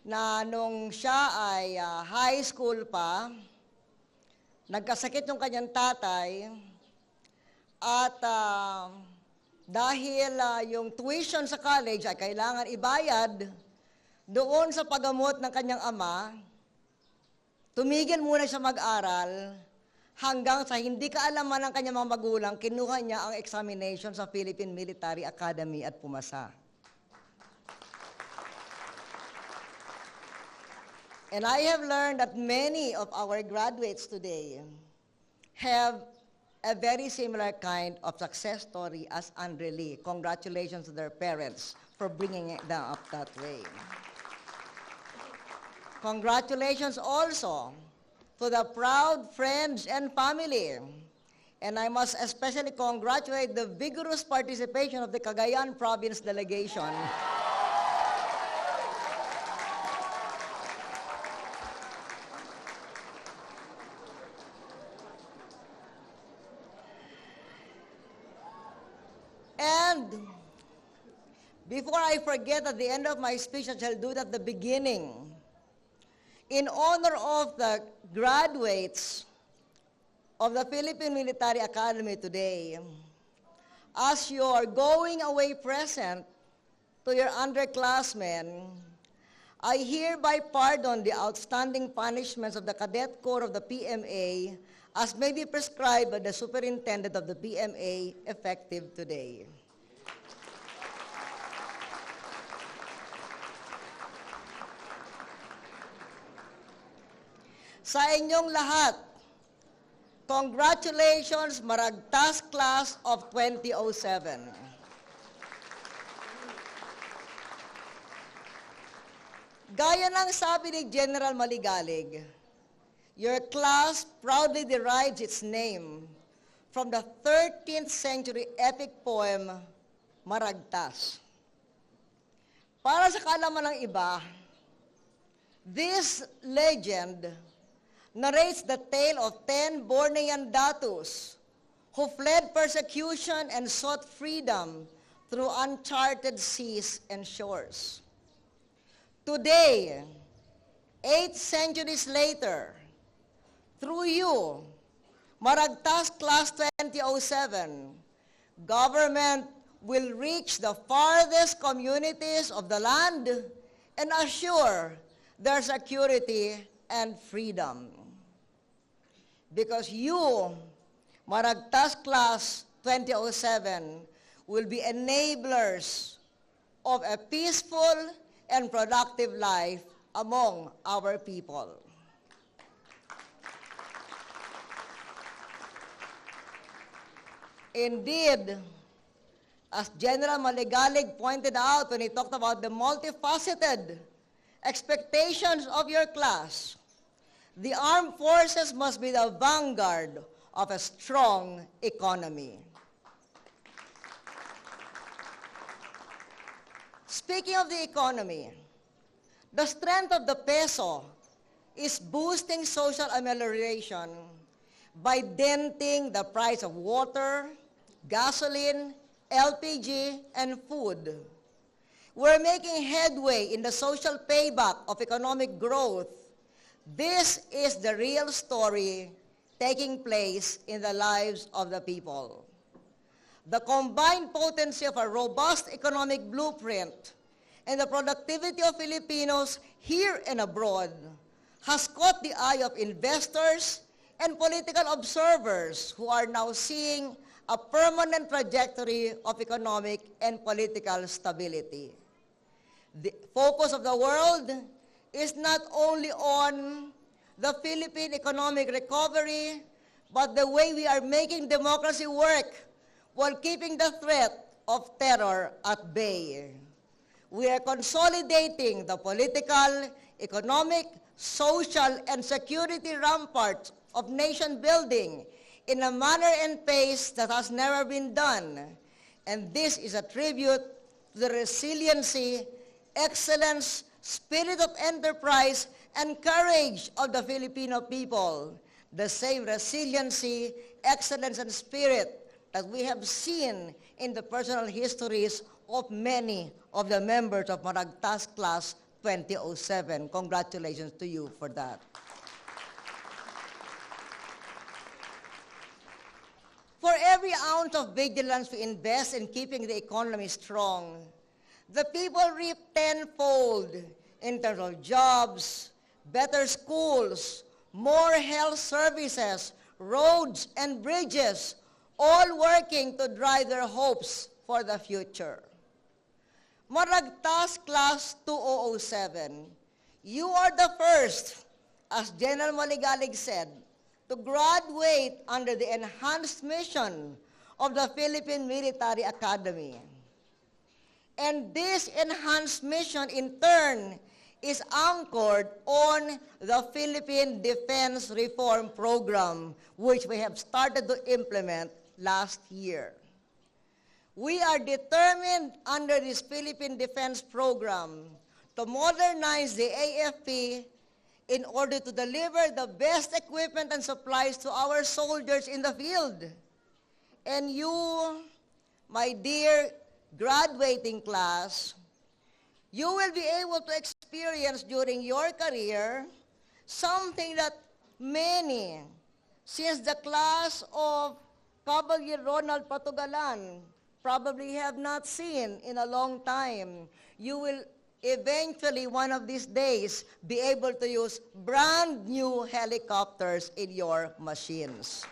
Speaker 14: na nung siya ay high school pa, nagkasakit yung kanyang tatay at dahil yung tuition sa college ay kailangan ibayad doon sa paggamot ng kanyang ama, tumigil muna siya mag-aral hanggang sa hindi kaalaman ng kanyang mga magulang, kinuha niya ang examination sa Philippine Military Academy at pumasa. And I have learned that many of our graduates today have a very similar kind of success story as Andrely. Congratulations to their parents for bringing them up that way. Congratulations also to the proud friends and family And I must especially congratulate the vigorous participation of the Cagayan Province delegation. And before I forget at the end of my speech, I shall do it at the beginning. In honor of the graduates of the Philippine Military Academy today, as your going away present to your underclassmen, I hereby pardon the outstanding punishments of the Cadet Corps of the PMA as may be prescribed by the Superintendent of the PMA effective today. Sa inyong lahat, congratulations, Maragtas Class of 2007. Gaya ng sabi ni General Maligalig, your class proudly derives its name from the 13th century epic poem, Maragtas. Para sa kaalaman ng iba, this legend narrates the tale of 10 Bornean datus who fled persecution and sought freedom through uncharted seas and shores. Today, 8 centuries later, through you, Maragtas Class 2007, government will reach the farthest communities of the land and assure their security and freedom. Because you, Maragtas Class 2007, will be enablers of a peaceful and productive life among our people. Indeed, as General Maligalig pointed out when he talked about the multifaceted expectations of your class, the armed forces must be the vanguard of a strong economy. Speaking of the economy, the strength of the peso is boosting social amelioration by denting the price of water, gasoline, LPG, and food. We're making headway in the social payback of economic growth. This is the real story taking place in the lives of the people. The combined potency of a robust economic blueprint and the productivity of Filipinos here and abroad has caught the eye of investors and political observers who are now seeing a permanent trajectory of economic and political stability. The focus of the world is not only on the Philippine economic recovery, but the way we are making democracy work while keeping the threat of terror at bay. We are consolidating the political, economic, social, and security ramparts of nation building in a manner and pace that has never been done. And this is a tribute to the resiliency, excellence, spirit of enterprise, and courage of the Filipino people. The same resiliency, excellence, and spirit that we have seen in the personal histories of many of the members of Maragtas Class 2007. Congratulations to you for that. For every ounce of vigilance we invest in keeping the economy strong, the people reap tenfold in terms of jobs, better schools, more health services, roads and bridges, all working to drive their hopes for the future. Maragtas Class 2007, you are the first, as General Maligalig said, to graduate under the enhanced mission of the Philippine Military Academy. And this enhanced mission, in turn, is anchored on the Philippine Defense Reform Program, which we have started to implement last year. We are determined under this Philippine Defense Program to modernize the AFP in order to deliver the best equipment and supplies to our soldiers in the field. And you, my dear graduating class, you will be able to experience during your career something that many, since the class of Cavalier Ronald Patugalan, probably have not seen in a long time. You will eventually, one of these days, be able to use brand new helicopters in your machines.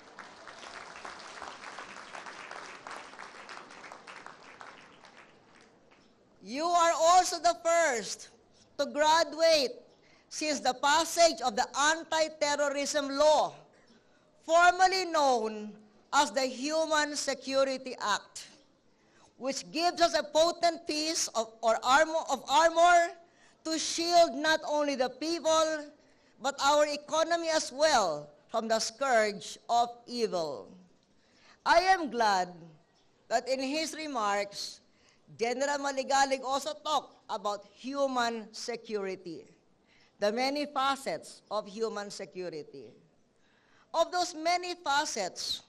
Speaker 14: You are also the first to graduate since the passage of the Anti-Terrorism Law, formerly known as the Human Security Act, which gives us a potent piece of armor to shield not only the people, but our economy as well from the scourge of evil. I am glad that in his remarks, General Maligalig also talked about human security, the many facets of human security. Of those many facets,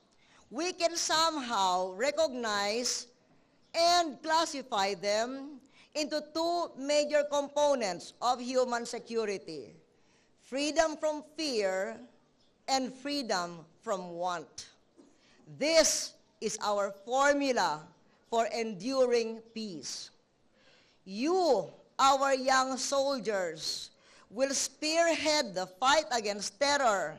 Speaker 14: we can somehow recognize and classify them into two major components of human security: freedom from fear and freedom from want. This is our formula for enduring peace. You, our young soldiers, will spearhead the fight against terror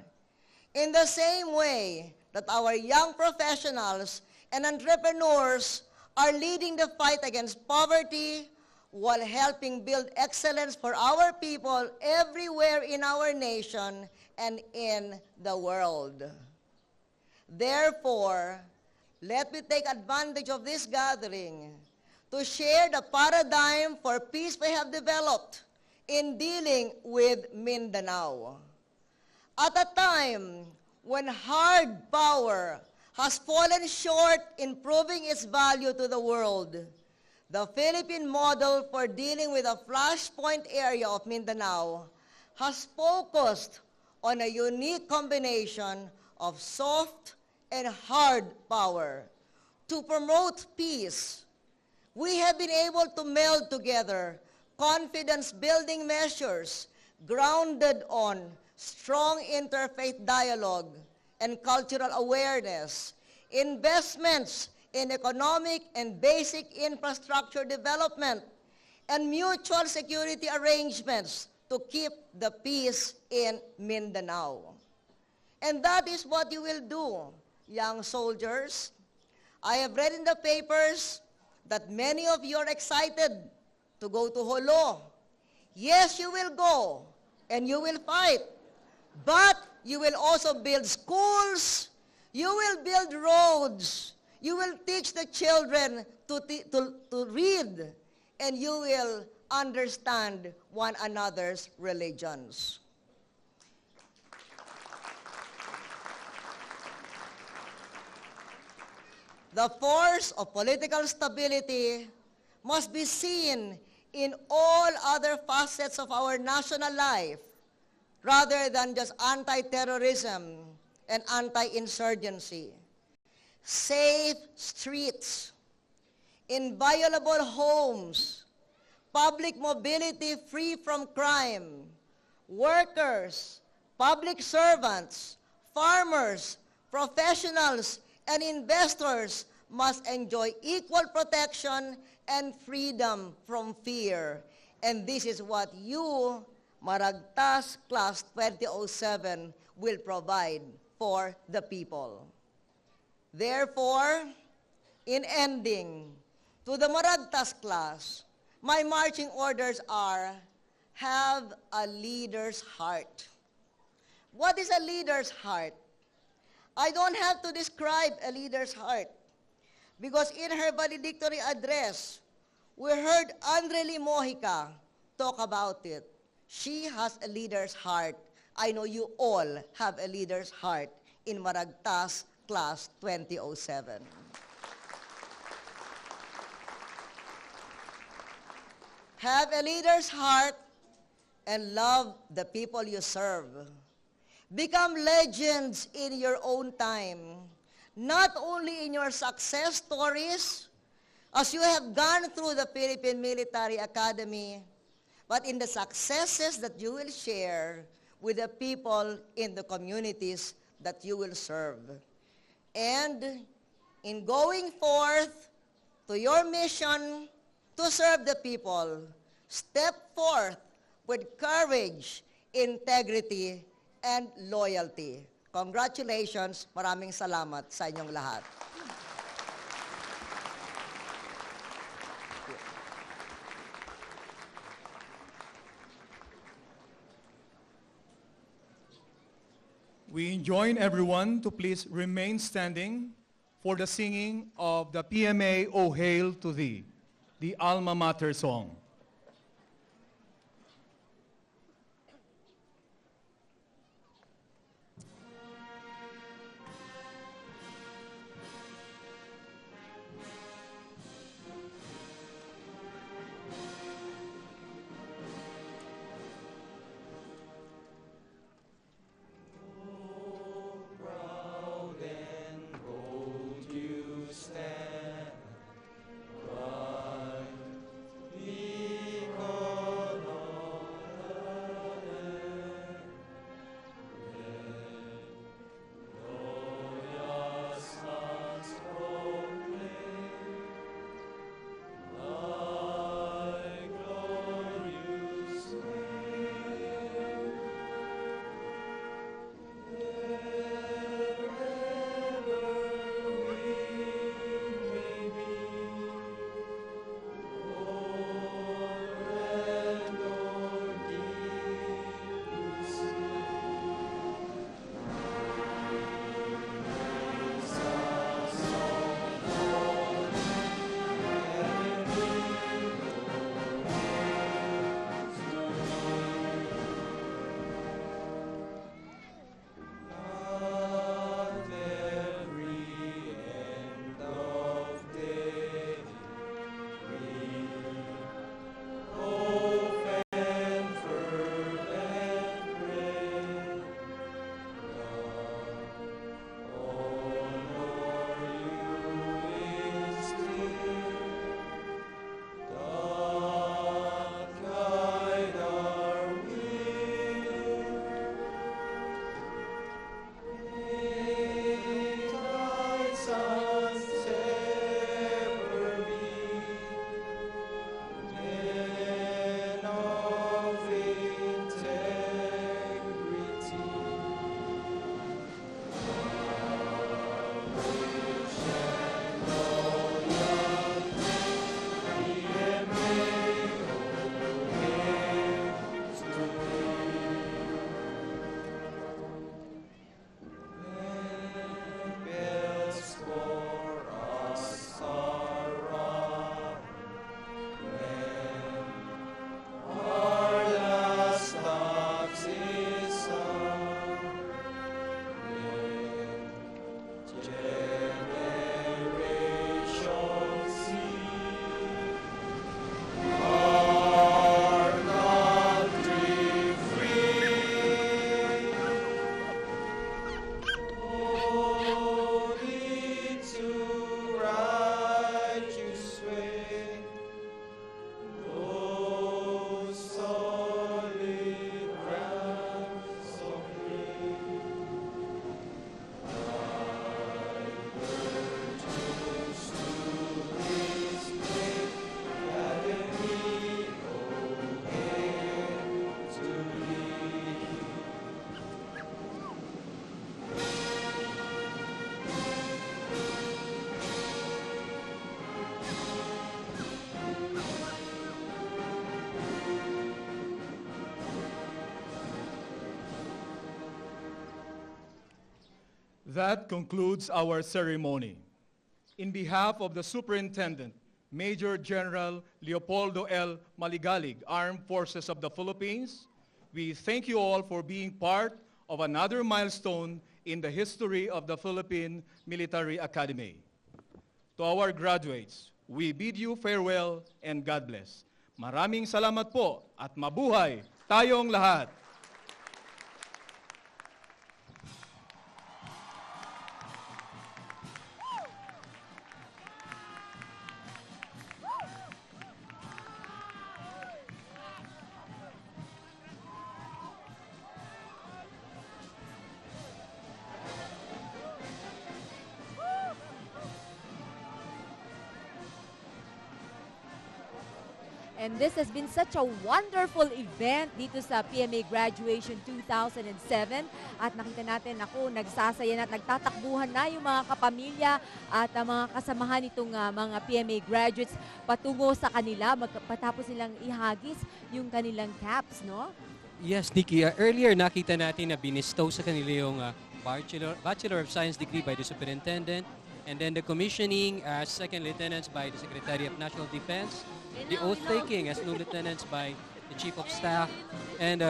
Speaker 14: in the same way that our young professionals and entrepreneurs are leading the fight against poverty while helping build excellence for our people everywhere in our nation and in the world. Therefore, let me take advantage of this gathering to share the paradigm for peace we have developed in dealing with Mindanao. At a time when hard power has fallen short in proving its value to the world, the Philippine model for dealing with the flashpoint area of Mindanao has focused on a unique combination of soft and hard power. To promote peace, we have been able to meld together confidence-building measures grounded on strong interfaith dialogue and cultural awareness, investments in economic and basic infrastructure development, and mutual security arrangements to keep the peace in Mindanao. And that is what you will do, young soldiers. I have read in the papers that many of you are excited to go to Holo. Yes, you will go and you will fight, but you will also build schools, you will build roads, you will teach the children to read, and you will understand one another's religions. The force of political stability must be seen in all other facets of our national life, rather than just anti-terrorism and anti-insurgency. Safe streets, inviolable homes, public mobility free from crime, workers, public servants, farmers, professionals, and investors must enjoy equal protection and freedom from fear. And this is what you, Maragtas Class 2007, will provide for the people. Therefore, in ending, to the Maragtas class, my marching orders are, have a leader's heart. What is a leader's heart? I don't have to describe a leader's heart, because in her valedictory address, we heard Andre Mojica talk about it. She has a leader's heart. I know you all have a leader's heart in Maragtas Class 2007. Have a leader's heart and love the people you serve. Become legends in your own time, not only in your success stories, as you have gone through the Philippine Military Academy, but in the successes that you will share with the people in the communities that you will serve. And in going forth to your mission to serve the people, step forth with courage, integrity, and loyalty. Congratulations. Maraming salamat sa inyong lahat.
Speaker 3: We enjoin everyone to please remain standing for the singing of the PMA O Hail to Thee, the alma mater song. That concludes our ceremony. In behalf of the Superintendent, Major General Leopoldo L. Maligalig, Armed Forces of the Philippines, we thank you all for being part of another milestone in the history of the Philippine Military Academy. To our graduates, we bid you farewell and God bless. Maraming salamat po at mabuhay tayong lahat.
Speaker 1: And this has been such a wonderful event dito sa PMA Graduation 2007. At nakita natin, nagsasaya na at nagtatakbuhan na yung mga kapamilya at mga kasamahan nitong mga PMA graduates patungo sa kanila, patapos nilang ihagis yung kanilang caps, no?
Speaker 2: Yes, Nikki. Earlier nakita natin na binistow sa kanila yung Bachelor of Science degree by the Superintendent, and then the commissioning as second lieutenants by the Secretary of National Defense, the oath-taking as new lieutenants by the Chief of Staff, and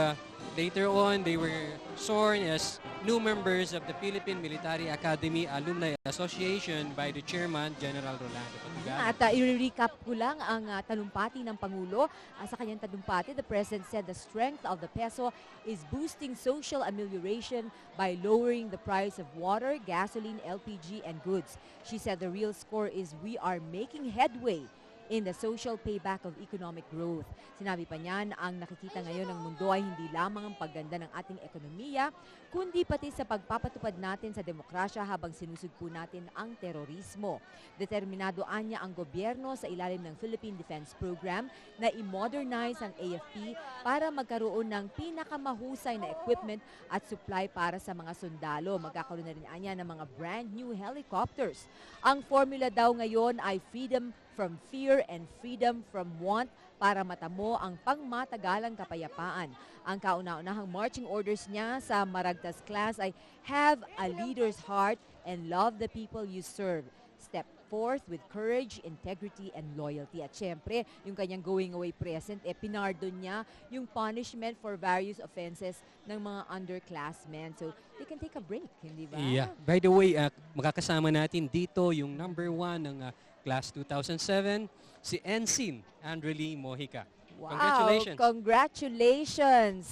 Speaker 2: later on they were sworn as new members of the Philippine Military Academy Alumni Association by the Chairman, General Rolando Patugan.
Speaker 1: At i-recap ko lang ang talumpati ng Pangulo. Sa kanyang talumpati, the President said the strength of the peso is boosting social amelioration by lowering the price of water, gasoline, LPG, and goods. She said the real score is we are making headway in the social payback of economic growth. Sinabi pa niyan, ang nakikita ngayon ng mundo ay hindi lamang ang pagganda ng ating ekonomiya, kundi pati sa pagpapatupad natin sa demokrasya habang sinusugpo natin ang terorismo. Determinado anya ang gobyerno sa ilalim ng Philippine Defense Program na i-modernize ang AFP para magkaroon ng pinakamahusay na equipment at supply para sa mga sundalo. Magkakaroon na rin anya ng mga brand new helicopters. Ang formula daw ngayon ay freedom from fear and freedom from want para matamo ang pangmatagalang kapayapaan. Ang kauna-unahang marching orders niya sa Maragtas class ay have a leader's heart and love the people you serve. Step forth with courage, integrity, and loyalty. At syempre, yung kanyang going away present, pinardon niya yung punishment for various offenses ng mga underclassmen. So, they can take a break, hindi ba?
Speaker 2: Yeah. By the way, makakasama natin dito yung number 1 ng Class 2007, si Ensign Andrely Mojica.
Speaker 1: Wow,
Speaker 2: Congratulations.
Speaker 1: Congratulations.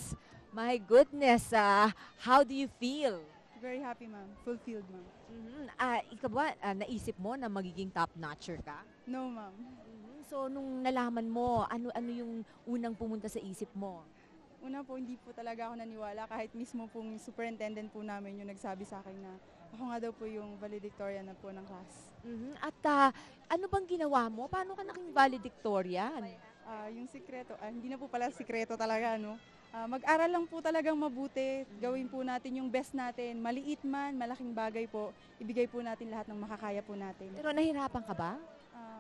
Speaker 1: My goodness, how do you feel?
Speaker 10: Very happy, ma'am. Fulfilled, ma'am.
Speaker 1: Ikaw ba, naisip mo na magiging top-notcher ka?
Speaker 10: No, ma'am.
Speaker 1: So, nung nalaman mo, ano yung unang pumunta sa isip mo?
Speaker 10: Una po, hindi po talaga ako naniwala kahit mismo pong superintendent po namin yung nagsabi sa akin na ako nga daw po yung valedictorian na po ng class.
Speaker 1: At ano bang ginawa mo? Paano ka naging valedictorian?
Speaker 10: Yung sikreto, hindi na po pala sikreto talaga, no? Mag-aral lang po talagang mabuti, gawin po natin yung best natin, maliit man, malaking bagay po, ibigay po natin lahat ng makakaya po natin.
Speaker 1: Pero nahirapan ka ba?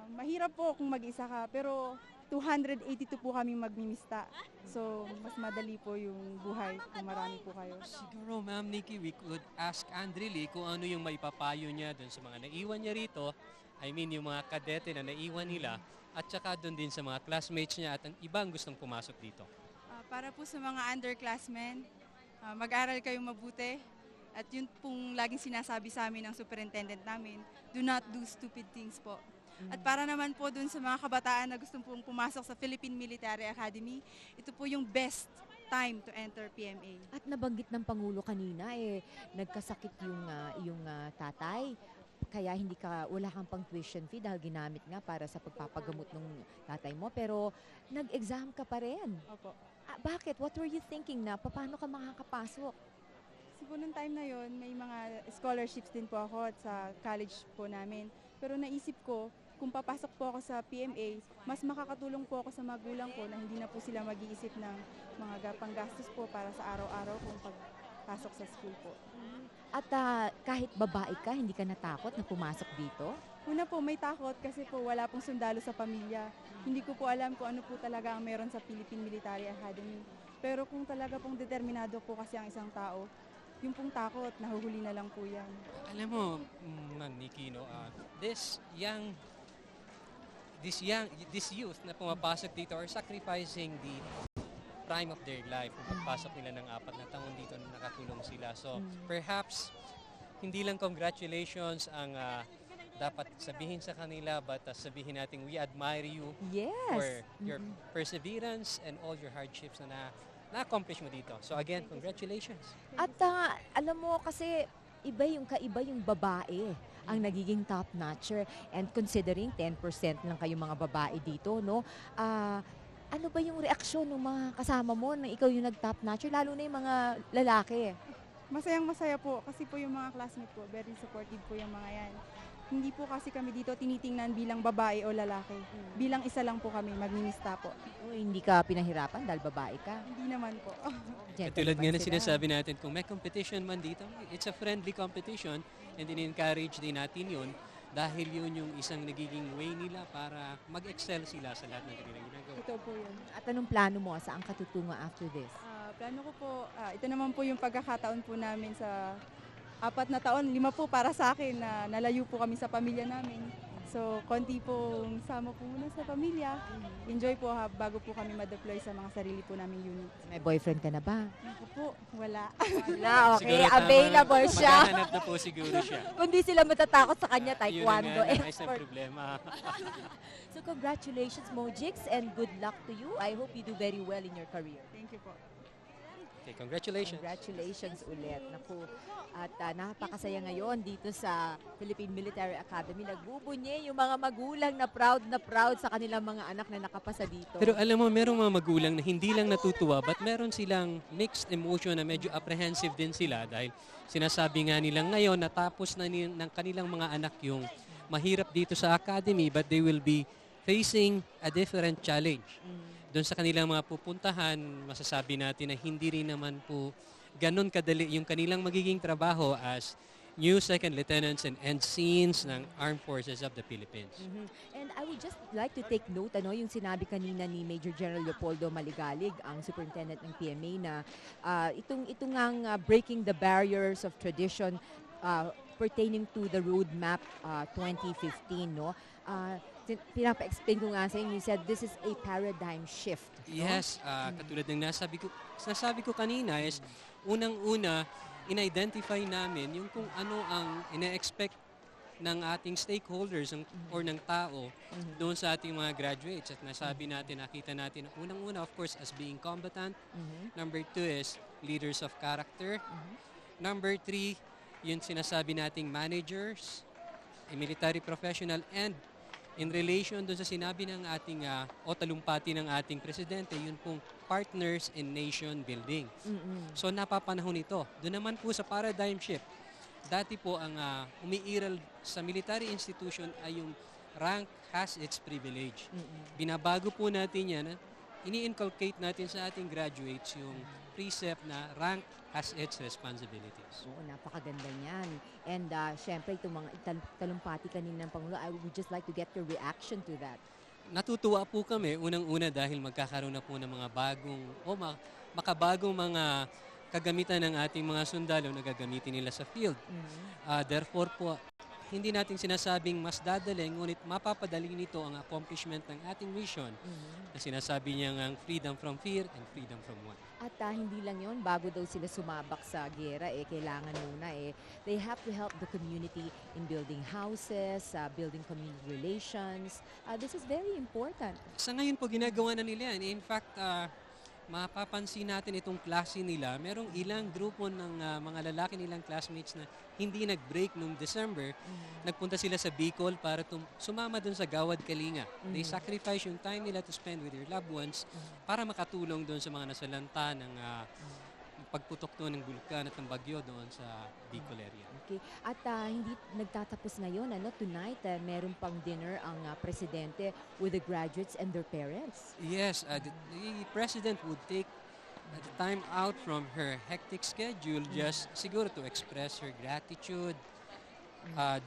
Speaker 10: Mahirap po kung mag-isa ka, pero 282 po kami magmimista. So, mas madali po yung buhay kung marami po kayo.
Speaker 2: Siguro, Ma'am Nikki, we could ask Andrely kung ano yung maipapayo niya dun sa mga naiwan niya rito. I mean, yung mga kadete na naiwan nila at saka dun din sa mga classmates niya at ang ibang gustong pumasok dito.
Speaker 10: Para po sa mga underclassmen, mag-aral kayong mabuti. At yun pong laging sinasabi sa amin ng superintendent namin, do not do stupid things po. At para naman po dun sa mga kabataan na gustong pong pumasok sa Philippine Military Academy, ito po yung best time to enter PMA.
Speaker 1: At nabanggit ng Pangulo kanina, nagkasakit yung tatay. Kaya wala kang pang tuition fee dahil ginamit nga para sa pagpapagamot ng tatay mo. Pero nag-exam ka pa rin.
Speaker 10: Opo.
Speaker 1: Bakit? What were you thinking na paano ka makakapasok?
Speaker 10: Kasi po nung time na yon may mga scholarships din po ako at sa college po namin. Pero naisip ko, kung papasok po ako sa PMA, mas makakatulong po ako sa magulang ko na hindi na po sila mag-iisip ng mga panggastos po para sa araw-araw kung pagpasok sa school po.
Speaker 1: At kahit babae ka, hindi ka natakot na pumasok dito?
Speaker 10: Una po, may takot kasi po wala pong sundalo sa pamilya. Hindi ko po alam kung ano po talaga ang meron sa Philippine Military Academy. Pero kung talaga pong determinado po kasi ang isang tao, yung pong takot, nahuhuli na lang po yan.
Speaker 2: Alam mo, Ma'am Nikki, no, this youth na pumapasok dito are sacrificing prime of their life, kung pagpasok nila ng 4 na taon dito na nakakulong sila. So perhaps, hindi lang congratulations ang dapat sabihin sa kanila, but sabihin natin, we admire you for your perseverance and all your hardships na na-accomplish mo dito. So again, congratulations.
Speaker 1: At alam mo kasi kaiba yung babae ang nagiging top notcher, and considering 10% lang kayong mga babae dito, no? Ano ba yung reaksyon ng mga kasama mo na ikaw yung nag-top notcher, lalo na yung mga lalaki?
Speaker 10: Masayang-masaya po kasi po yung mga classmates po, very supportive po yung mga yan. Hindi po kasi kami dito tinitingnan bilang babae o lalaki. Bilang isa lang po kami, magminista po.
Speaker 1: Hindi ka pinahirapan dahil babae ka?
Speaker 10: Hindi naman po.
Speaker 2: Tulad nga na sinasabi natin, kung may competition man dito, it's a friendly competition, and in-encourage din natin yun dahil yun yung isang nagiging way nila para mag-excel sila sa lahat ng kanilang ginagawa.
Speaker 10: Ito po yun.
Speaker 1: At anong plano mo? Saan ka tutungo after this?
Speaker 10: Plano ko po, ito naman po yung pagkakataon po namin sa 4 na taon, 5 po para sa akin na nalayo po kami sa pamilya namin. So, konti pong sama po muna sa pamilya. Enjoy po bago po kami ma-deploy sa mga sarili po naming unit.
Speaker 1: May boyfriend ka na ba?
Speaker 10: Ako po, wala.
Speaker 1: Wala, okay. Available siya.
Speaker 2: Maghahanap na po siguro siya.
Speaker 1: Kundi sila matatakot sa kanya, taekwondo
Speaker 2: expert. Yun
Speaker 1: expert.
Speaker 2: Problema.
Speaker 1: So, congratulations, Mojix, and good luck to you. I hope you do very well in your career.
Speaker 10: Thank you po.
Speaker 2: Okay, congratulations.
Speaker 1: Congratulations ulit. Naku, at napakasaya ngayon dito sa Philippine Military Academy. Nagbubunye yung mga magulang na proud sa kanilang mga anak na nakapasa dito.
Speaker 2: Pero alam mo, merong mga magulang na hindi lang natutuwa, but meron silang mixed emotion na medyo apprehensive din sila dahil sinasabi nga nilang ngayon natapos na ng kanilang mga anak yung mahirap dito sa academy, but they will be facing a different challenge. Doon sa kanilang mga pupuntahan, masasabi natin na hindi rin naman po ganun kadali yung kanilang magiging trabaho as new second lieutenants and ensigns ng Armed Forces of the Philippines.
Speaker 1: And I would just like to take note, yung sinabi kanina ni Major General Leopoldo Maligalig, ang Superintendent ng PMA, na itong ang breaking the barriers of tradition pertaining to the roadmap 2015, no? Pinapa-explain ko nga sa inyo, you said this is a paradigm shift. No?
Speaker 2: Yes, katulad ng nasabi ko kanina is unang-una, in-identify namin yung kung ano ang ina-expect ng ating stakeholders or ng tao doon sa ating mga graduates. At nasabi natin, nakita natin, unang-una, of course, as being combatant. Number 2 is leaders of character. Number 3, yung sinasabi nating managers, a military professional, and in relation doon sa sinabi ng ating o talumpati ng ating presidente, yun pong partners in nation building. So napapanahon ito. Doon naman po sa paradigm shift, dati po ang umiiral sa military institution ay yung rank has its privilege. Binabago po natin yan. Ini-inculcate natin sa ating graduates yung precept na rank has its responsibilities.
Speaker 1: Oo, napakaganda niyan. And syempre, itong mga talumpati kanina ng Pangulo, I would just like to get your reaction to that.
Speaker 2: Natutuwa po kami, unang-una dahil magkakaroon na po ng mga makabagong mga kagamitan ng ating mga sundalo na gagamitin nila sa field. Therefore po, hindi natin sinasabing mas dadaling, ngunit mapapadali nito ang accomplishment ng ating mission na sinasabi niya ang freedom from fear and freedom from want.
Speaker 1: At hindi lang yon, bago daw sila sumabak sa gera, kailangan muna they have to help the community in building houses, building community relations. This is very important.
Speaker 2: Sa ngayon po, ginagawa na nila yan. In fact, mapapansin natin itong klase nila. Merong ilang grupo ng mga lalaki nilang classmates na hindi nag-break noong December. Nagpunta sila sa Bicol para sumama dun sa Gawad Kalinga. They sacrifice yung time nila to spend with their loved ones para makatulong doon sa mga nasalanta ng pagputok doon ng bulkan at ng bagyo doon sa Bicol area.
Speaker 1: Okay. At hindi nagtatapos ngayon. Tonight, meron pang dinner ang presidente with the graduates and their parents.
Speaker 2: Yes, the president would take the time out from her hectic schedule just siguro to express her gratitude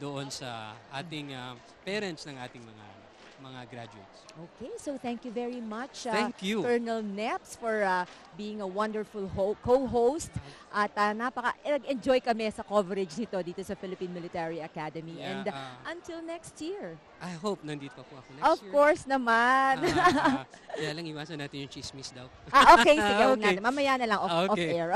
Speaker 2: doon sa ating parents ng ating mga mga graduates.
Speaker 1: Okay, so thank you very much,
Speaker 2: Thank you.
Speaker 1: Colonel Neps, for being a wonderful co-host. At nag-enjoy kami sa coverage nito dito sa Philippine Military Academy.
Speaker 2: Yeah,
Speaker 1: And until next year.
Speaker 2: I hope nandito pa po ako next
Speaker 1: Of
Speaker 2: year.
Speaker 1: course naman.
Speaker 2: Kaya lang iwasan natin yung chismis daw.
Speaker 1: Okay, sige.
Speaker 2: Okay.
Speaker 1: Mamaya na lang off
Speaker 2: Okay.
Speaker 1: air.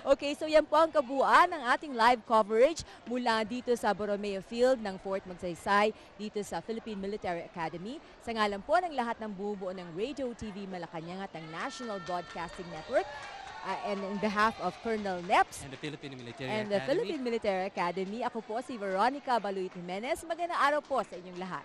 Speaker 1: Okay, so yan po ang kabuuan ng ating live coverage mula dito sa Borromeo Field ng Fort Magsaysay dito sa Philippine Military Academy. Sa ngalan po ng lahat ng bumubuo ng Radio TV Malacanang at ng National Broadcasting Network, and in behalf of Colonel Neps
Speaker 2: And the Philippine Military
Speaker 1: and
Speaker 2: Academy.
Speaker 1: the Philippine Military Academy, ako po si Veronica Baluit Jimenez. Magandang araw po sa inyong lahat.